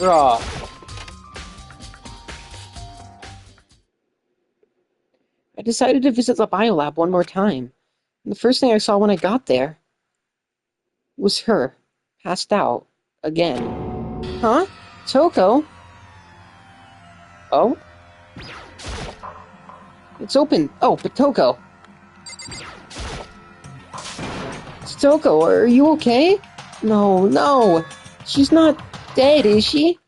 Raw. I decided to visit the biolab one more time. And the first thing I saw when I got there was her, passed out, again. Huh? Toko? Oh? It's open. Oh, but Toko. Toko, are you okay? No, no. She's not dead, is she?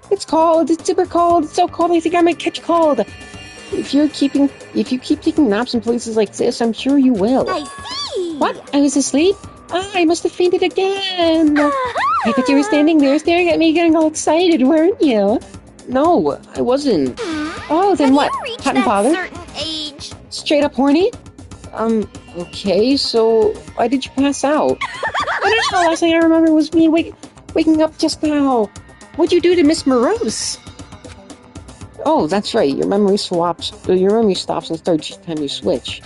It's cold. It's super cold. It's so cold I think I might catch a cold. If you keep taking naps in places like this, I'm sure you will. I see! What? I was asleep? I must have fainted again. I thought you were standing there staring at me getting all excited, weren't you? No, I wasn't. Oh, then what? hot and that bothered. certain age. Straight up horny? Okay, so why did you pass out? I don't know, last thing I remember was me waking up just now. What'd you do to Miss Morose? Oh, that's right, your memory stops and starts each time you switch.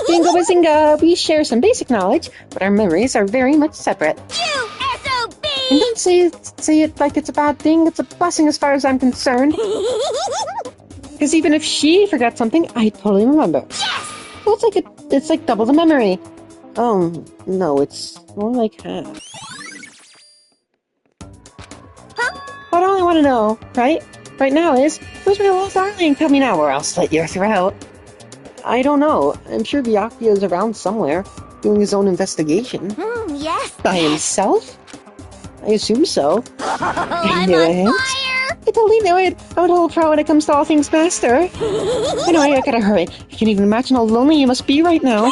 Bingo bazinga, we share some basic knowledge, but our memories are very much separate. You SOB! And don't say it like it's a bad thing, it's a blessing as far as I'm concerned. Because even if she forgot something, I totally remember. Yes! Well, it's like double the memory. Oh, no, it's more like half. Huh? But all I want to know, right now is, where's my little darling coming out, or I'll slit your throat. I don't know. I'm sure Byakuya is around somewhere, doing his own investigation. Yes. By himself? I assume so. I'm knew on it. fire! I totally knew it. I'm a whole pro when it comes to all things master. Anyway, I gotta hurry. I can't even imagine how lonely you must be right now.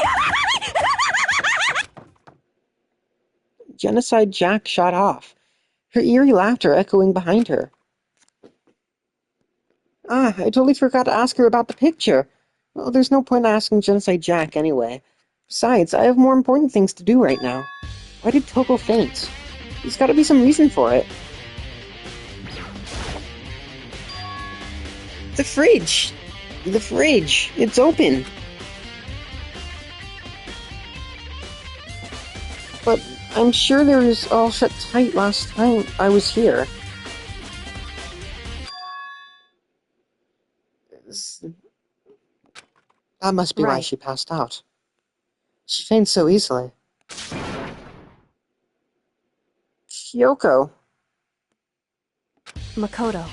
Genocide Jack shot off, her eerie laughter echoing behind her. I totally forgot to ask her about the picture. Well, there's no point asking Genocide Jack anyway. Besides, I have more important things to do right now. Why did Toko faint? There's gotta be some reason for it. The fridge! The fridge! It's open! But I'm sure there was all shut tight last time I was here. That must be why Right. she passed out. She faints so easily. Kyoko. Makoto.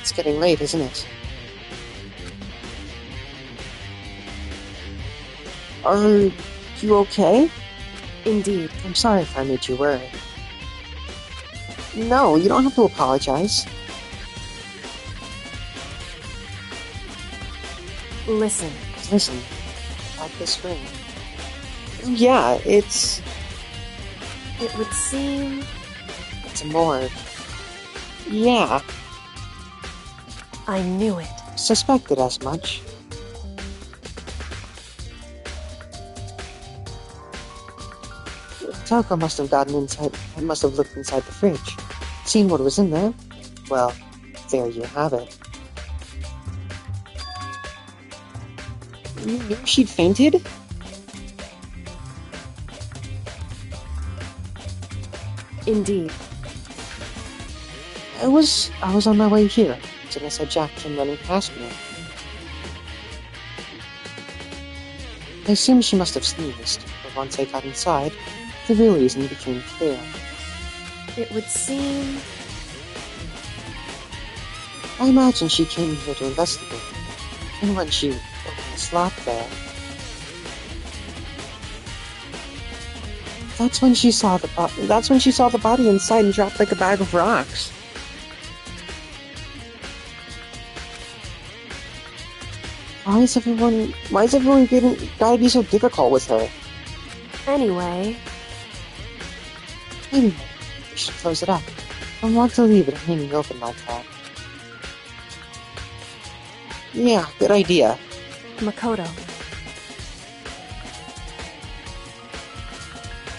It's getting late, isn't it? Are you okay? Indeed. I'm sorry if I made you worry. No, you don't have to apologize. Listen. Listen, about this ring. Yeah, it's It would seem... a morgue. Yeah, I knew it. suspected as much. Toko must have looked inside the fridge, seen what was in there. Well, there you have it. You knew she'd fainted? Indeed. I was on my way here. Genocide Jack came running past me. I assumed she must have sneezed, but once I got inside, the real reason became clear. It would seem... I imagine she came here to investigate, and when she opened the slot there, that's when she saw the body inside and dropped like a bag of rocks. Why is everyone gotta be so difficult with her? Anyway, Anyway, we should close it up. I don't want to leave it hanging open like that. Yeah, good idea. Makoto.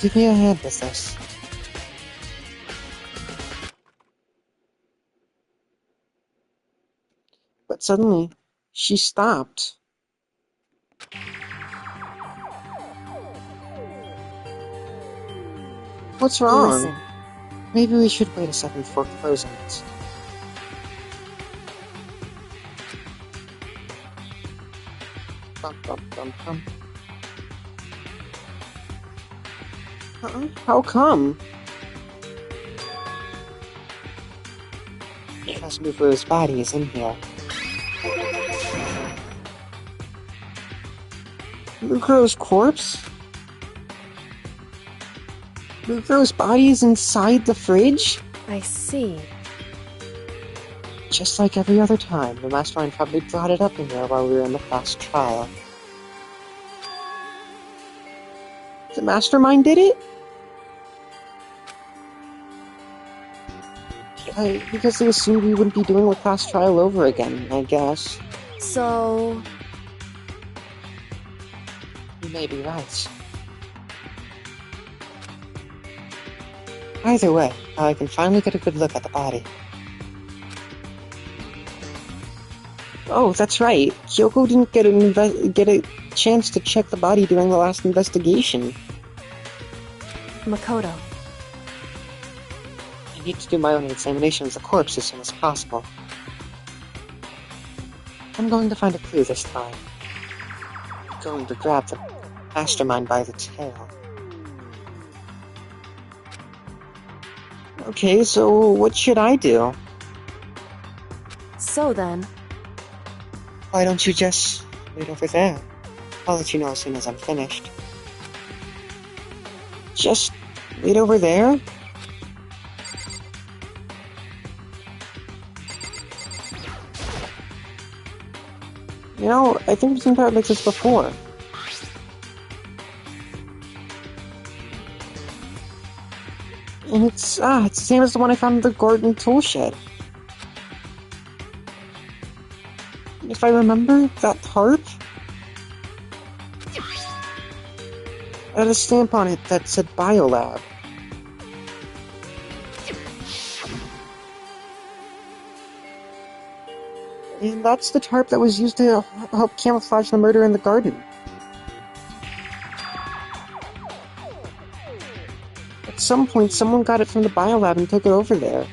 Give me a hand with this. But suddenly, she stopped. What's wrong? Listen. Maybe we should wait a second before closing it. Bum, bum, bum, bum. How come? Because Mufu's body is in here. Mukuro's corpse? Mukuro's body is inside the fridge? I see. Just like every other time, the mastermind probably brought it up in here while we were in the class trial. The mastermind did it? Because they assumed we wouldn't be doing the class trial over again, I guess. So... You may be right. Either way, I can finally get a good look at the body. Oh, that's right. Kyoko didn't get a chance to check the body during the last investigation. Makoto. I need to do my own examination of the corpse as soon as possible. I'm going to find a clue this time. I'm going to grab the mastermind by the tail. Okay, so what should I do? So then... Why don't you just wait over there? I'll let you know as soon as I'm finished. Just wait over there? You know, I think we've seen part like this before. And it's the same as the one I found in the garden tool shed. If I remember, that tarp had a stamp on it that said Biolab. And that's the tarp that was used to help camouflage the murder in the garden. At some point, someone got it from the Biolab and took it over there.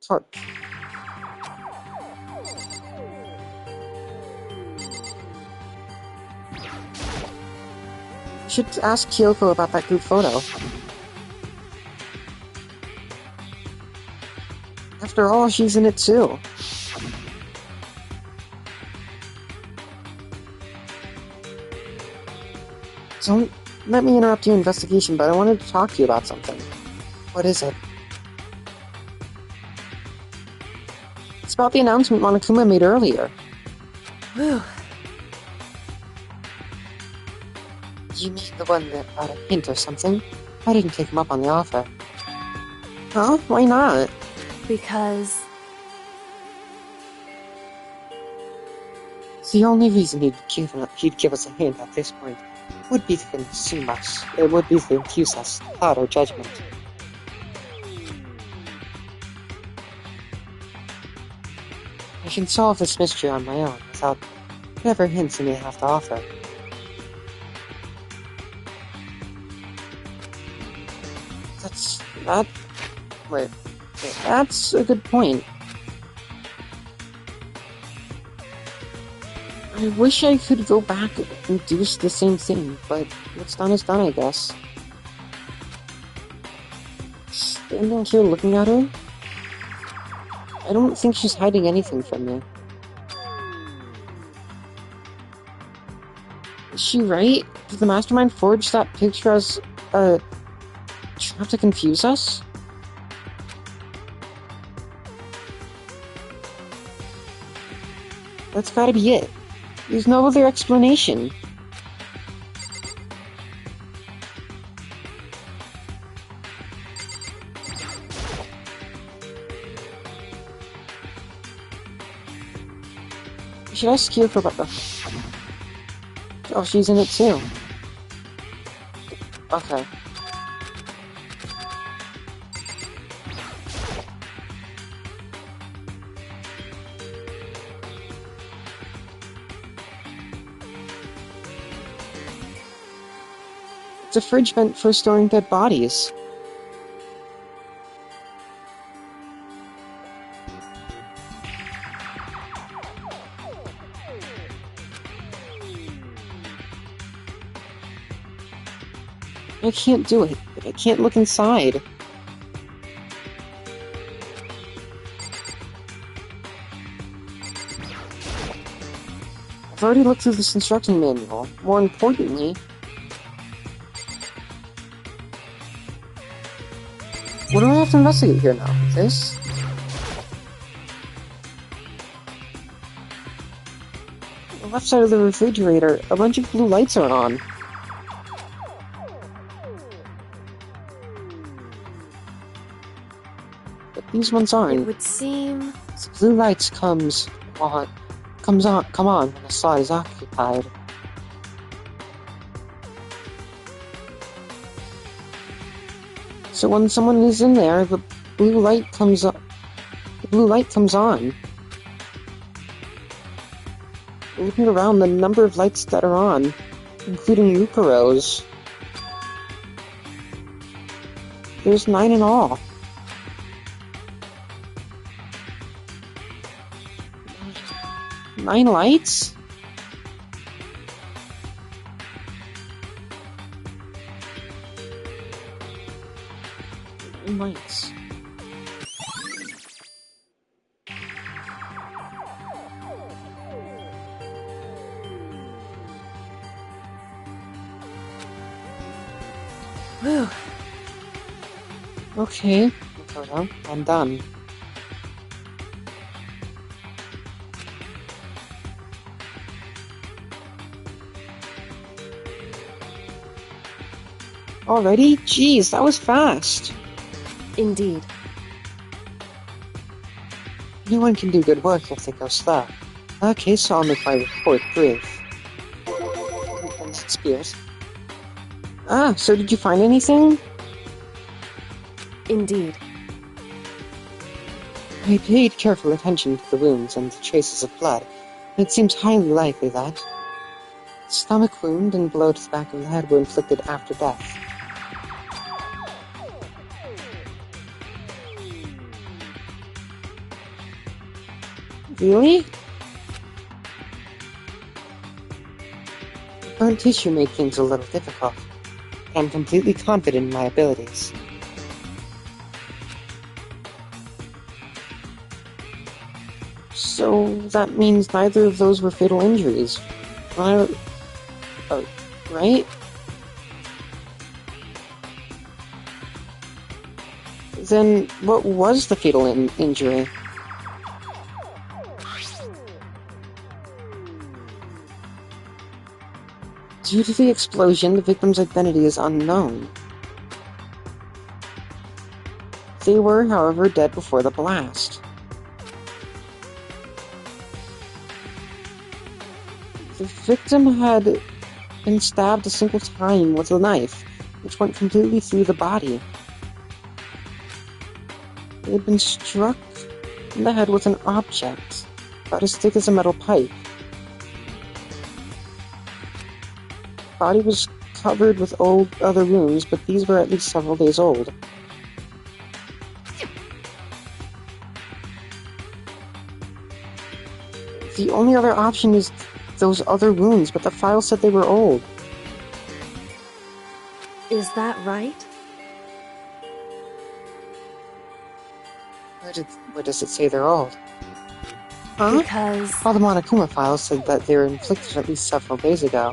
Tarp. Should ask Kyoko about that group photo. After all, she's in it too. Don't let me interrupt your investigation, but I wanted to talk to you about something. What is it? It's about the announcement Monokuma made earlier. Whew. You mean the one that got a hint or something? I didn't take him up on the offer. Huh? Why not? Because... The only reason he'd give us a hint at this point would be to consume us. It would be to infuse us thought or judgment. I can solve this mystery on my own without whatever hints he may have to offer. That's a good point. I wish I could go back and do the same thing, but what's done is done, I guess. Standing here looking at her, I don't think she's hiding anything from me. Is she right? Did the mastermind forge that picture as a trap to confuse us? That's gotta be it. There's no other explanation. Should I ask Kyoko about the... Oh, she's in it too. Okay. It's a fridge meant for storing dead bodies. I can't do it. I can't look inside. I've already looked through this instruction manual. More importantly, what do I have to investigate here now? This? The left side of the refrigerator, a bunch of blue lights are on. These ones It aren't. would seem... The blue lights come on when the slot is occupied. So when someone is in there, the blue light comes up. The blue light comes on. Looking around, the number of lights that are on, including Lucaro's, there's 9 in all. Nine lights? Nine lights. Whew. Okay, Makoto, I'm done. Already? Jeez, that was fast. Indeed. Anyone can do good work if they go slow. Okay, so I'll make my report brief. Spears. Ah, so did you find anything? Indeed. I paid careful attention to the wounds and the traces of blood. It seems highly likely that stomach wound and blow to the back of the head were inflicted after death. Really? Burnt tissue made things a little difficult. I'm completely confident in my abilities. So that means neither of those were fatal injuries. Right? Then what was the fatal injury? Due to the explosion, the victim's identity is unknown. They were, however, dead before the blast. The victim had been stabbed a single time with a knife, which went completely through the body. They had been struck in the head with an object, about as thick as a metal pipe. The body was covered with other wounds, but these were at least several days old. The only other option is those other wounds, but the file said they were old. Is that right? Where does it say they're old? Huh? Because... All the Monokuma files said that they were inflicted at least several days ago.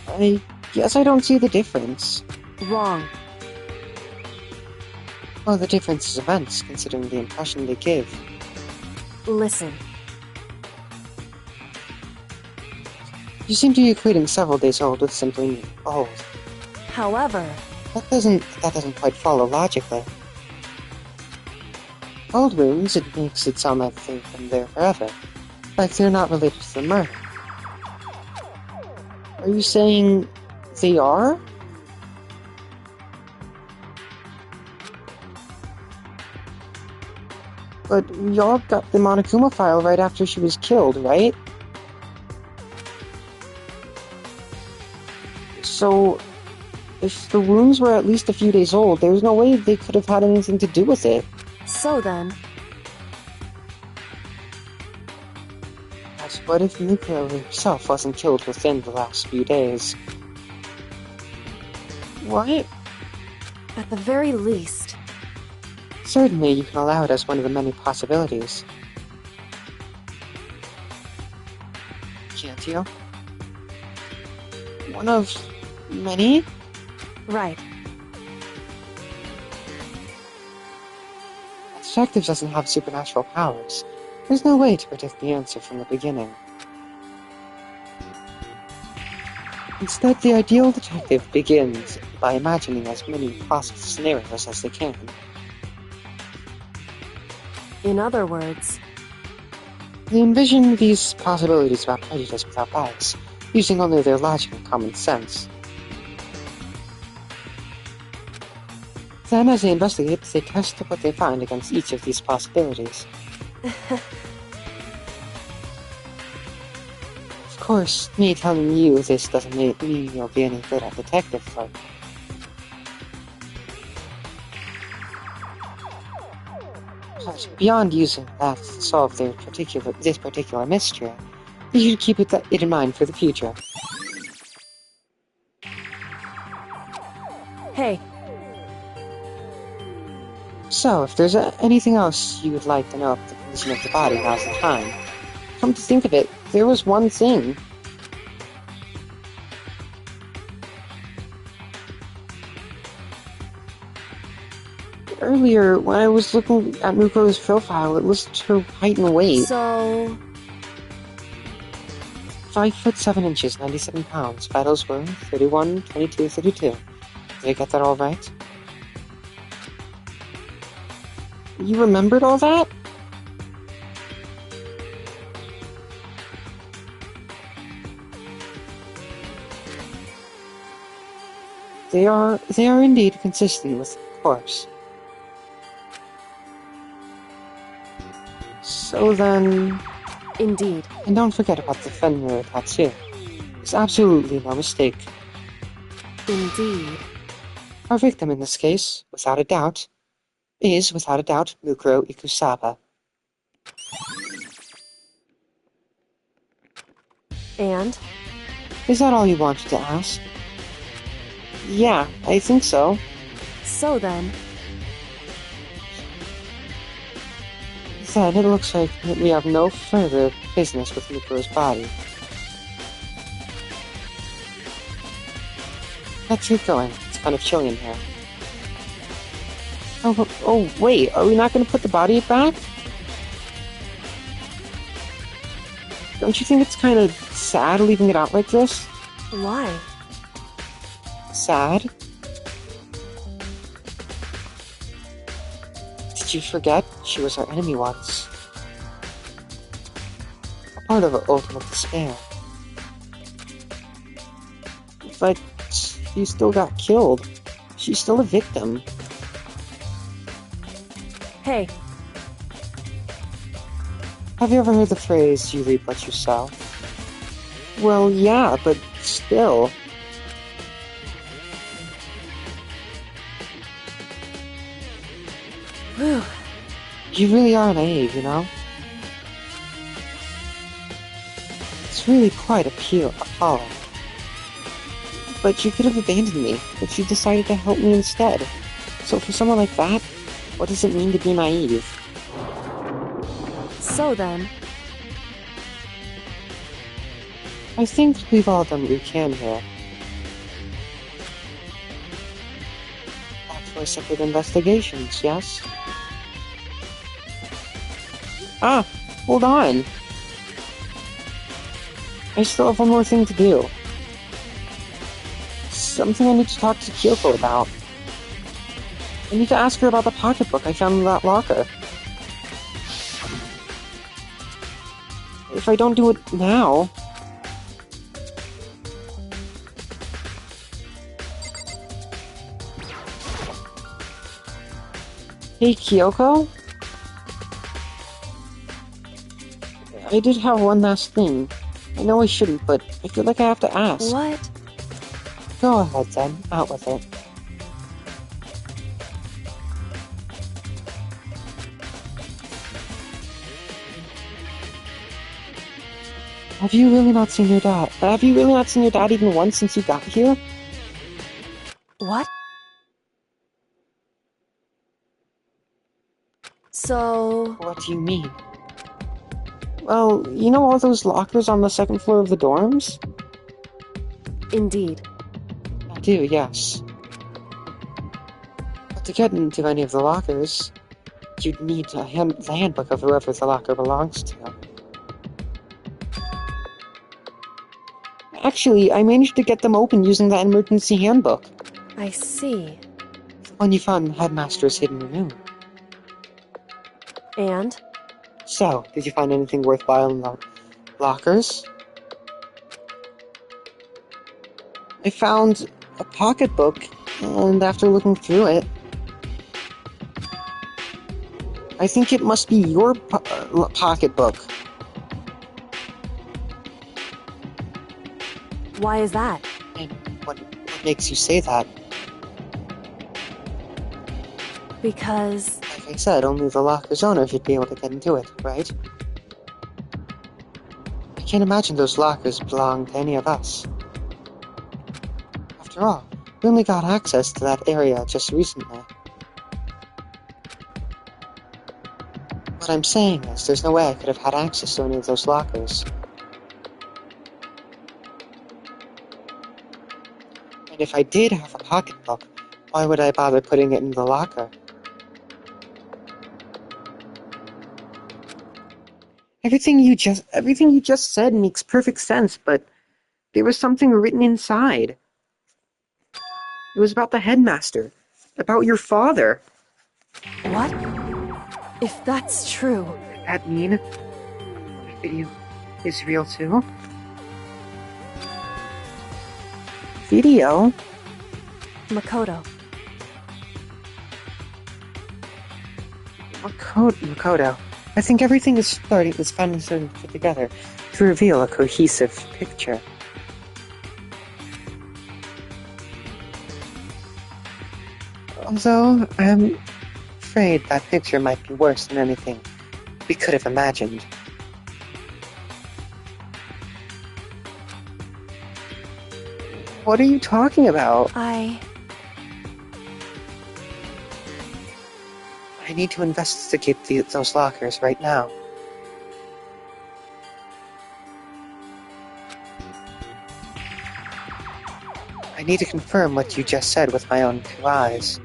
I guess I don't see the difference. Wrong. Well, the difference is immense, considering the impression they give. Listen. You seem to be equating several days old with simply old. However... That doesn't quite follow logically. Old wounds, it makes it sound like they've been there forever. Like they're not related to the murder. Are you saying they are? But we all got the Monokuma file right after she was killed, right? So, if the wounds were at least a few days old, there's no way they could have had anything to do with it. So then... What if Mikuro herself wasn't killed within the last few days? What? At the very least... Certainly you can allow it as one of the many possibilities. Can't you? One of many? Right. A detective doesn't have supernatural powers. There's no way to predict the answer from the beginning. Instead, the ideal detective begins by imagining as many possible scenarios as they can. In other words, They envision these possibilities without prejudice, without bias, using only their logic and common sense. Then, as they investigate, they test what they find against each of these possibilities. Of course, me telling you this doesn't mean you'll be any good at detective work. But beyond using that to solve this particular mystery, you should keep it in mind for the future. hey, So, if there's anything else you would like to know about the condition of the body, now's the time. Come to think of it, there was one thing. Earlier, when I was looking at Muko's profile, it listed her height and weight. so... 5'7", 97 pounds. Vitals were 31, 22, 32. Did I get that all right? You remembered all that? They are indeed consistent with the corpse. So then... Indeed. And don't forget about the Fenrir tattoo. There's absolutely no mistake. Indeed. Our victim in this case, without a doubt, is, without a doubt, Mukuro Ikusaba. And? Is that all you wanted to ask? Yeah, I think so. So then... Then it looks like we have no further business with Mukuro's body. Let's get going. It's kind of chilly in here. Oh, wait, are we not going to put the body back? Don't you think it's kind of sad leaving it out like this? Why? Sad? Did you forget she was our enemy once? A part of our ultimate despair. But she still got killed. She's still a victim. Hey, Have you ever heard the phrase, you reap what you sow? Well, yeah, but still. whew. You really are naive, you know? It's really quite appalling. But you could have abandoned me, but you decided to help me instead. So for someone like that, what does it mean to be naive? So then... I think we've all done what we can here. Back for separate investigations, yes? Ah, hold on! I still have one more thing to do. Something I need to talk to Kyoko about. I need to ask her about the pocketbook I found in that locker. If I don't do it now... Hey, Kyoko? I did have one last thing. I know I shouldn't, but I feel like I have to ask. What? Go ahead, then. Out with it. Have you really not seen your dad? Have you really not seen your dad even once since you got here? What? So... What do you mean? Well, you know all those lockers on the second floor of the dorms? Indeed. I do, yes. But to get into any of the lockers, you'd need the handbook of whoever the locker belongs to. Actually, I managed to get them open using that emergency handbook. I see. The one you found in the headmaster's hidden room. And? So, did you find anything worthwhile in the lockers? I found a pocketbook, and after looking through it, I think it must be your pocketbook. Why is that? And what makes you say that? Because... Like I said, only the locker's owner should be able to get into it, right? I can't imagine those lockers belong to any of us. After all, we only got access to that area just recently. What I'm saying is, there's no way I could have had access to any of those lockers. And if I did have a pocketbook, why would I bother putting it in the locker? Everything you just said makes perfect sense, but there was something written inside. It was about the headmaster, about your father. What? If that's true... Does that mean the video is real too? Video? Makoto. Makoto. I think everything is finally starting to fit together to reveal a cohesive picture. Although, I'm afraid that picture might be worse than anything we could have imagined. What are you talking about? I need to investigate those lockers right now. I need to confirm what you just said with my own 2 eyes.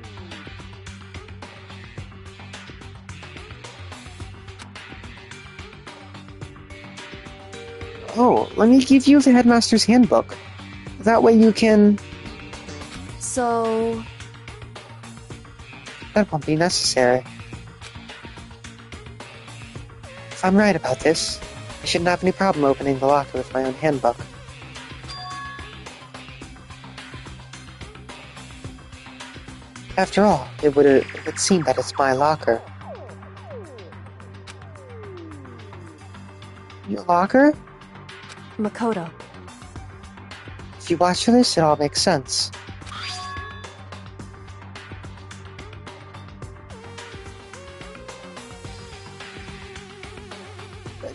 Oh, let me give you the headmaster's handbook. That way you can... So... That won't be necessary. If I'm right about this, I shouldn't have any problem opening the locker with my own handbook. After all, it would seem that it's my locker. Your locker? Makoto. If you watch for this, it all makes sense.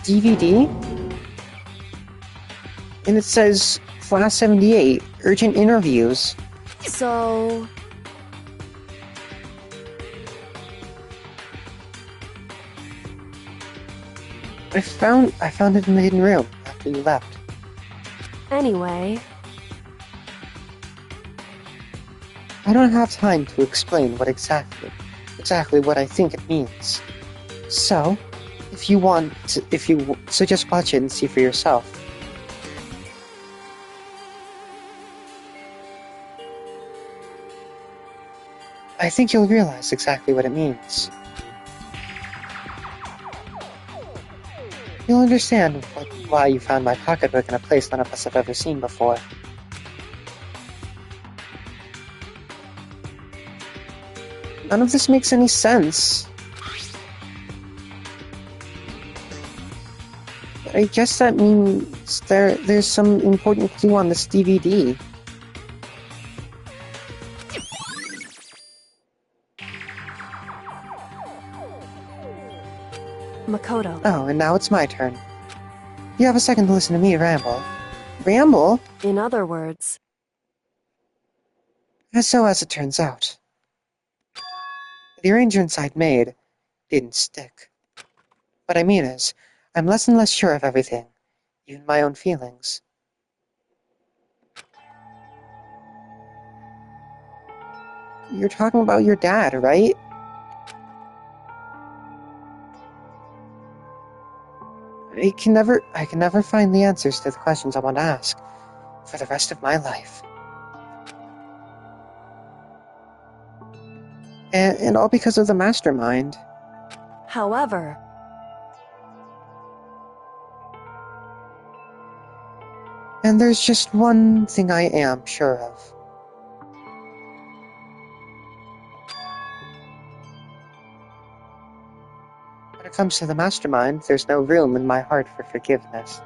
DVD? And it says Class 78, urgent interviews. So... I found it in the hidden room after you left. Anyway... I don't have time to explain what exactly what I think it means. So, so just watch it and see for yourself. I think you'll realize exactly what it means. You'll understand why you found my pocketbook in a place none of us have ever seen before. None of this makes any sense. I guess that means there's some important clue on this DVD. Makoto. Oh, and now it's my turn. You have a second to listen to me ramble. Ramble? In other words... So as it turns out, the arrangements I'd made didn't stick. What I mean is, I'm less and less sure of everything, even my own feelings. You're talking about your dad, right? I can never find the answers to the questions I want to ask. for the rest of my life. And all because of the mastermind. However, and there's just one thing I am sure of. When it comes to the mastermind, there's no room in my heart for forgiveness.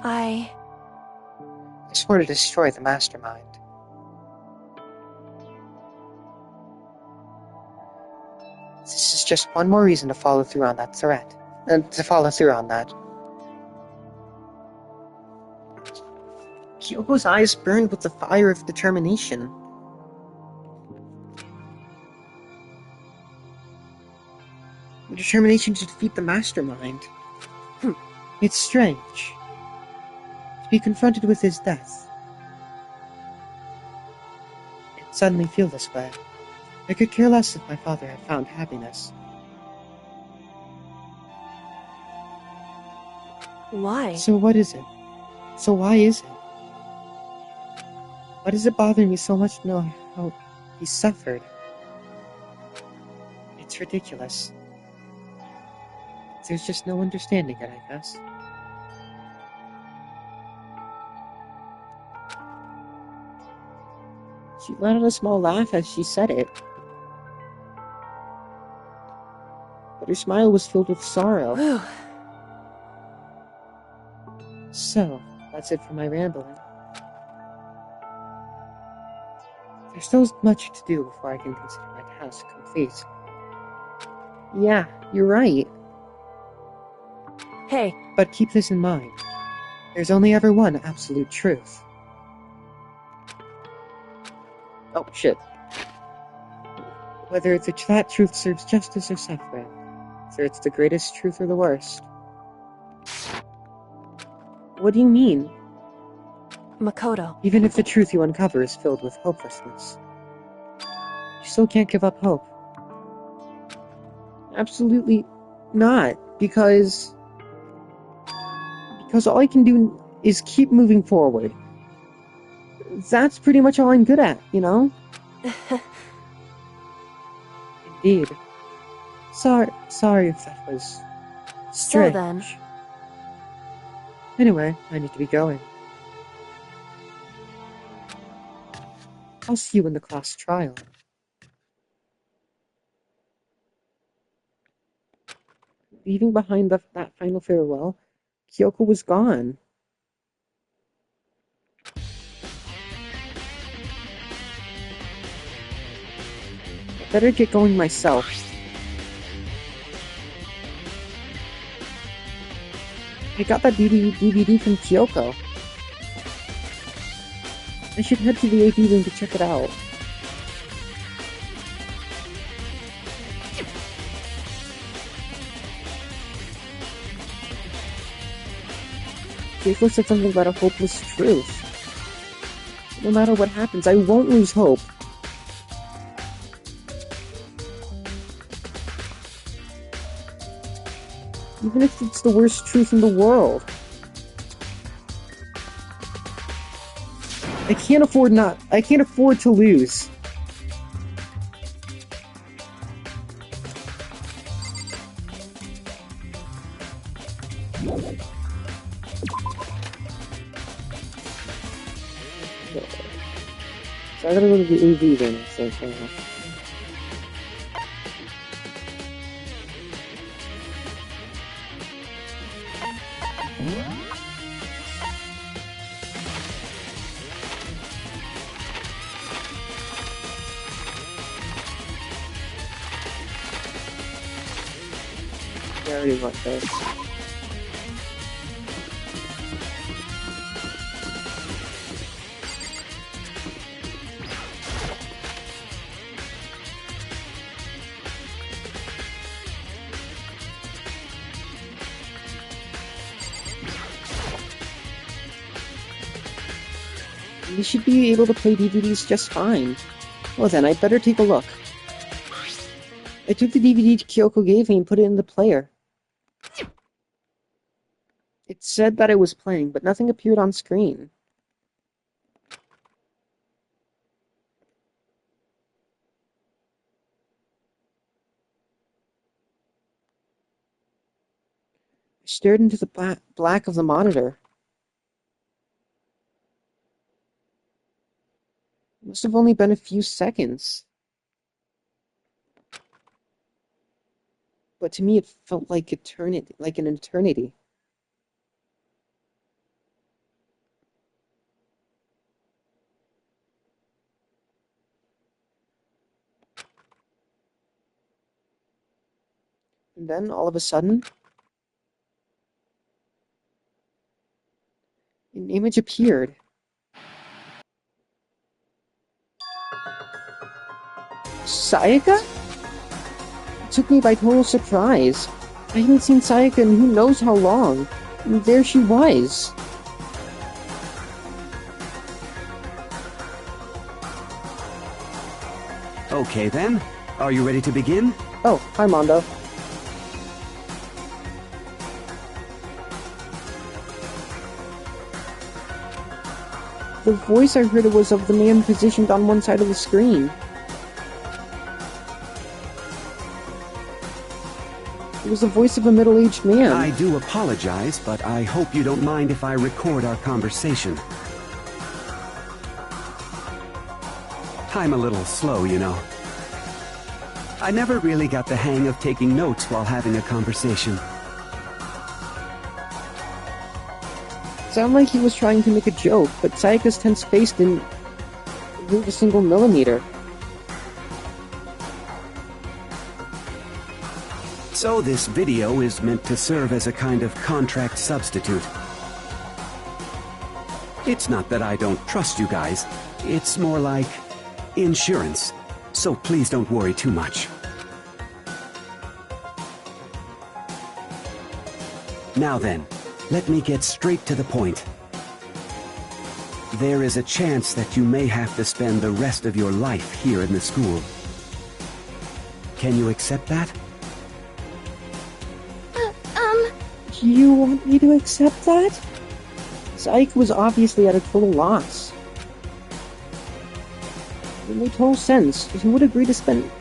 I swore to destroy the mastermind. This is just one more reason to follow through on that threat. To follow through on that. Kyoko's eyes burned with the fire of determination. The determination to defeat the mastermind. It's strange to be confronted with his death and suddenly feel this way. I could care less if my father had found happiness. why? So what is it? So why is it? Why does it bother me so much to know how he suffered? It's ridiculous. There's just no understanding it, I guess. She let out a small laugh as she said it. But her smile was filled with sorrow. Whew. So, that's it for my rambling. There's still much to do before I can consider my task complete. Yeah, you're right. Hey, But keep this in mind. There's only ever one absolute truth. Oh, shit. Whether that truth serves justice or suffering, whether it's the greatest truth or the worst. What do you mean? Makoto. Even if the truth you uncover is filled with hopelessness, you still can't give up hope. Absolutely not, because all I can do is keep moving forward. That's pretty much all I'm good at, you know? Indeed. Sorry if that was strange. So then. Anyway, I need to be going. I'll see you in the class trial. Leaving behind that final farewell, Kyoko was gone. I better get going myself. I got that DVD from Kyoko. I should head to the AV room to check it out. Kyoko said something about a hopeless truth. No matter what happens, I won't lose hope. Even if it's the worst truth in the world. I can't afford to lose. So I gotta go to the AV then, so I already want this. You should be able to play DVDs just fine. Well then, I'd better take a look. I took the DVD Kyoko gave me and put it in the player. It said that it was playing, but nothing appeared on screen. I stared into the black of the monitor. It must have only been a few seconds. But to me it felt like eternity, like an eternity. And then, all of a sudden, an image appeared. Sayaka? It took me by total surprise. I hadn't seen Sayaka in who knows how long. And there she was. Okay then. Are you ready to begin? Oh, hi Mondo. The voice I heard was of the man positioned on one side of the screen. It was the voice of a middle-aged man. I do apologize, but I hope you don't mind if I record our conversation. I'm a little slow, you know. I never really got the hang of taking notes while having a conversation. Sounded like he was trying to make a joke, but Sayaka's tense face didn't move a single millimeter. So this video is meant to serve as a kind of contract substitute. It's not that I don't trust you guys. It's more like insurance. So please don't worry too much. Now then, let me get straight to the point. There is a chance that you may have to spend the rest of your life here in the school. Can you accept that? You want me to accept that? Sayaka was obviously at a total loss. It made total sense. Who would agree to spending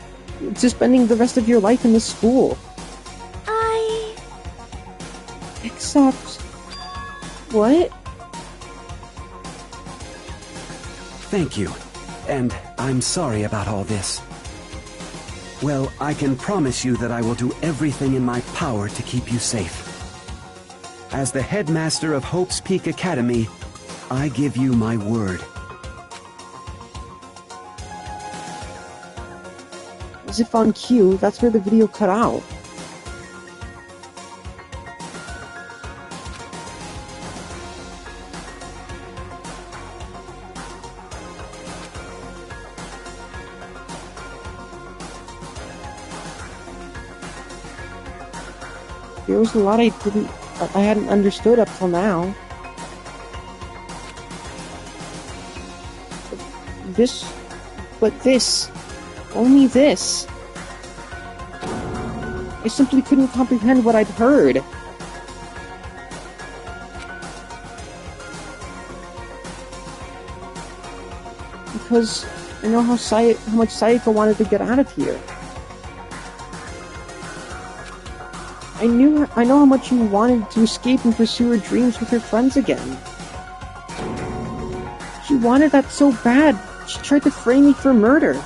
the rest of your life in the school? Except... what? Thank you. And I'm sorry about all this. Well, I can promise you that I will do everything in my power to keep you safe. As the headmaster of Hope's Peak Academy, I give you my word. As if on cue, that's where the video cut out. There was a lot I hadn't understood up till now. Only this. I simply couldn't comprehend what I'd heard. Because I know how much Sayaka wanted to get out of here. I know how much she wanted to escape and pursue her dreams with her friends again. She wanted that so bad, she tried to frame me for murder.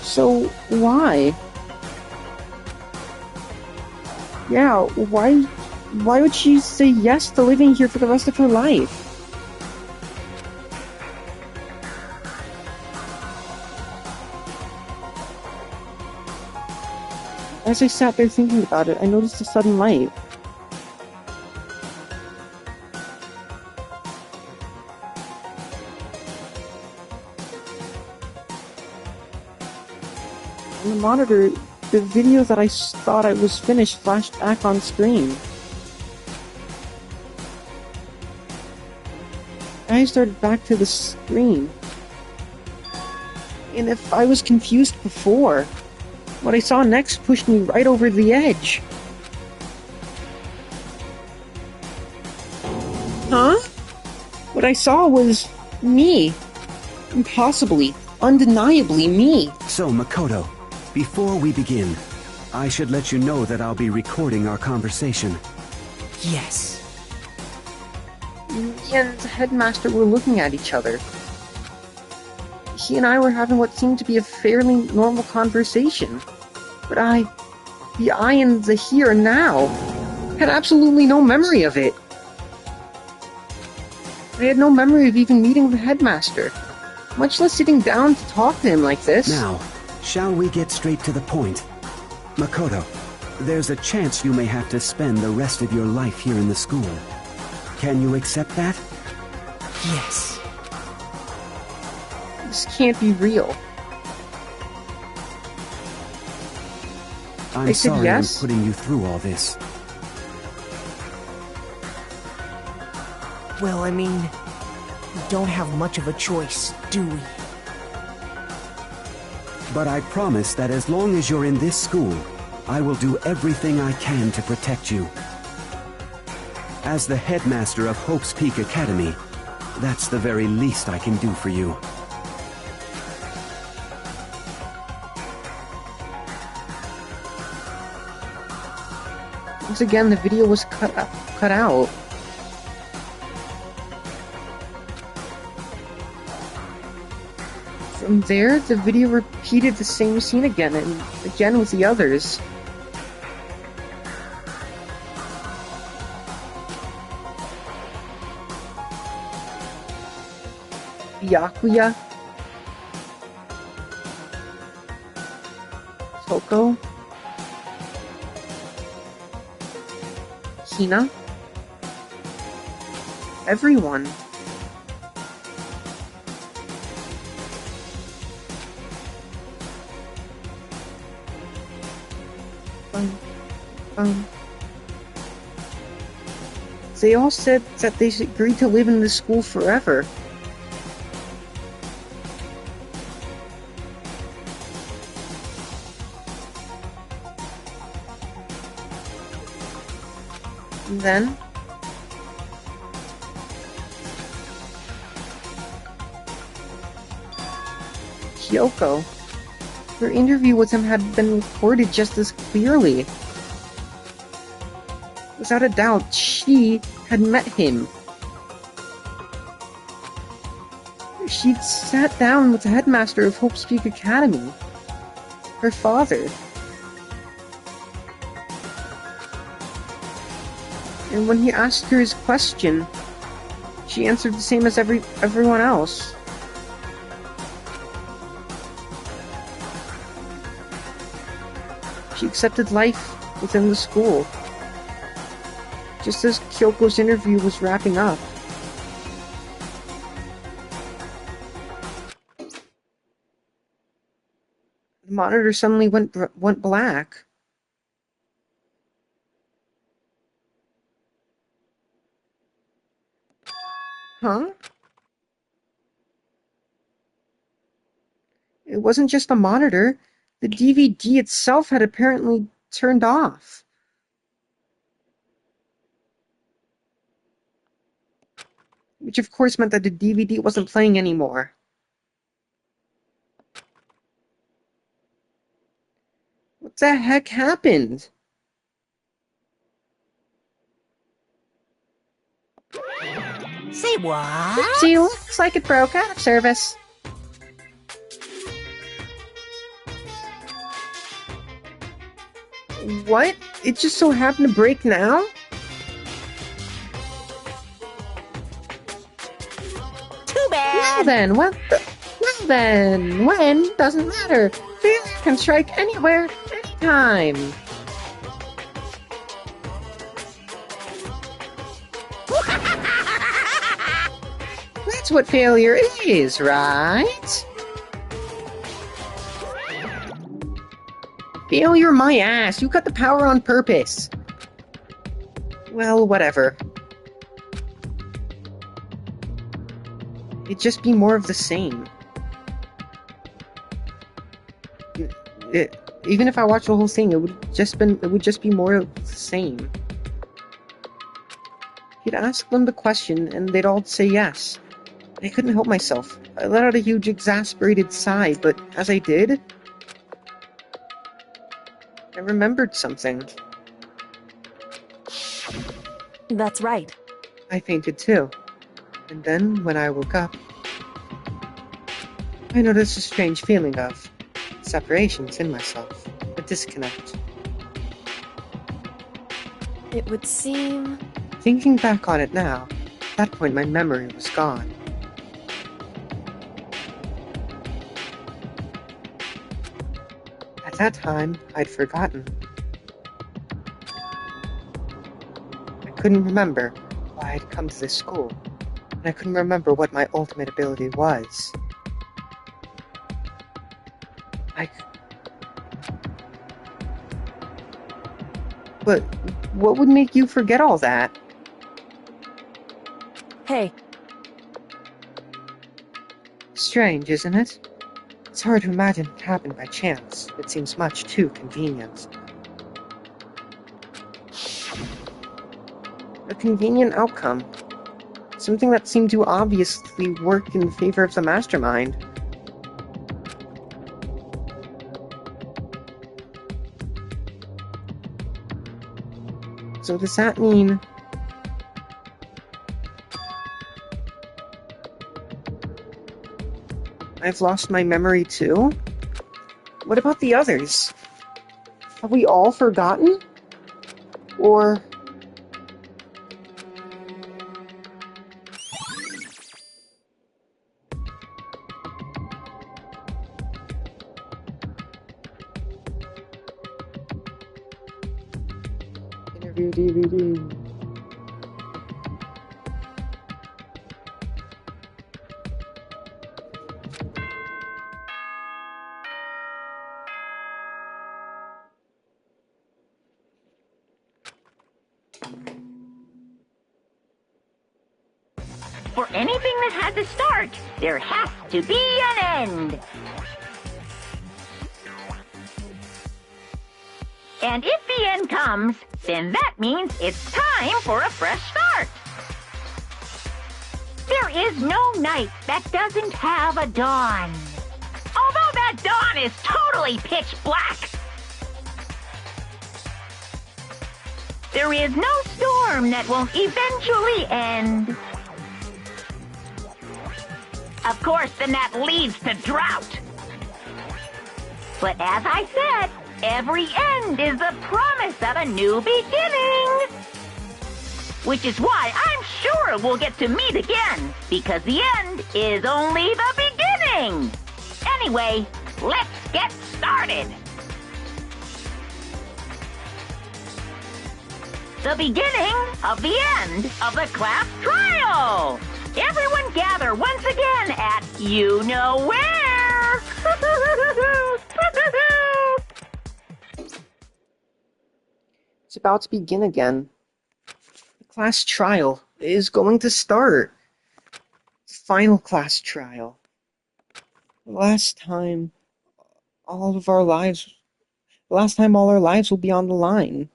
So, why? Yeah, why would she say yes to living here for the rest of her life? As I sat there thinking about it, I noticed a sudden light. On the monitor, the video that I thought I was finished flashed back on screen. I started back to the screen. And if I was confused before, what I saw next pushed me right over the edge. What I saw was me. Impossibly, undeniably me. So, Makoto, before we begin, I should let you know that I'll be recording our conversation. Yes. Me and the headmaster were looking at each other. He and I were having what seemed to be a fairly normal conversation. But the I in the here and now, had absolutely no memory of it. I had no memory of even meeting the headmaster, much less sitting down to talk to him like this. Now, shall we get straight to the point? Makoto, there's a chance you may have to spend the rest of your life here in the school. Can you accept that? Yes. This can't be real. I'm I said sorry yes? I'm putting you through all this. Well, I mean, we don't have much of a choice, do we? But I promise that as long as you're in this school, I will do everything I can to protect you. As the headmaster of Hope's Peak Academy, that's the very least I can do for you. Once again, the video was cut out. From there, the video repeated the same scene again, and again with the others. Byakuya, Toko, Hina, everyone. They all said that they agreed to live in this school forever. And then Kyoko. Her interview with him had been recorded just as clearly. Without a doubt, she had met him. She'd sat down with the headmaster of Hope's Peak Academy. Her father. And when he asked her his question, she answered the same as everyone else. She accepted life within the school. Just as Kyoko's interview was wrapping up. The monitor suddenly went black. Huh? It wasn't just the monitor. The DVD itself had apparently turned off. Which of course meant that the DVD wasn't playing anymore. What the heck happened? Say what? See, looks like it broke out of service. What? It just so happened to break now? Too bad. Well then, when doesn't matter. Failure can strike anywhere, anytime. That's what failure is, right? Failure my ass. You cut the power on purpose. Well, whatever. It'd just be more of the same. Even if I watched the whole thing, it would just be more of the same. You'd ask them the question, and they'd all say yes. I couldn't help myself. I let out a huge, exasperated sigh, but as I did, I remembered something. That's right. I fainted too. And then, when I woke up, I noticed a strange feeling of separation within myself, a disconnect. It would seem... Thinking back on it now, at that point my memory was gone. At that time, I'd forgotten. I couldn't remember why I'd come to this school, and I couldn't remember what my ultimate ability was. But what would make you forget all that? Hey. Strange, isn't it? It's hard to imagine it happened by chance. It seems much too convenient. A convenient outcome. Something that seemed to obviously work in favor of the mastermind. So does that mean... I've lost my memory too? What about the others? Have we all forgotten? Or... Interview DVD. For anything that has a start, there has to be an end. And if the end comes, then that means it's time for a fresh start. There is no night that doesn't have a dawn. Although that dawn is totally pitch black. There is no storm that won't eventually end. Of course, then that leads to drought. But as I said, every end is the promise of a new beginning. Which is why I'm sure we'll get to meet again, because the end is only the beginning. Anyway, let's get started. The beginning of the end of the class trial. Everyone gather once again at you-know-where. It's about to begin again. The class trial is going to start. Final class trial. Last time all our lives will be on the line.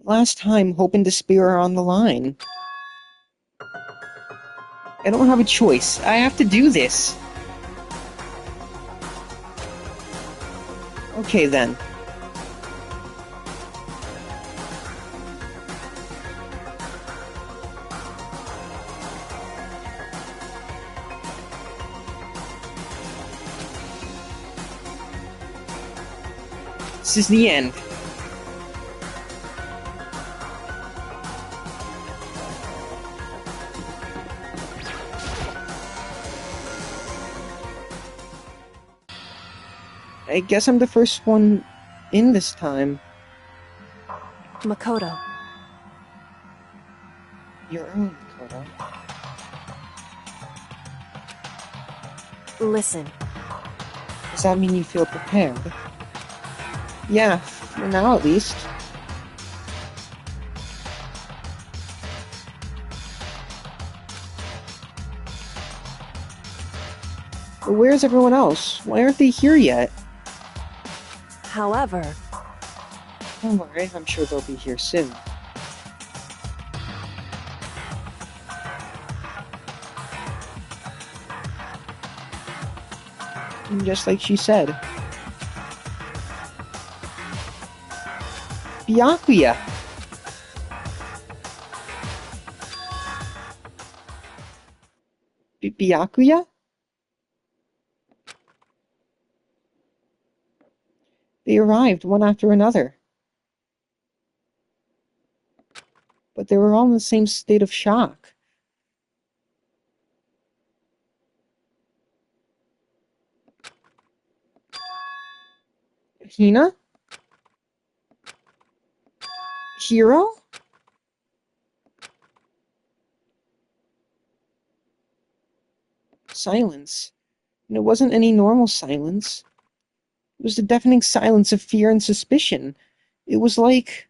Last time, hope and despair are on the line. I don't have a choice. I have to do this. Okay, then. This is the end. I guess I'm the first one in this time. Makoto. You're early, Makoto. Listen. Does that mean you feel prepared? Yeah, for now at least. But where's everyone else? Why aren't they here yet? However... Don't worry, I'm sure they'll be here soon. And just like she said. Byakuya! Byakuya? They arrived one after another. But they were all in the same state of shock. Hina? Hiro? Silence. And it wasn't any normal silence. It was the deafening silence of fear and suspicion. It was like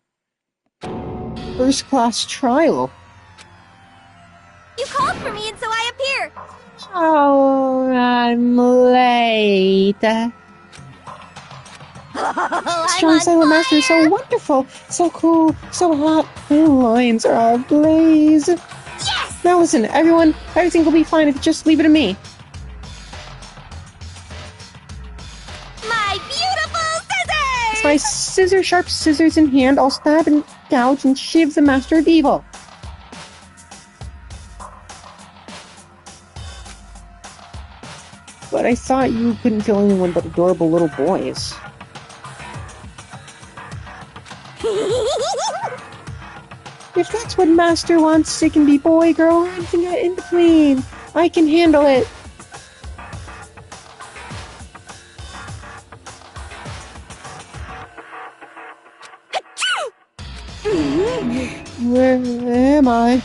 first-class trial. You called for me, and so I appear. Oh, I'm late. Strong Silent Master is so wonderful, so cool, so hot. My loins are all ablaze. Yes! Now listen, everyone, everything will be fine if you just leave it to me. My beautiful scissors! With my sharp scissors in hand, I'll stab and gouge and shiv the Master of Evil. But I thought you couldn't kill anyone but adorable little boys. If that's what Master wants, it can be boy, girl, or anything in between. I can handle it. Where am I?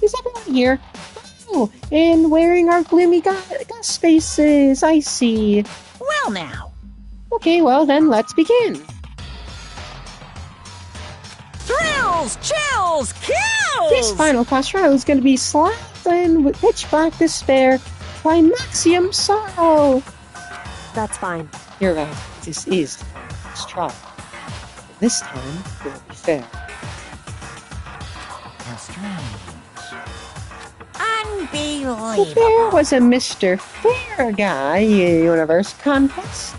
Is everyone here? Oh, and wearing our gloomy ghost faces, I see. Well now. Okay, well then, let's begin. Thrills, chills, kills! This final class trial is going to be slapped in with pitch black despair by Maxium Sorrow. That's fine. You're right, this is the final class trial. But this time, it will be fair. How strange. There Unbelievable. was a Mr. Fair Guy Universe contest.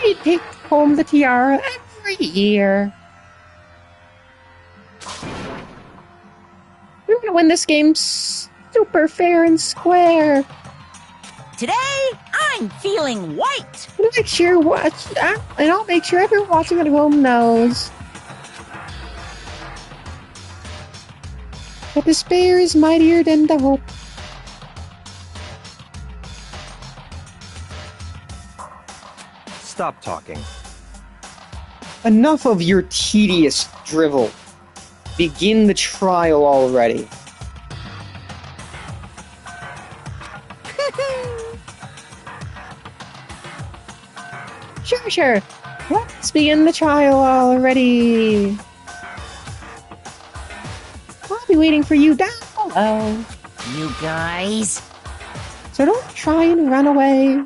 He'd take home the tiara every year. We're gonna win this game super fair and square. Today, I'm feeling white. And I'll make sure everyone watching at home knows that despair is mightier than the hope. Stop talking. Enough of your tedious drivel. Begin the trial already. Sure. Let's begin the trial already. I'll be waiting for you down below. You guys. So don't try and run away.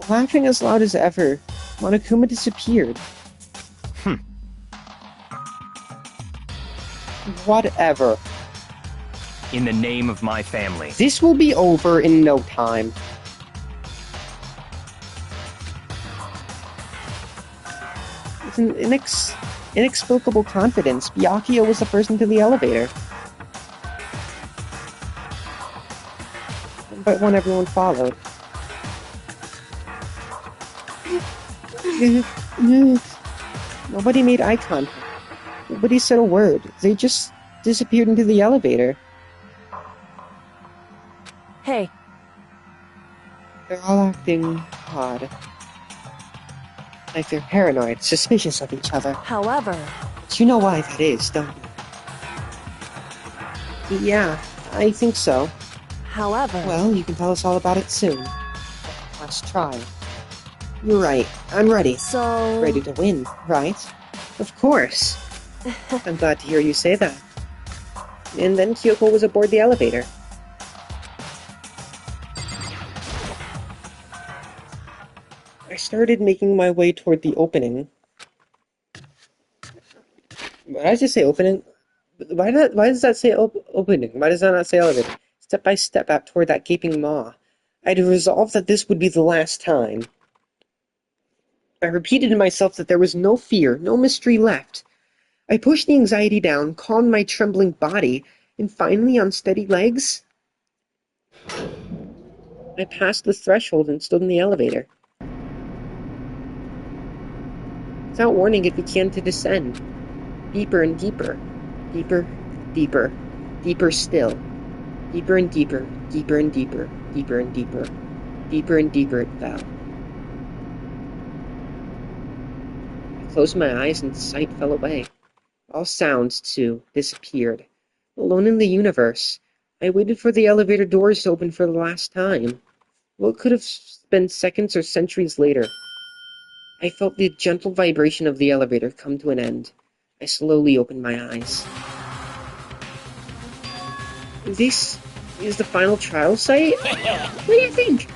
Laughing as loud as ever, Monokuma disappeared. Whatever. In the name of my family. This will be over in no time. With an inexplicable confidence, Byakuya was the first into the elevator. But when everyone followed. Nobody made eye contact. Nobody said a word. They just disappeared into the elevator. Hey, They're all acting odd. Like they're paranoid, suspicious of each other. however, But you know why that is, don't you? Yeah, I think so. However... Well, you can tell us all about it soon. Last try. You're right. I'm ready. So... Ready to win, right? Of course. I'm glad to hear you say that. And then Kyoko was aboard the elevator. I started making my way toward the opening. Why did I just say opening? Why does that say opening? Why does that not say elevator? Step by step out toward that gaping maw. I'd resolved that this would be the last time. I repeated to myself that there was no fear, no mystery left. I pushed the anxiety down, calmed my trembling body, and finally, on steady legs, I passed the threshold and stood in the elevator. Without warning, it began to descend. Deeper and deeper. Deeper, deeper, deeper still. Deeper and deeper, deeper and deeper, deeper and deeper. Deeper and deeper it fell. I closed my eyes and sight fell away. All sounds, too, disappeared. Alone in the universe, I waited for the elevator doors to open for the last time. What could have been seconds or centuries later? I felt the gentle vibration of the elevator come to an end. I slowly opened my eyes. This is the final trial site? What do you think?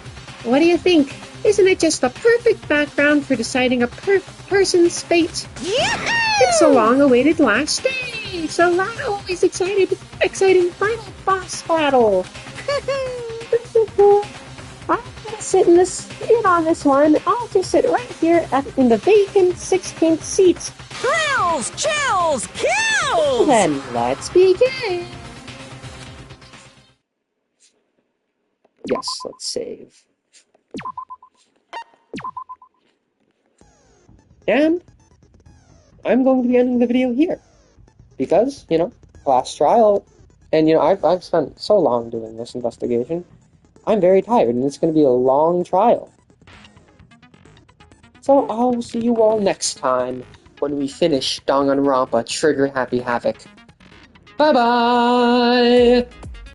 What do you think? Isn't it just the perfect background for deciding a person's fate? It's a long-awaited last stage! A always exciting final boss battle! I'm gonna sit in on this one. I'll just sit right here in the vacant 16th seat. Thrills, chills, kills! Then let's begin! Yes, let's save. And I'm going to be ending the video here. Because, last trial, and I've spent so long doing this investigation, I'm very tired, and it's going to be a long trial. So I'll see you all next time when we finish Danganronpa Trigger Happy Havoc. Bye-bye!